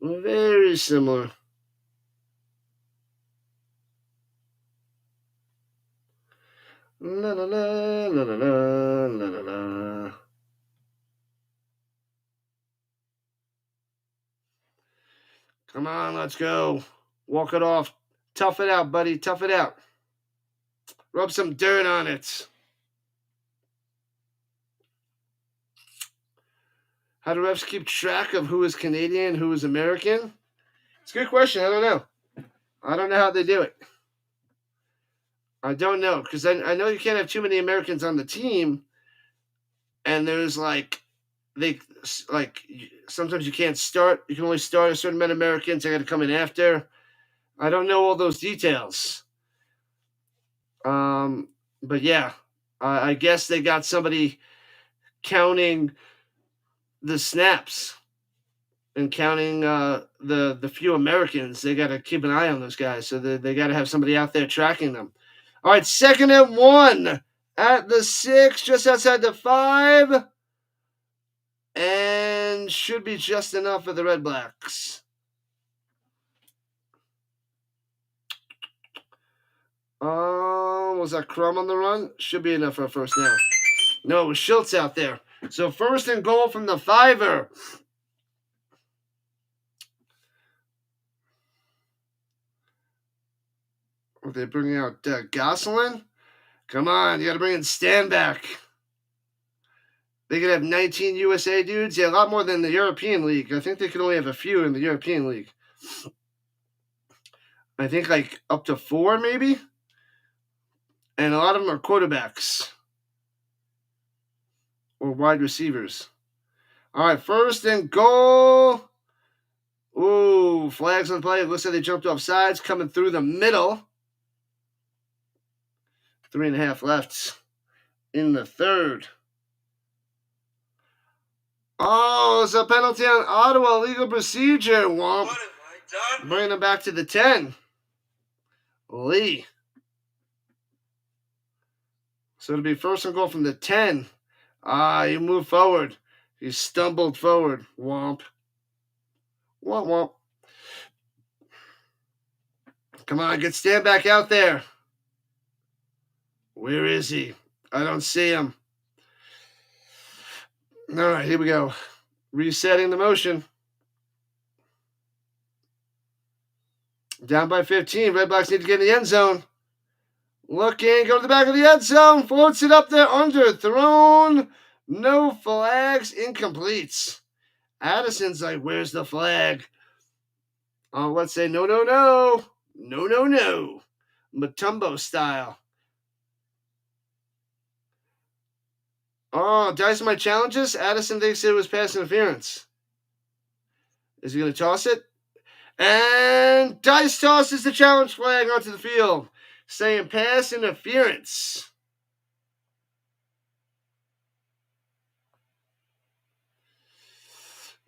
Very similar. La la la la la la la la la. Come on, let's go. Walk it off. Tough it out, buddy. Tough it out. Rub some dirt on it. How do refs keep track of who is Canadian, who is American? It's a good question. I don't know. I don't know how they do it. I don't know because I know you can't have too many Americans on the team, and there's sometimes you can't start. You can only start a certain amount of Americans. They got to come in after. I don't know all those details. But yeah, I guess they got somebody counting the snaps and counting the few Americans. They got to keep an eye on those guys, so they got to have somebody out there tracking them. All right, 2nd and 1 at the 6, just outside the 5, and should be just enough for the Redblacks. Was that Crumb on the run? Should be enough for a first down. No, it was Shiltz out there. So 1st and goal from the 5-er. Are they bringing out Gosselin? Come on, you got to bring in Stanback. They could have 19 USA dudes. Yeah, a lot more than the European League. I think they could only have a few in the European League. I think like up to 4 maybe. And a lot of them are quarterbacks or wide receivers. All right, 1st and goal. Ooh, flags on play. It looks like they jumped off sides, coming through the middle. 3.5 left in the 3rd. Oh, it's a penalty on Ottawa. Legal procedure. Womp. What have I done? Bringing them back to the 10. Lee. So it'll be 1st and goal from the 10. You move forward. You stumbled forward. Womp. Womp, womp. Come on, get Stanback out there. Where is he? I don't see him. All right, here we go. Resetting the motion. Down by 15. Redblacks need to get in the end zone. Looking, go to the back of the end zone. Floats it up there, underthrown. No flags, incomplete. Addison's like, where's the flag? Oh, let's say no, no, no. No, no, no. Mutombo style. Oh, Dice my challenges. Addison thinks it was pass interference. Is he going to toss it? And Dice tosses the challenge flag onto the field, saying pass interference.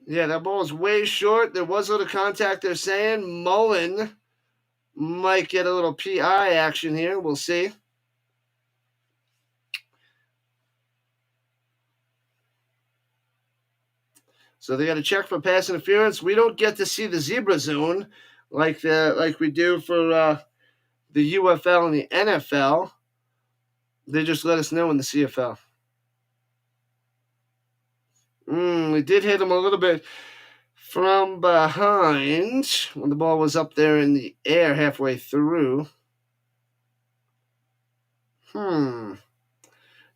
Yeah, that ball is way short. There was a little contact, they're saying. Mullen might get a little PI action here. We'll see. So they got to check for pass interference. We don't get to see the zebra zone like we do for the UFL and the NFL. They just let us know in the CFL. They did hit him a little bit from behind when the ball was up there in the air halfway through.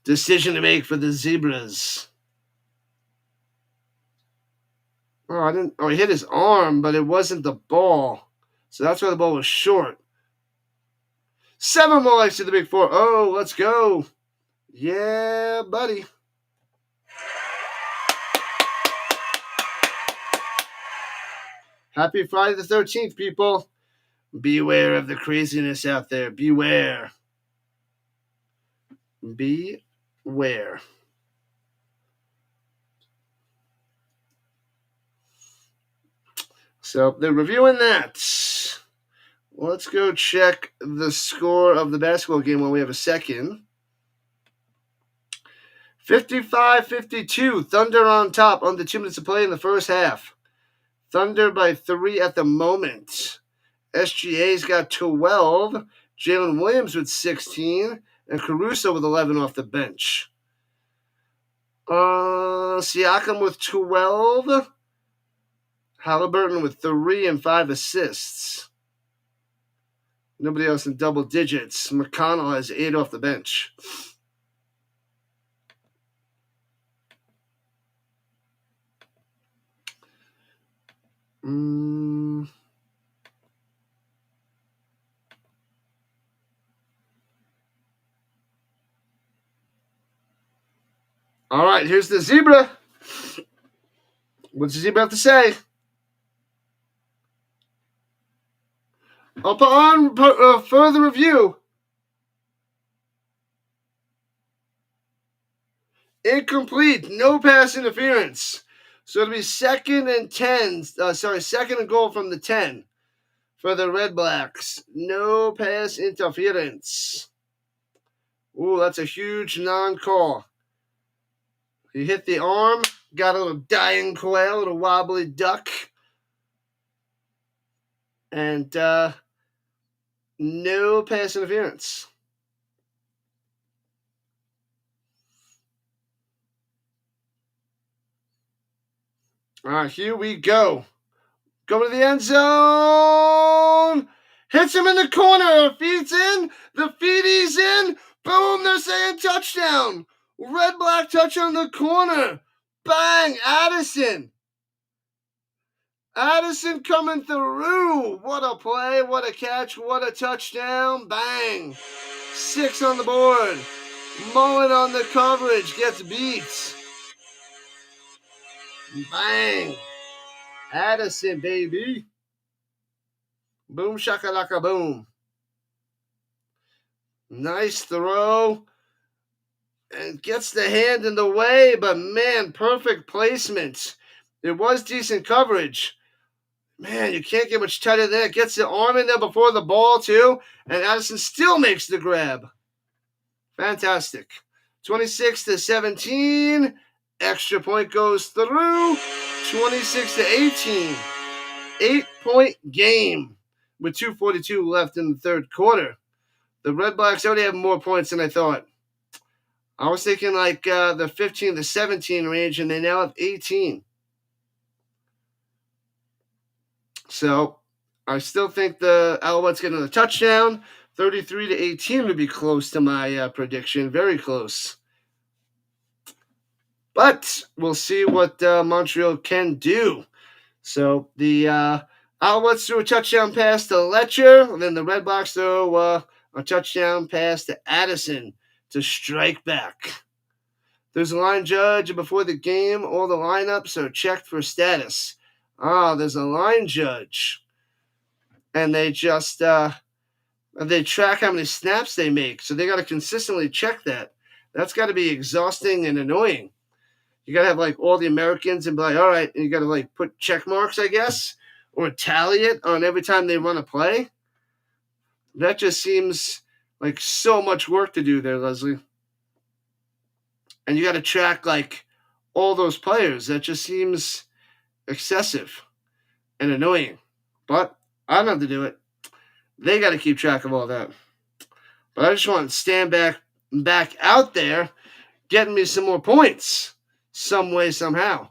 Decision to make for the Zebras. Oh, he hit his arm, but it wasn't the ball. So that's why the ball was short. 7 more lives to the Big 4. Oh, let's go. Yeah, buddy. Happy Friday the 13th, people. Beware of the craziness out there. Beware. Beware. So they're reviewing that. Let's go check the score of the basketball game while we have a second. 55-52. Thunder on top under 2 minutes to play in the first half. Thunder by 3 at the moment. SGA's got 12. Jalen Williams with 16. and Caruso with 11 off the bench. Siakam with 12. Halliburton with 3 and 5 assists. Nobody else in double digits. McConnell has 8 off the bench. All right, here's the Zebra. What's the Zebra have to say? Upon further review, incomplete, no pass interference. So it'll be 2nd and 10. Second and goal from the 10 for the Redblacks. No pass interference. Ooh, that's a huge non-call. He hit the arm, got a little dying quail, a little wobbly duck. And no pass interference. All right, here we go. Going to the end zone. Hits him in the corner. Feeds in. The feedy's in. Boom, they're saying touchdown. Red Black touch on the corner. Bang, Addison. Addison coming through. What a play, what a catch, what a touchdown. Bang. 6 on the board. Mullen on the coverage. Gets beat. Bang. Addison, baby. Boom, shakalaka, boom. Nice throw. And gets the hand in the way, but man, perfect placement. It was decent coverage. Man, you can't get much tighter than that. Gets the arm in there before the ball, too. And Addison still makes the grab. Fantastic. 26-17. Extra point goes through. 26-18. 8-point game with 2:42 left in the third quarter. The Redblacks already have more points than I thought. I was thinking like the 15-17 range, and they now have 18. So I still think the Alouettes get another touchdown. 33-18 would be close to my prediction. Very close. But we'll see what Montreal can do. So the Alouettes threw a touchdown pass to Letcher, and then the Redblacks throw a touchdown pass to Addison to strike back. There's a line judge before the game. All the lineups are checked for status. There's a line judge. And they just they track how many snaps they make. So they got to consistently check that. That's got to be exhausting and annoying. You got to have like all the Americans and be like, all right, and you got to like put check marks, I guess, or tally it on every time they run a play. That just seems like so much work to do there, Leslie. And you got to track like all those players. That just seems excessive and annoying. But I don't have to do it. They got to keep track of all that. But I just want to stand back out there, getting me some more points, some way, somehow.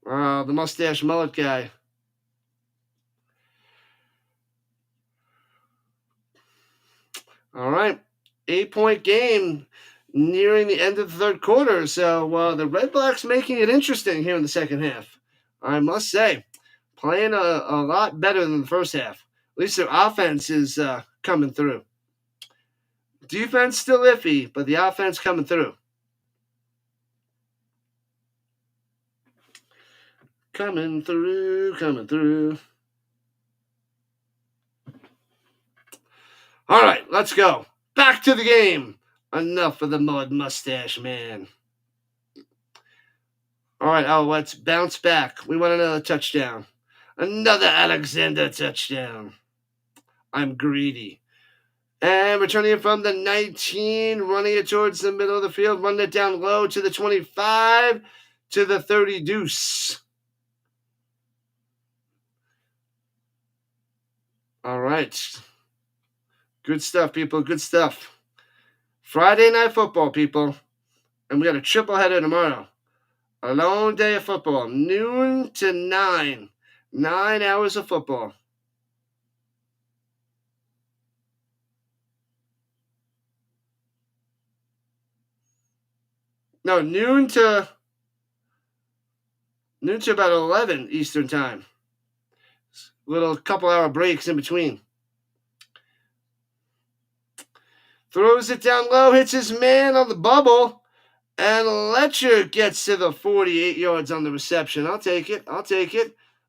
The mustache mullet guy. All right, 8-point game nearing the end of the third quarter. So the Redblacks making it interesting here in the second half. I must say, playing a lot better than the first half. At least their offense is coming through. Defense still iffy, but the offense coming through. Coming through. All right, let's go. Back to the game. Enough of the mud mustache man. All right, Alouettes, bounce back. We want another touchdown. Another Alexander touchdown. I'm greedy. And returning it from the 19, running it towards the middle of the field, running it down low to the 25, to the 30 deuce. All right. Good stuff, people. Good stuff. Friday night football, people. And we got a triple header tomorrow. A long day of football. Noon to 9. 9 hours of football. No, noon to about 11 Eastern time. Little couple hour breaks in between. Throws it down low, hits his man on the bubble, and Letcher gets to the 48 yards on the reception. I'll take it.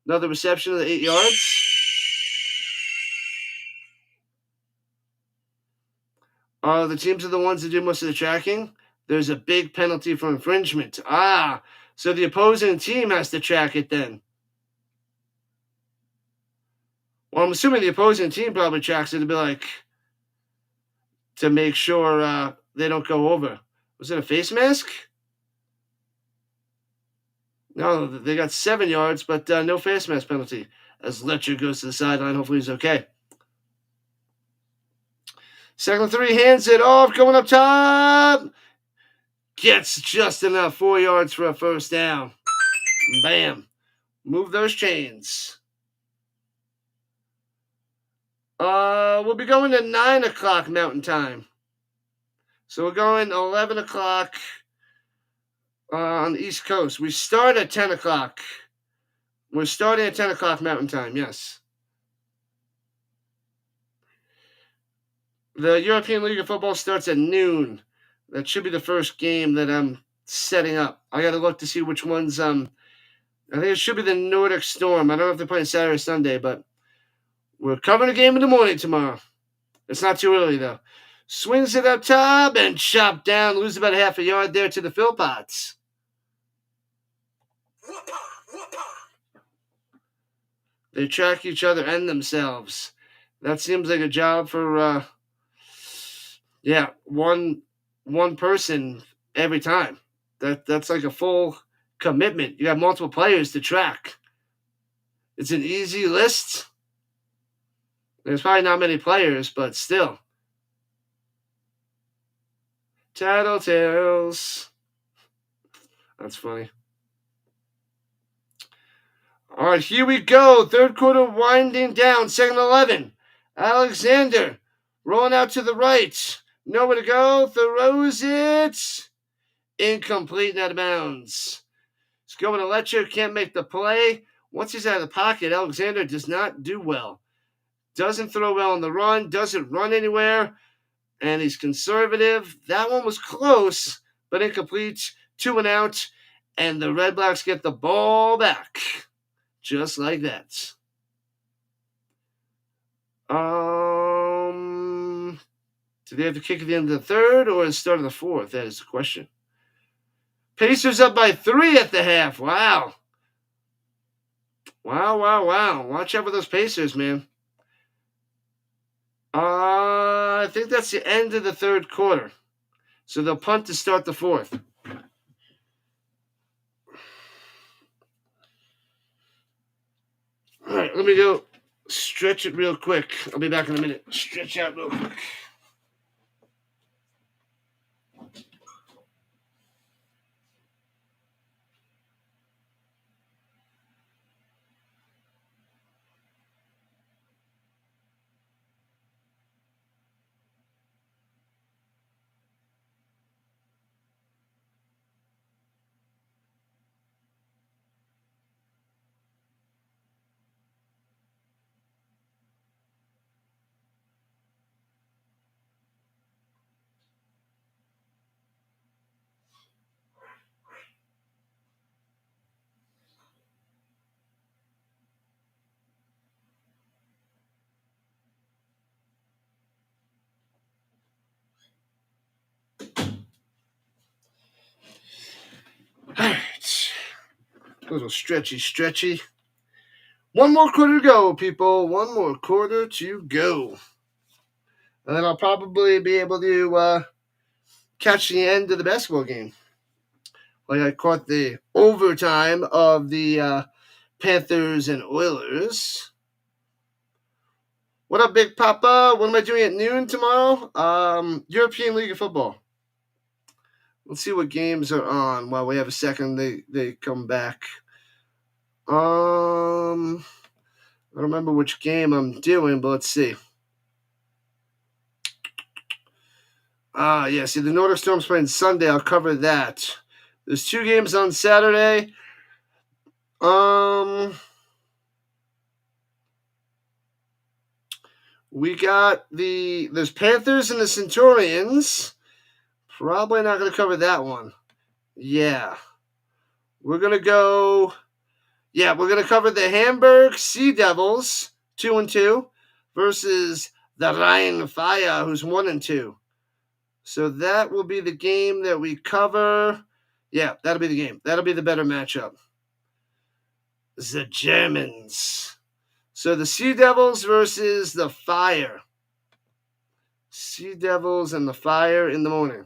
Another reception of the 8 yards. The teams are the ones that do most of the tracking. There's a big penalty for infringement. So the opposing team has to track it then. Well, I'm assuming the opposing team probably tracks it to be like, to make sure they don't go over. Was it a face mask? No, they got 7 yards, but no face mask penalty. As Letcher goes to the sideline, hopefully he's okay. 2nd and 3, hands it off, going up top. Gets just enough, 4 yards for a first down. Bam. Move those chains. We'll be going to 9 o'clock Mountain Time. So we're going 11 o'clock on the East Coast. We start at 10 o'clock. We're starting at 10 o'clock Mountain Time, yes. The European League of Football starts at noon. That should be the first game that I'm setting up. I got to look to see which ones. I think it should be the Nordic Storm. I don't know if they're playing Saturday or Sunday, but we're covering a game in the morning tomorrow. It's not too early, though. Swings it up top and chopped down. Lose about half a yard there to the Philpots. They track each other and themselves. That seems like a job for, one person every time. That's like a full commitment. You got multiple players to track. It's an easy list. There's probably not many players, but still. Tattletales. That's funny. All right, here we go. Third quarter winding down. 2nd and 11. Alexander rolling out to the right. Nowhere to go. Throws it. Incomplete and out of bounds. He's going to Letcher. Can't make the play. Once he's out of the pocket, Alexander does not do well. Doesn't throw well on the run. Doesn't run anywhere. And he's conservative. That one was close, but incomplete. 2 and out. And the Redblacks get the ball back. Just like that. Do they have to kick at the end of the 3rd or the start of the 4th? That is the question. Pacers up by 3 at the half. Wow. Watch out for those Pacers, man. I think that's the end of the 3rd quarter. So they'll punt to start the 4th. All right, let me go stretch it real quick. I'll be back in a minute. Stretch out real quick. All right. A little stretchy. One more quarter to go, people. One more quarter to go. And then I'll probably be able to catch the end of the basketball game. Like I caught the overtime of the Panthers and Oilers. What up, Big Papa? What am I doing at noon tomorrow? European League of Football. Let's see what games are on while we have a second. They come back. I don't remember which game I'm doing, but let's see. See, the Nordic Storm's playing Sunday. I'll cover that. There's 2 games on Saturday. We got there's Panthers and the Centurions. Probably not going to cover that one. Yeah. We're going to cover the Hamburg Sea Devils, 2-2, versus the Rhine Fire, who's 1-2. So that will be the game that we cover. Yeah, that'll be the game. That'll be the better matchup. The Germans. So the Sea Devils versus the Fire. Sea Devils and the Fire in the morning.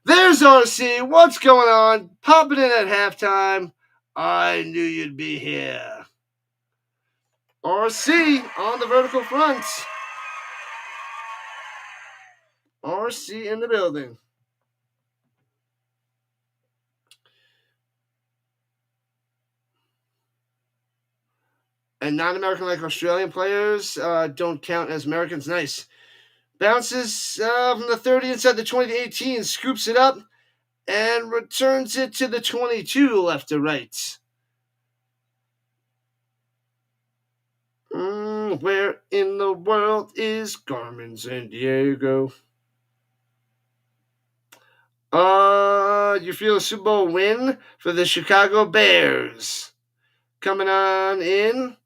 There's RC. What's going on? Popping in at halftime. I knew you'd be here. RC on the vertical front. RC in the building. And non-American like Australian players don't count as Americans. Nice. Bounces from the 30 inside the 20 to 18. Scoops it up and returns it to the 22 left to right. Where in the world is Carmen Sandiego? You feel a Super Bowl win for the Chicago Bears. Coming on in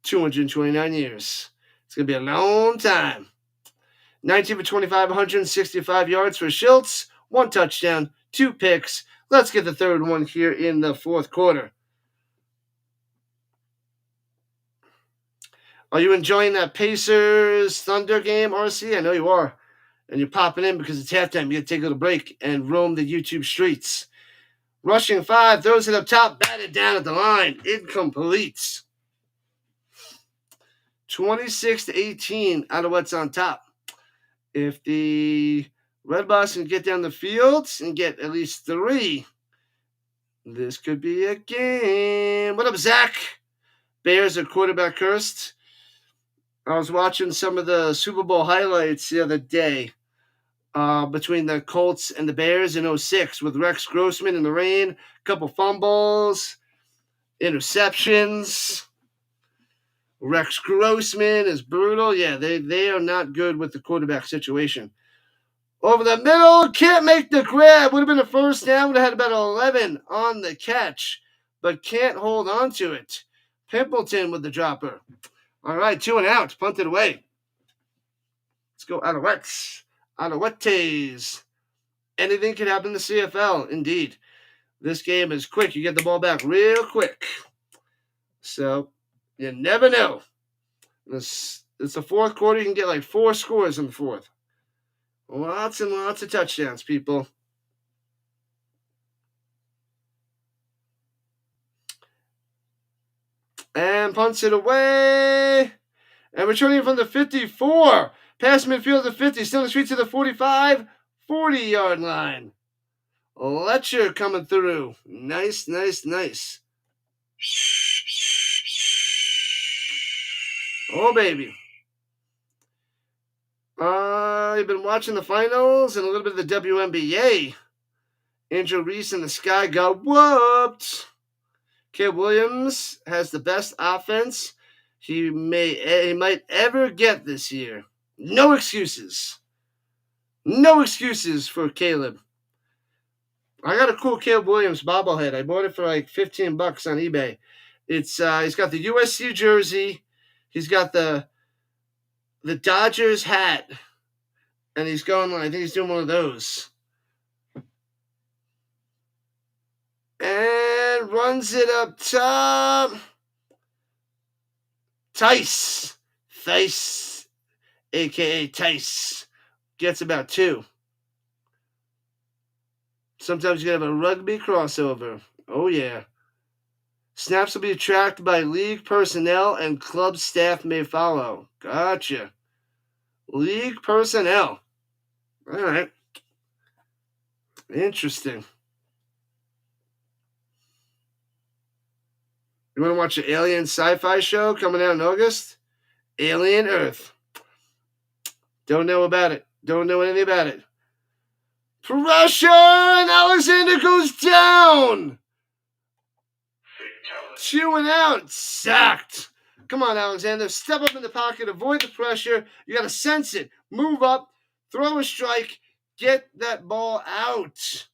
229 years. It's going to be a long time. 19 for 25, 165 yards for Shiltz. 1 touchdown, 2 picks. Let's get the third one here in the fourth quarter. Are you enjoying that Pacers Thunder game, RC? I know you are. And you're popping in because it's halftime. You got to take a little break and roam the YouTube streets. Rushing 5, throws it up top, batted down at the line. Incomplete. 26-18, Alouettes on top. If the Redblacks can get down the field and get at least 3, this could be a game. What up, Zach? Bears are quarterback cursed. I was watching some of the Super Bowl highlights the other day between the Colts and the Bears in 2006 with Rex Grossman in the rain, a couple fumbles, interceptions. Rex Grossman is brutal. Yeah, they are not good with the quarterback situation. Over the middle, can't make the grab. Would have been a first down. Would have had about 11 on the catch, but can't hold on to it. Pimpleton with the dropper. All right, 2 and out. Punted away. Let's go Alouettes. Alouettes. Anything can happen in the CFL, indeed. This game is quick. You get the ball back real quick. So, you never know. It's the fourth quarter. You can get like 4 scores in the fourth. Lots and lots of touchdowns, people. And punts it away. And returning from the 54. Past midfield to 50. Still in the street to the 45. 40-yard line. Letcher coming through. Nice. Oh, baby. You've been watching the finals and a little bit of the WNBA. Angel Reese and the Sky got whooped. Caleb Williams has the best offense he might ever get this year. No excuses. No excuses for Caleb. I got a cool Caleb Williams bobblehead. I bought it for like $15 on eBay. It's he's got the USC jersey. He's got the Dodgers hat. And he's going, I think he's doing one of those. And runs it up top. Tice, a.k.a. Tice, gets about 2. Sometimes you have a rugby crossover. Oh, yeah. Snaps will be tracked by league personnel and club staff may follow. Gotcha. League personnel. All right. Interesting. You want to watch an alien sci-fi show coming out in August? Alien Earth. Don't know about it. Don't know anything about it. Pressure, and Alexander goes down. 2 and out. Sacked. Come on, Alexander. Step up in the pocket. Avoid the pressure. You got to sense it. Move up. Throw a strike. Get that ball out.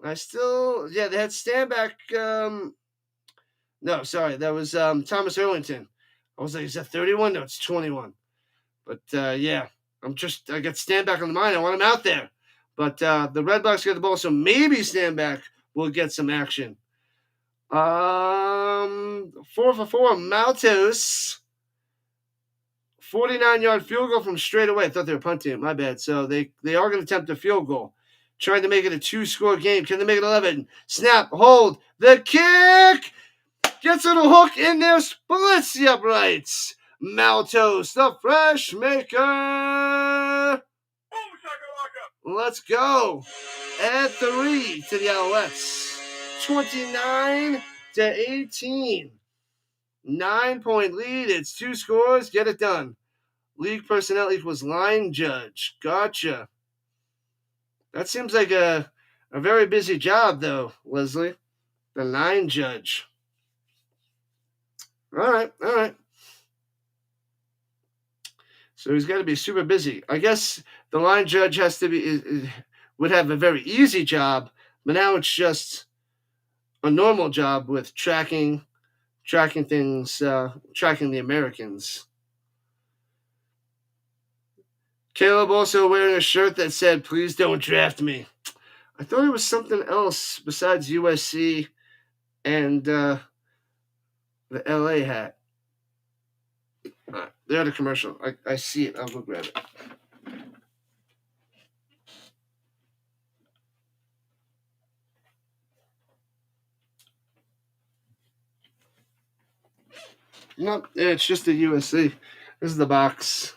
They had Stanback. No, sorry. That was Thomas-Erlington. I was like, is that 31? No, it's 21. But, yeah. I got Stanback on the mind. I want him out there. But the Redblacks get the ball, so maybe Stanback will get some action. 4 for 4, Maltos. 49-yard field goal from straight away. I thought they were punting it. My bad. So they are going to attempt a field goal. Trying to make it a 2-score game. Can they make it 11? Snap, hold, the kick! Gets on a hook in there, splits the uprights. Maltos, the fresh maker. Let's go. Add 3 to the Alouettes. 29-18. 9-point lead. It's 2 scores. Get it done. League personnel equals line judge. Gotcha. That seems like a very busy job, though, Leslie. The line judge. All right. So he's got to be super busy. I guess the line judge would have a very easy job, but now it's just a normal job with tracking things, tracking the Americans. Caleb also wearing a shirt that said, "Please don't draft me." I thought it was something else besides USC and the LA hat. They're at a commercial. I see it. I'll go grab it. Nope, it's just a USC. This is the box.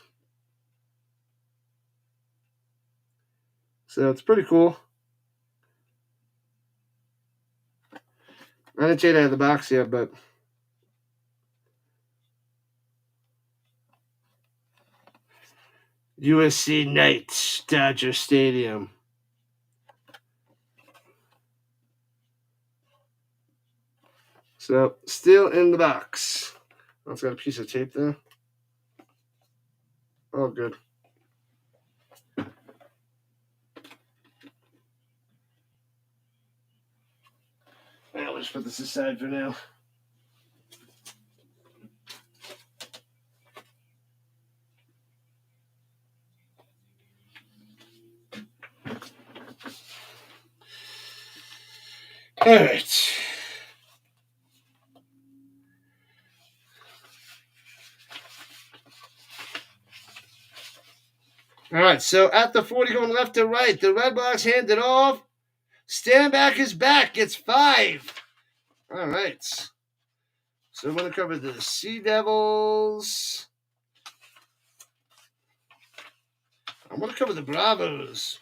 So it's pretty cool. I didn't take it out of the box yet, but USC Knights, Dodger Stadium. So still in the box. Oh, it's got a piece of tape there. Oh, good. I'll just put this aside for now. All right. All right, so at the 40 going left to right, the Redblacks hand it off. Stanback is back. It's 5. All right. So I'm going to cover the Sea Devils. I'm going to cover the Bravos.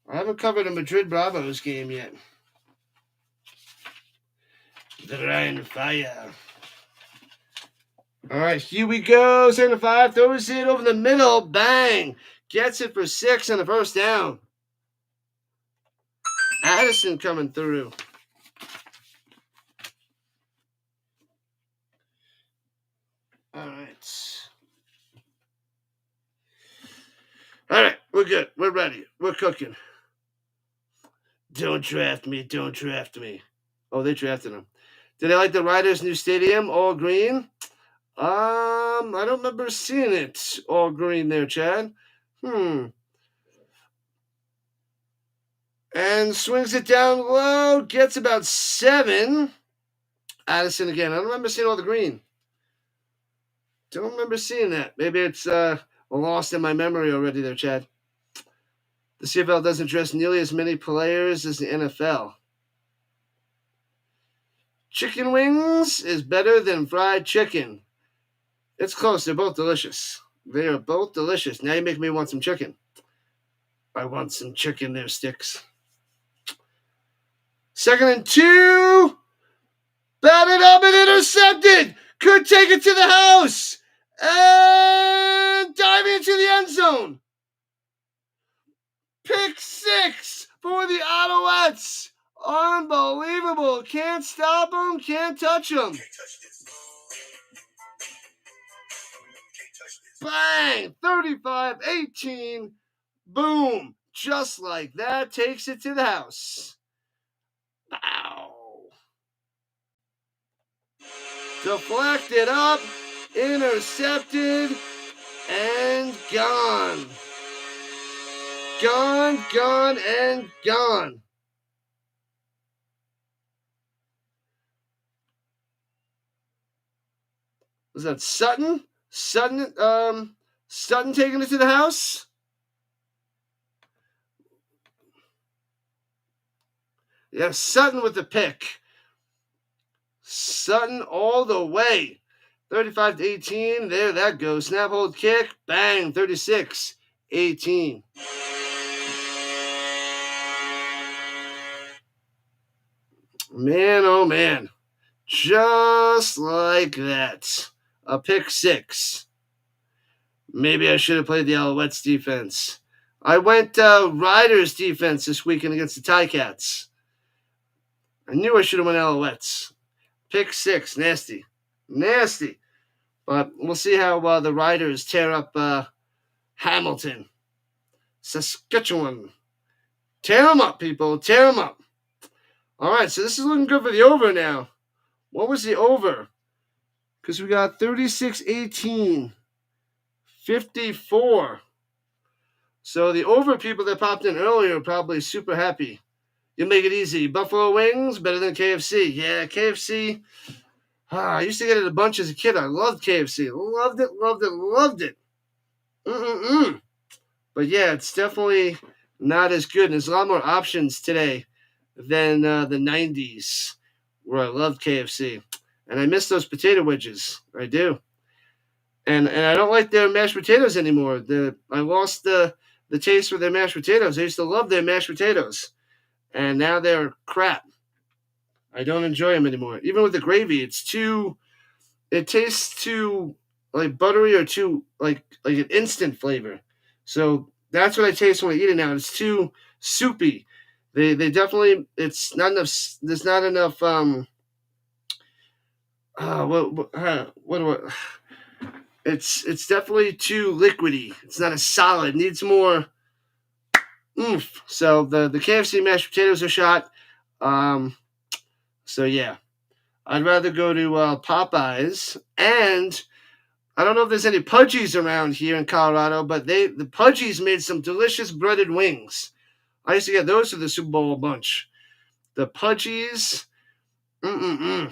I haven't covered a Madrid Bravos game yet. The Rhino fire. All right, here we go. 7-5, throws it over the middle. Bang. Gets it for 6 on the first down. Addison coming through. All right, we're good. We're ready. We're cooking. Don't draft me. Oh, they drafted him. Did they like the Riders' new stadium, all green? I don't remember seeing it all green there, Chad. And swings it down low, gets about 7. Addison again. I don't remember seeing all the green. Don't remember seeing that. Maybe it's lost in my memory already there, Chad. The CFL doesn't dress nearly as many players as the NFL. Chicken wings is better than fried chicken. It's close. They're both delicious. They are both delicious. Now you make me want some chicken. I want some chicken there, Sticks. 2nd and 2. Batted up and intercepted. Could take it to the house. And diving into the end zone. Pick 6 for the Alouettes. Unbelievable. Can't stop them. Can't touch them. Can't touch this. Bang! 35-18. Boom. Just like that. Takes it to the house. Ow. Deflected up. Intercepted. And gone. Gone, and gone. Was that Sutton? Sutton taking it to the house? Yeah, Sutton with the pick. Sutton all the way. 35-18. There that goes. Snap, hold, kick. Bang. 36-18. Man, oh man. Just like that. A pick 6. Maybe I should have played the Alouettes defense. I went Riders defense this weekend against the Ticats. I knew I should have went Alouettes. Pick 6. Nasty. Nasty. But we'll see how the Riders tear up Hamilton. Saskatchewan. Tear them up, people. Tear them up. All right, so this is looking good for the over now. What was the over? Because we got 36-18. 54. So the over people that popped in earlier are probably super happy. You make it easy. Buffalo wings, better than KFC. Yeah, KFC. I used to get it a bunch as a kid. I loved KFC. Loved it, loved it, loved it. But yeah, it's definitely not as good. And there's a lot more options today than the 90s where I loved KFC. And I miss those potato wedges. I do. And I don't like their mashed potatoes anymore. I lost the taste for their mashed potatoes. I used to love their mashed potatoes. And now they're crap. I don't enjoy them anymore. Even with the gravy, it tastes too like buttery or too like an instant flavor. So that's what I taste when I eat it now. It's too soupy. They definitely, it's not enough, there's not enough, it's definitely too liquidy. It's not as solid. It needs more oomph. So the KFC mashed potatoes are shot. So yeah, I'd rather go to Popeyes. And I don't know if there's any Pudgies around here in Colorado, but the Pudgies made some delicious breaded wings. I used to get those for the Super Bowl a bunch. The Pudgies, They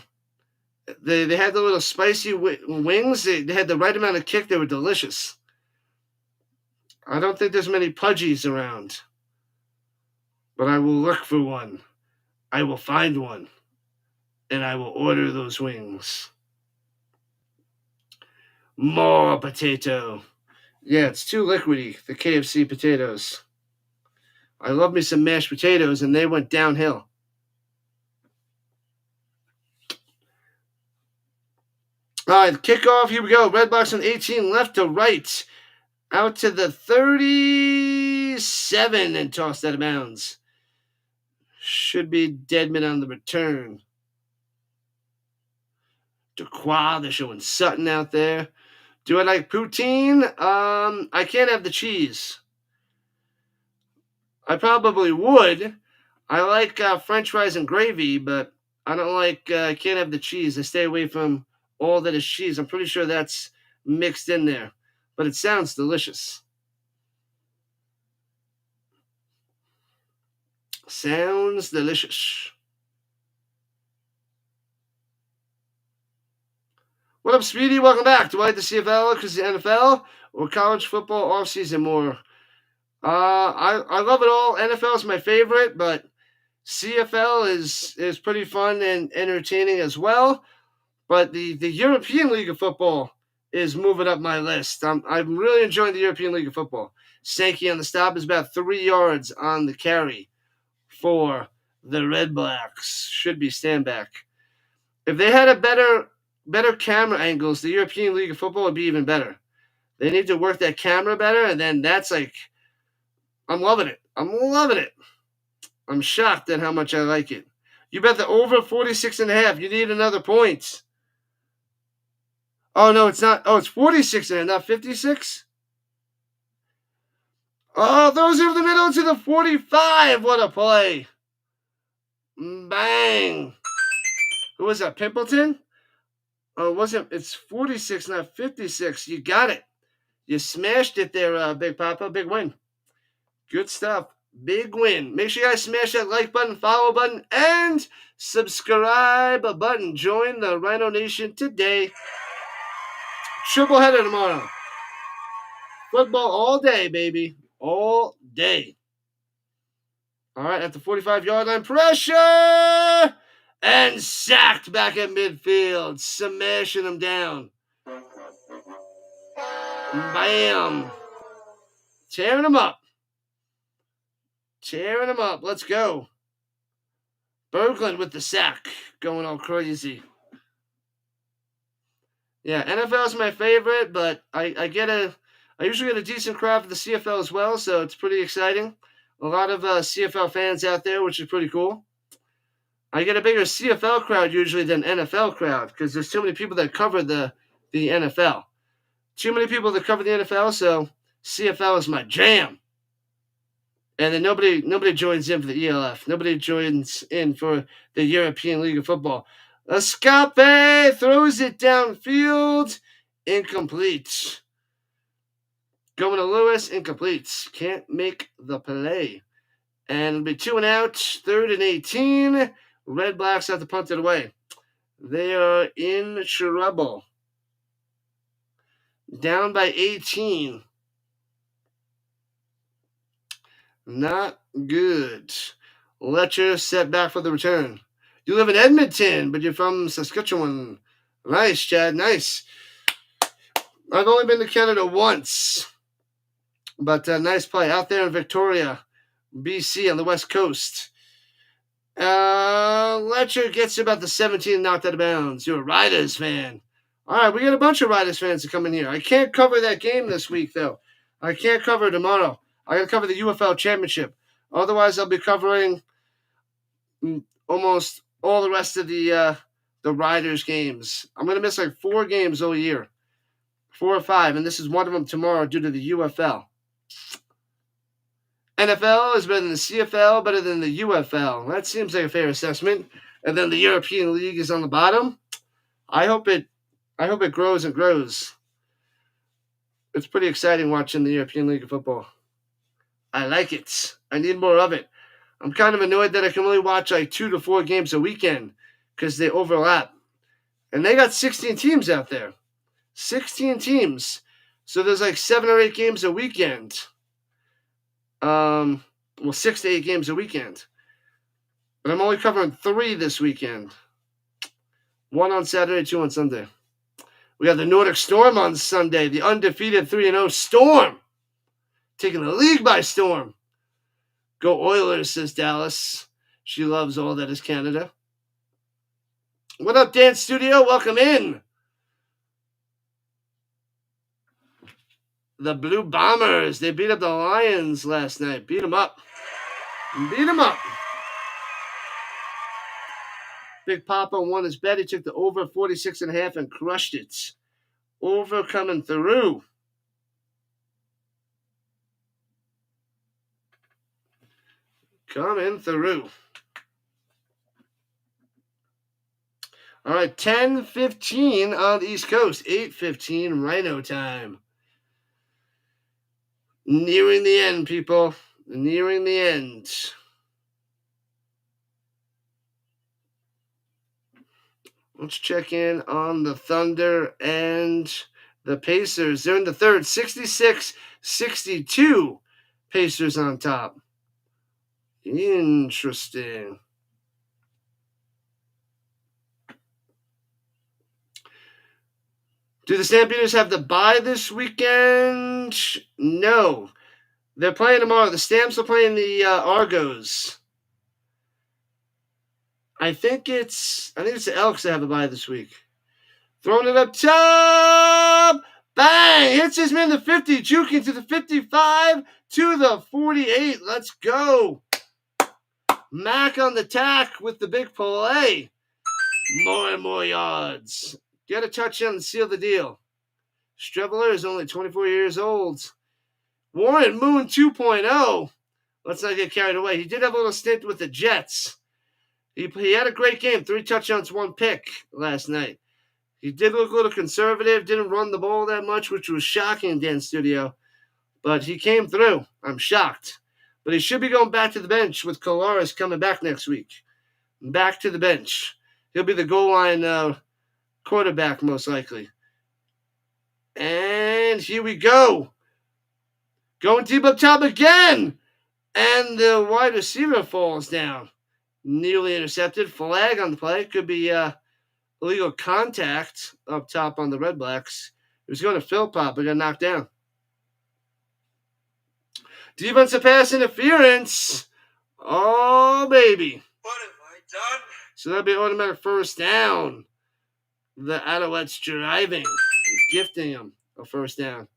had the little spicy wings. They had the right amount of kick. They were delicious. I don't think there's many Pudgies around. But I will look for one. I will find one. And I will order those wings. More potato. Yeah, it's too liquidy, the KFC potatoes. I love me some mashed potatoes, and they went downhill. All right, kickoff. Here we go. Redblacks on 18, left to right. Out to the 37 and tossed out of bounds. Should be Deadman on the return. Dequoy, they're showing Sutton out there. Do I like poutine? I can't have the cheese. I probably would. I like French fries and gravy, but I don't like. I can't have the cheese. I stay away from all that is cheese. I'm pretty sure that's mixed in there, but it sounds delicious. Sounds delicious. What up, Speedy? Welcome back. Do I like the CFL because the NFL or college football offseason more? I love it all. NFL is my favorite, but CFL is pretty fun and entertaining as well. But the European League of Football is moving up my list. I'm really enjoying the European League of Football. Sankey on the stop is about 3 yards on the carry for the Redblacks. Should be stand back. If they had a better camera angles, the European League of Football would be even better. They need to work that camera better, and then that's like, I'm loving it. I'm loving it. I'm shocked at how much I like it. You bet the over 46.5. You need another point. Oh, no, it's not. Oh, it's 46.5, not 56? Oh, those over the middle to the 45. What a play. Bang. Who was that, Pimpleton? Oh, it wasn't. It's 46, not 56. You got it. You smashed it there, Big Papa. Big win. Good stuff. Big win. Make sure you guys smash that like button, follow button, and subscribe button. Join the Rhino Nation today. Triple header tomorrow. Football all day, baby. All day. All right, at the 45-yard line, pressure! And sacked back at midfield, smashing them down. Bam. Tearing them up. Tearing them up. Let's go. Berglund with the sack. Going all crazy. Yeah, NFL is my favorite, but I usually get a decent crowd for the CFL as well, so it's pretty exciting. A lot of CFL fans out there, which is pretty cool. I get a bigger CFL crowd usually than NFL crowd because there's too many people that cover the NFL. Too many people that cover the NFL, so CFL is my jam. And then nobody joins in for the ELF. Nobody joins in for the European League of Football. Escape throws it downfield. Incomplete. Going to Lewis. Incomplete. Can't make the play. And it'll be 2 and out. 3rd and 18. Redblacks have to punt it away. They are in trouble. Down by 18. Not good. Letcher set back for the return. You live in Edmonton, but you're from Saskatchewan. Nice, Chad. Nice. I've only been to Canada once. But nice play. Out there in Victoria, BC on the West Coast. Letcher gets about the 17 knocked out of bounds. You're a Riders fan. All right, we got a bunch of Riders fans to come in here. I can't cover that game this week, though. I can't cover it tomorrow. I got to cover the UFL Championship. Otherwise, I'll be covering almost all the rest of the Riders games. I'm going to miss like 4 games all year. 4 or 5, and this is one of them tomorrow due to the UFL. NFL is better than the CFL, better than the UFL. That seems like a fair assessment. And then the European League is on the bottom. I hope it grows and grows. It's pretty exciting watching the European League of Football. I like it. I need more of it. I'm kind of annoyed that I can only watch like 2 to 4 games a weekend because they overlap. And they got 16 teams out there. 16 teams. So there's like 7 or 8 games a weekend. 6 to 8 games a weekend. But I'm only covering 3 this weekend. 1 on Saturday, 2 on Sunday. We got the Nordic Storm on Sunday. The undefeated 3-0 Storm. Taking the league by storm. Go Oilers, says Dallas. She loves all that is Canada. What up, Dance Studio? Welcome in. The Blue Bombers. They beat up the Lions last night. Beat them up. Beat them up. Big Papa won his bet. He took the over 46.5 and crushed it. Over coming through. Coming through. All right, 10:15 on the East Coast. 8:15 Rhino time. Nearing the end, people. Nearing the end. Let's check in on the Thunder and the Pacers. They're in the third. 66-62. Pacers on top. Interesting. Do the Stampeders have the bye this weekend? No. They're playing tomorrow. The Stamps are playing the Argos. I think it's the Elks that have a bye this week. Throwing it up top. Bang! Hits his man the 50, juking to the 55, to the 48. Let's go. Mac on the tack with the big play. More and more yards. Get a touchdown and seal the deal. Streveler is only 24 years old. Warren Moon 2.0. Let's not get carried away. He did have a little stint with the Jets. He had a great game. 3 touchdowns, 1 pick last night. He did look a little conservative, didn't run the ball that much, which was shocking, Dan Studio. But he came through. I'm shocked. But he should be going back to the bench with Colares coming back next week. Back to the bench. He'll be the goal line quarterback, most likely. And here we go. Going deep up top again. And the wide receiver falls down. Nearly intercepted. Flag on the play. Could be illegal contact up top on the Redblacks. He was going to Philpott, but got knocked down. Defensive pass interference. Oh, baby. What have I done? So that'll be automatic first down. The Alouettes driving, gifting him a first down.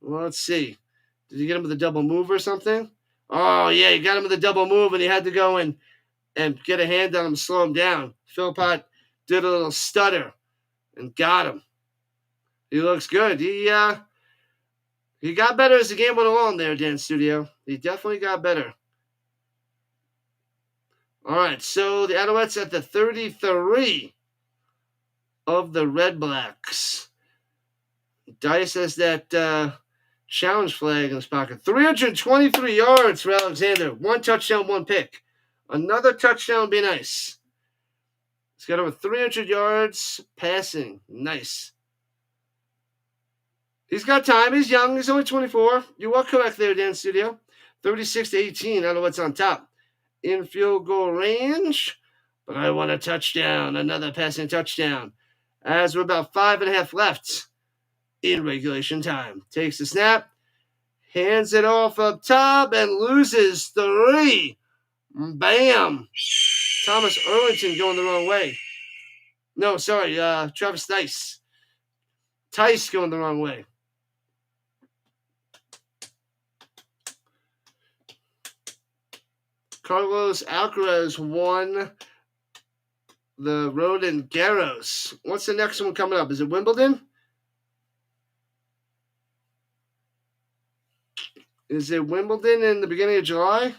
Well, let's see. Did he get him with a double move or something? Oh, yeah, he got him with a double move, and he had to go and get a hand on him, slow him down. Philpott did a little stutter and got him. He looks good. He got better as the game went along there, Dan Studio. He definitely got better. All right, so the Alouettes at the 33 of the Redblacks. Dice has that challenge flag in his pocket. 323 yards for Alexander. 1 touchdown, 1 pick. Another touchdown would be nice. He's got over 300 yards passing. Nice. He's got time. He's young. He's only 24. You are correct there, Dan Studio. 36-18. Alouettes on top. In field goal range. But I want a touchdown. Another passing touchdown. As we're about 5.5 left in regulation time. Takes the snap. Hands it off up top and loses 3. Bam. Thomas-Erlington going the wrong way. No, sorry. Travis Tice. Tice going the wrong way. Carlos Alcaraz won the Roland Garros. What's the next one coming up? Is it Wimbledon? Is it Wimbledon in the beginning of July?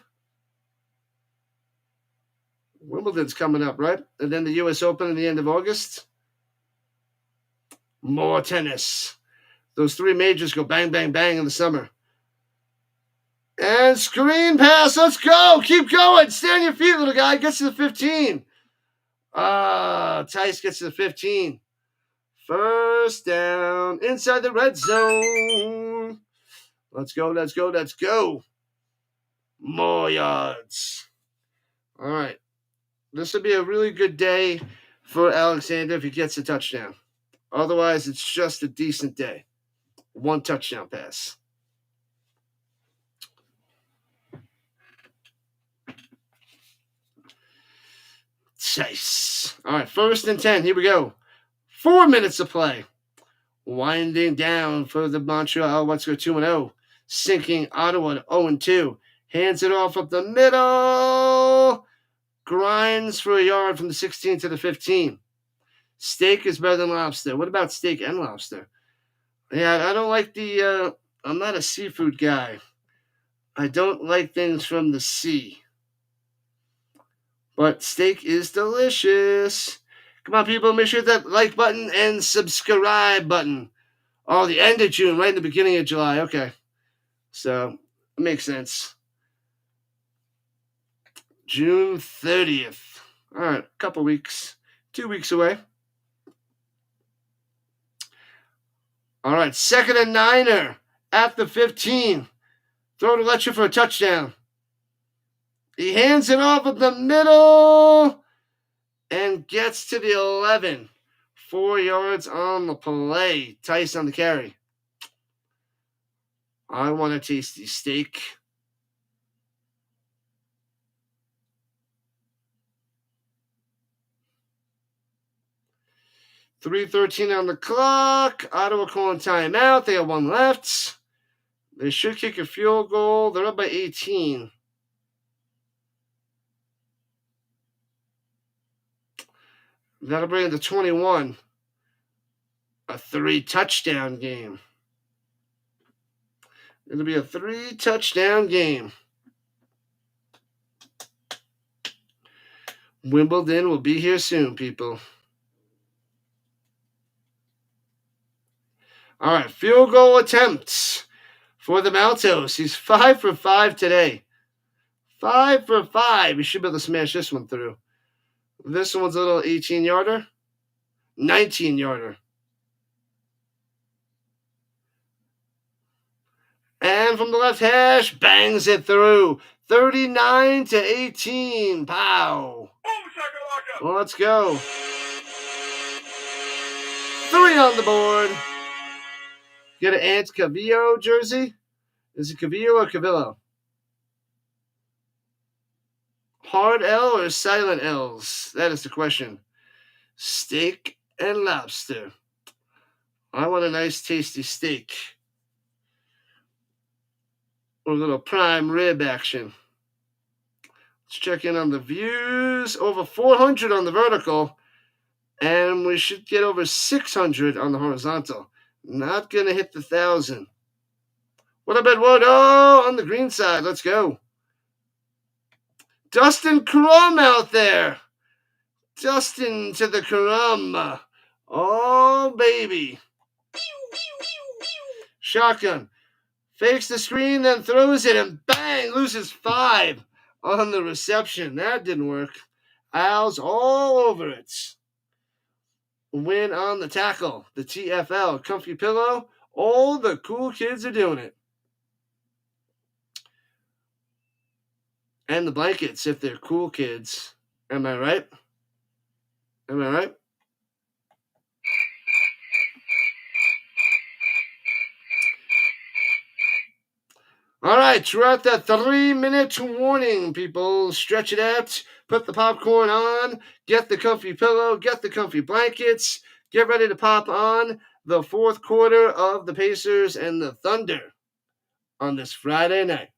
Wimbledon's coming up, right? And then the U.S. Open in the end of August. More tennis. Those 3 majors go bang, bang, bang in the summer. And screen pass. Let's go. Keep going. Stay on your feet, little guy. Gets to the 15. Tice gets to the 15. First down. Inside the red zone. Let's go, let's go, let's go. More yards. All right. This will be a really good day for Alexander if he gets a touchdown. Otherwise, it's just a decent day. 1 touchdown pass. Chase. All right, 1st and 10. Here we go. 4 minutes to play. Winding down for the Montreal Alouettes. Go 2-0. Sinking Ottawa to 0-2. Hands it off up the middle. Grinds for a yard from the 16 to the 15. Steak is better than lobster. What about steak and lobster? Yeah, I don't like I'm not a seafood guy. I don't like things from the sea. But steak is delicious. Come on, people. Make sure you hit that like button and subscribe button. Oh, the end of June, right in the beginning of July. Okay. So, it makes sense. June 30th. All right, a couple weeks. 2 weeks away. All right, 2nd and 9 at the 15. Throw to Letcher for a touchdown. He hands it off at the middle and gets to the 11. 4 yards on the play. Tice on the carry. I want a tasty steak. .3:13 on the clock. Ottawa calling timeout. They have one left. They should kick a field goal. They're up by 18. That'll bring it to 21. A 3-touchdown game. It'll be a 3-touchdown game. Wimbledon will be here soon, people. All right, field goal attempts for the Maltos. He's 5 for 5 today. 5 for 5. He should be able to smash this one through. This one's a little 18-yarder. 19-yarder. And from the left hash, bangs it through. 39-18. Pow. Well, let's go. 3 on the board. Get an Ant Cavillo jersey? Is it Cavillo or Cavillo? Hard L or silent L's? That is the question. Steak and lobster. I want a nice tasty steak. Or a little prime rib action. Let's check in on the views. Over 400 on the vertical. And we should get over 600 on the horizontal. Not going to hit the 1,000. What about what? Oh, on the green side. Let's go. Dustin Crum out there. Dustin to the Crum. Oh, baby. Shotgun. Fakes the screen, then throws it, and bang, loses 5 on the reception. That didn't work. Owls all over it. Win on the tackle. The TFL. Comfy pillow. All the cool kids are doing it. And the blankets, if they're cool kids. Am I right? Am I right? All right, we're at that 3-minute warning, people. Stretch it out. Put the popcorn on. Get the comfy pillow. Get the comfy blankets. Get ready to pop on the fourth quarter of the Pacers and the Thunder on this Friday night.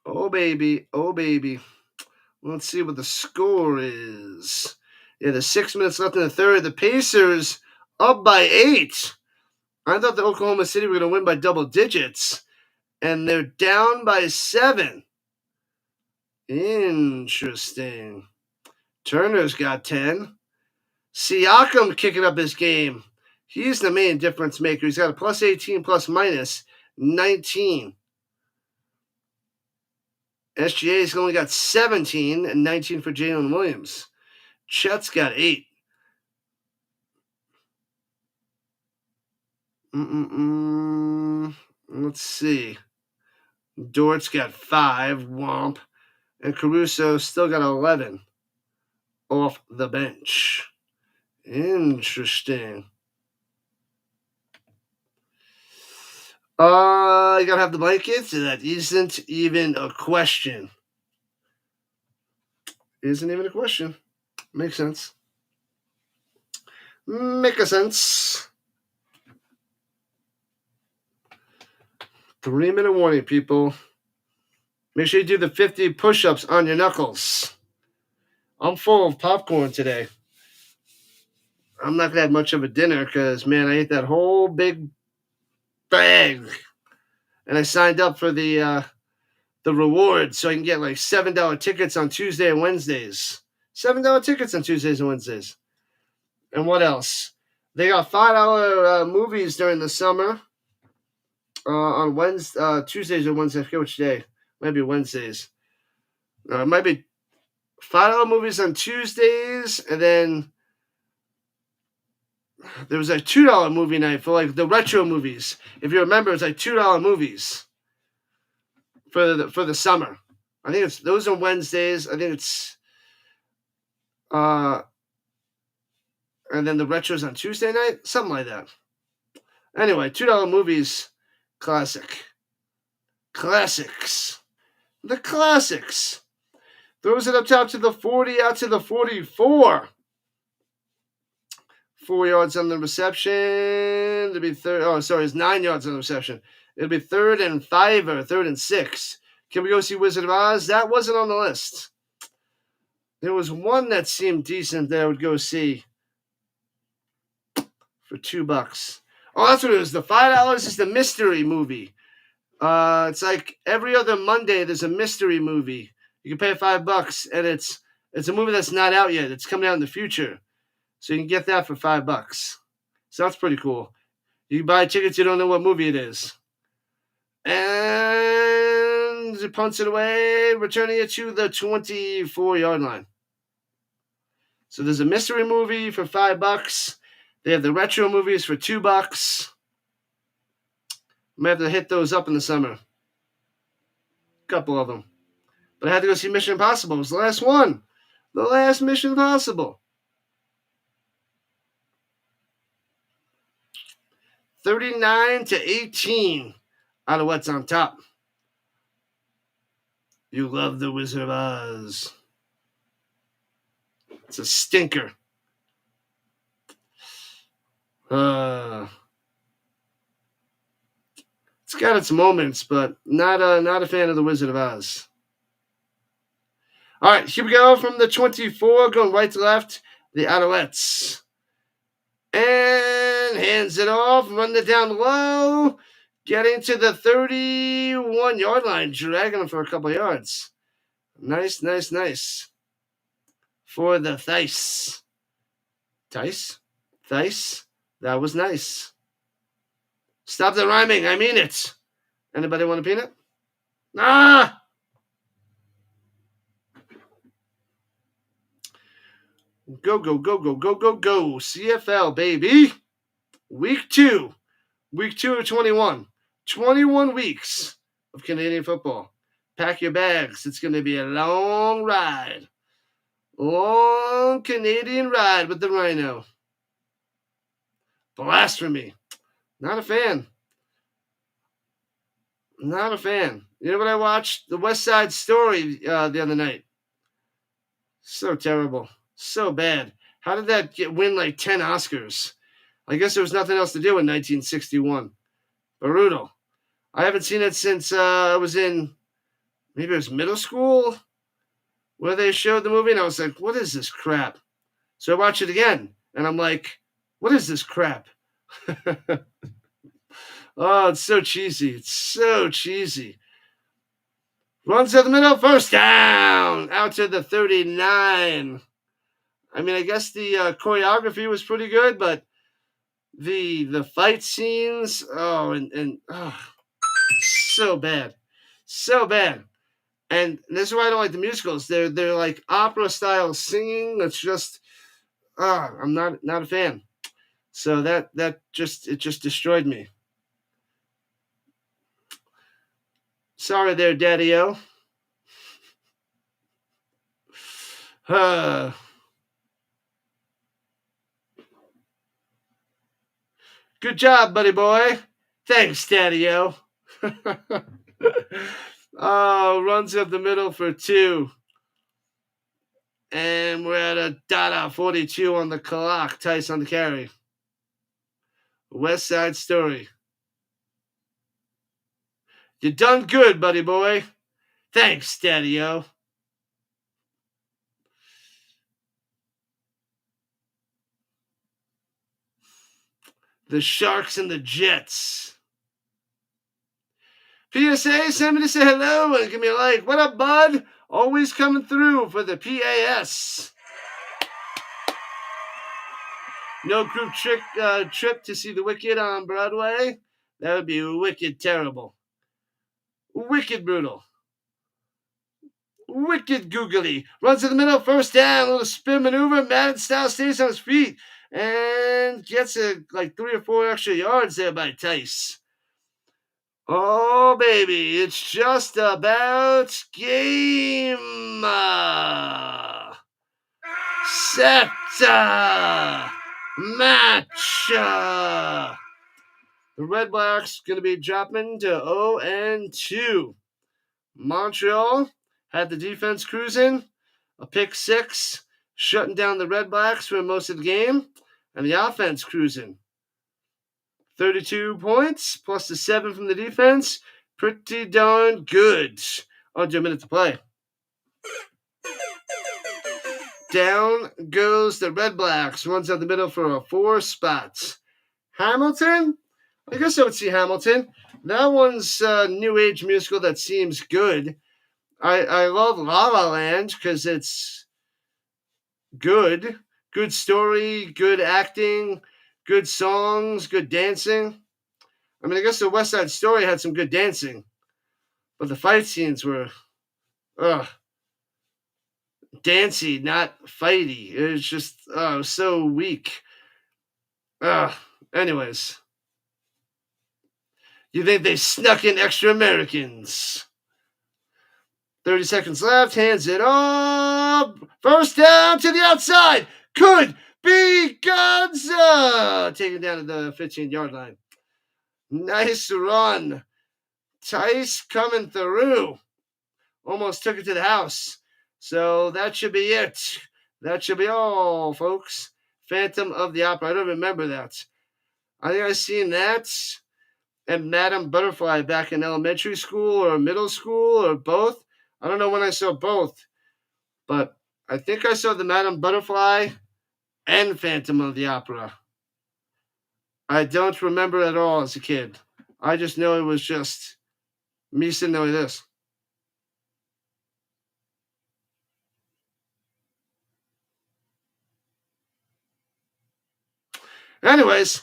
Oh, baby. Oh, baby. Let's see what the score is. Yeah, there's 6 minutes left in the third. The Pacers up by 8. I thought the Oklahoma City were going to win by double digits, and they're down by 7. Interesting. Turner's got 10. Siakam kicking up his game. He's the main difference maker. He's got a plus 18, plus minus 19. SGA's only got 17 and 19 for Jalen Williams. Chet's got 8. Let's see. Dort's got 5. Womp. And Caruso still got 11 off the bench. Interesting. You gotta have the blankets, and that isn't even a question. Isn't even a question. Makes sense. Make a sense. 3-minute warning, people. Make sure you do the 50 push-ups on your knuckles. I'm full of popcorn today. I'm not going to have much of a dinner because, man, I ate that whole big bag. And I signed up for the rewards so I can get like $7 tickets on Tuesday and Wednesdays. $7 tickets on Tuesdays and Wednesdays. And what else? They got $5 movies during the summer on Wednesday, Tuesdays or Wednesdays. I forget which day. Might be Wednesdays. It might be $5 movies on Tuesdays, and then there was a $2 movie night for like the retro movies. If you remember, it's like $2 movies for the summer. I think it's those are Wednesdays. I think it's and then the retros on Tuesday night, something like that. Anyway, $2 movies, classics, the classics. Throws it up top to the 40, out to the 44. 4 yards on the reception. It'll be third. Oh, sorry, it's 9 yards on the reception. It'll be 3rd and 5 or 3rd and 6. Can we go see Wizard of Oz? That wasn't on the list. There was one that seemed decent that I would go see for $2. Oh, that's what it was. The $5 is the mystery movie. It's like every other Monday there's a mystery movie. You can pay $5, and it's a movie that's not out yet. It's coming out in the future, so you can get that for $5. So that's pretty cool. You buy tickets, you don't know what movie it is, and it punts it away, returning it to the 24-yard line. So there's a mystery movie for $5. They have the retro movies for $2. I'm gonna have to hit those up in the summer. A couple of them. But I had to go see Mission Impossible. It was the last one. The last Mission Impossible. 39-18. Alouettes on top. You love the Wizard of Oz. It's a stinker. It's got its moments, but not a fan of the Wizard of Oz. All right, here we go from the 24, going right to left, the Alouettes. And hands it off, run it down low, getting to the 31-yard line, dragging them for a couple yards. Nice. For the Thice. Thice? That was nice. Stop the rhyming, I mean it. Anybody want a peanut? Ah! Go. CFL, baby. Week 2 of 21. 21 weeks of Canadian football. Pack your bags. It's going to be a long ride. Long Canadian ride with the Rhino. Blasphemy. Not a fan. You know what I watched? The West Side Story the other night. So terrible. So bad. How did that win like 10 Oscars? I guess there was nothing else to do in 1961. Brutal. I haven't seen it since I was in, maybe it was middle school, where they showed the movie, and I was like, what is this crap? So I watched it again, and I'm like, what is this crap? Oh, it's so cheesy. Runs to the middle, first down, out to the 39. I mean, I guess the choreography was pretty good, but the fight scenes, so bad. And this is why I don't like the musicals. They're like opera style singing. It's just, I'm not a fan. So that just destroyed me. Sorry there, Daddy-O. Good job, buddy boy. Thanks, Daddy-O. Runs up the middle for 2. And we're at a Dada 42 on the clock. Tice on the carry. West Side Story. You done good, buddy boy. Thanks, Daddy-O. The Sharks and the Jets. PSA, send me to say hello and give me a like. What up, bud? Always coming through for the PAS. No group trip to see the Wicked on Broadway. That would be wicked terrible. Wicked brutal. Wicked googly. Runs in the middle, first down, little spin maneuver. Madden style stays on his feet. and gets like 3 or 4 extra yards there by Tice. Oh, baby, it's just about game. Set. Match. The Redblacks going to be dropping to 0-2. Montreal had the defense cruising, a pick 6, shutting down the Redblacks for most of the game, and the offense cruising. 32 points plus the 7 from the defense. Pretty darn good. Under a minute to play. Down goes the Redblacks. Runs out the middle for 4 spots. Hamilton? I guess I would see Hamilton. That one's a new age musical that seems good. I love La La Land because it's good. Good story, good acting, good songs, good dancing. I mean, I guess the West Side Story had some good dancing, but the fight scenes were dancey, not fighty. It was just so weak. Anyways. You think they snuck in extra Americans? 30 seconds left. Hands it up. First down to the outside. Could be Gonza. Taken down to the 15-yard line. Nice run. Tice coming through. Almost took it to the house. So that should be it. That should be all, folks. Phantom of the Opera. I don't remember that. I think I've seen that and Madame Butterfly back in elementary school or middle school or both. I don't know when I saw both, but I think I saw the Madame Butterfly and Phantom of the Opera. I don't remember at all as a kid. I just know it was just me sitting there like this. Anyways,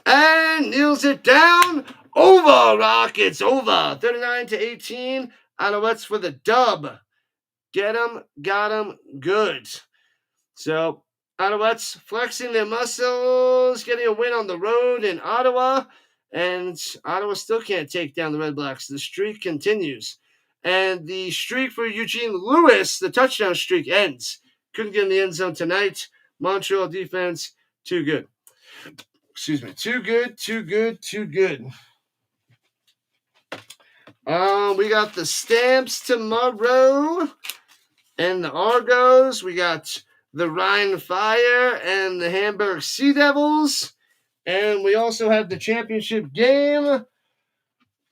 and kneels it down. Over, Rockets, over. 39-18. Alouettes for the dub. Get them, got them, good. So, Alouettes flexing their muscles, getting a win on the road in Ottawa. And Ottawa still can't take down the Redblacks. The streak continues. And the streak for Eugene Lewis, the touchdown streak, ends. Couldn't get in the end zone tonight. Montreal defense, too good. Excuse me. Too good. We got the Stamps tomorrow and the Argos. We got the Rhine Fire and the Hamburg Sea Devils. And we also have the championship game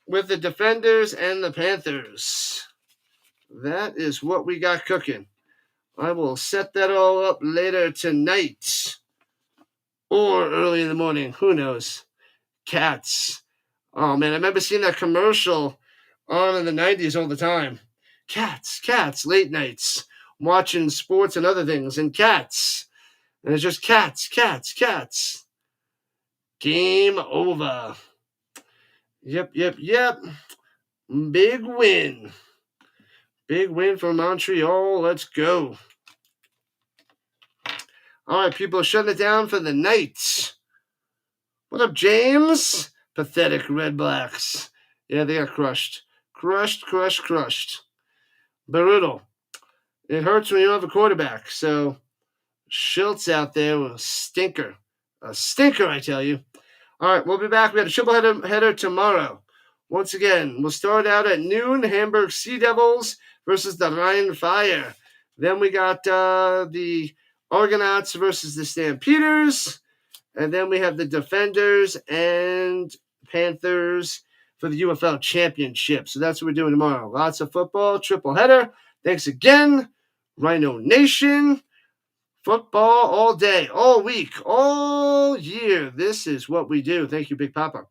with the Defenders and the Panthers. That is what we got cooking. I will set that all up later tonight or early in the morning. Who knows? Cats. Oh, man, I remember seeing that commercial on in the 90s all the time. Cats, late nights, watching sports and other things, and cats. And it's just cats. Game over. Yep. Big win. Big win for Montreal. Let's go. All right, people are shutting it down for the night. What up, James? Pathetic Redblacks. Yeah, they got crushed. Crushed. Brutal. It hurts when you don't have a quarterback. So, Shiltz out there was a stinker. A stinker, I tell you. All right, we'll be back. We have a triple header tomorrow. Once again, we'll start out at noon. Hamburg Sea Devils versus the Rhine Fire. Then we got the Argonauts versus the Stampeders. And then we have the Defenders and Panthers for the UFL Championship. So that's what we're doing tomorrow. Lots of football, triple header. Thanks again, Rhino Nation. Football all day, all week, all year. This is what we do. Thank you, Big Papa.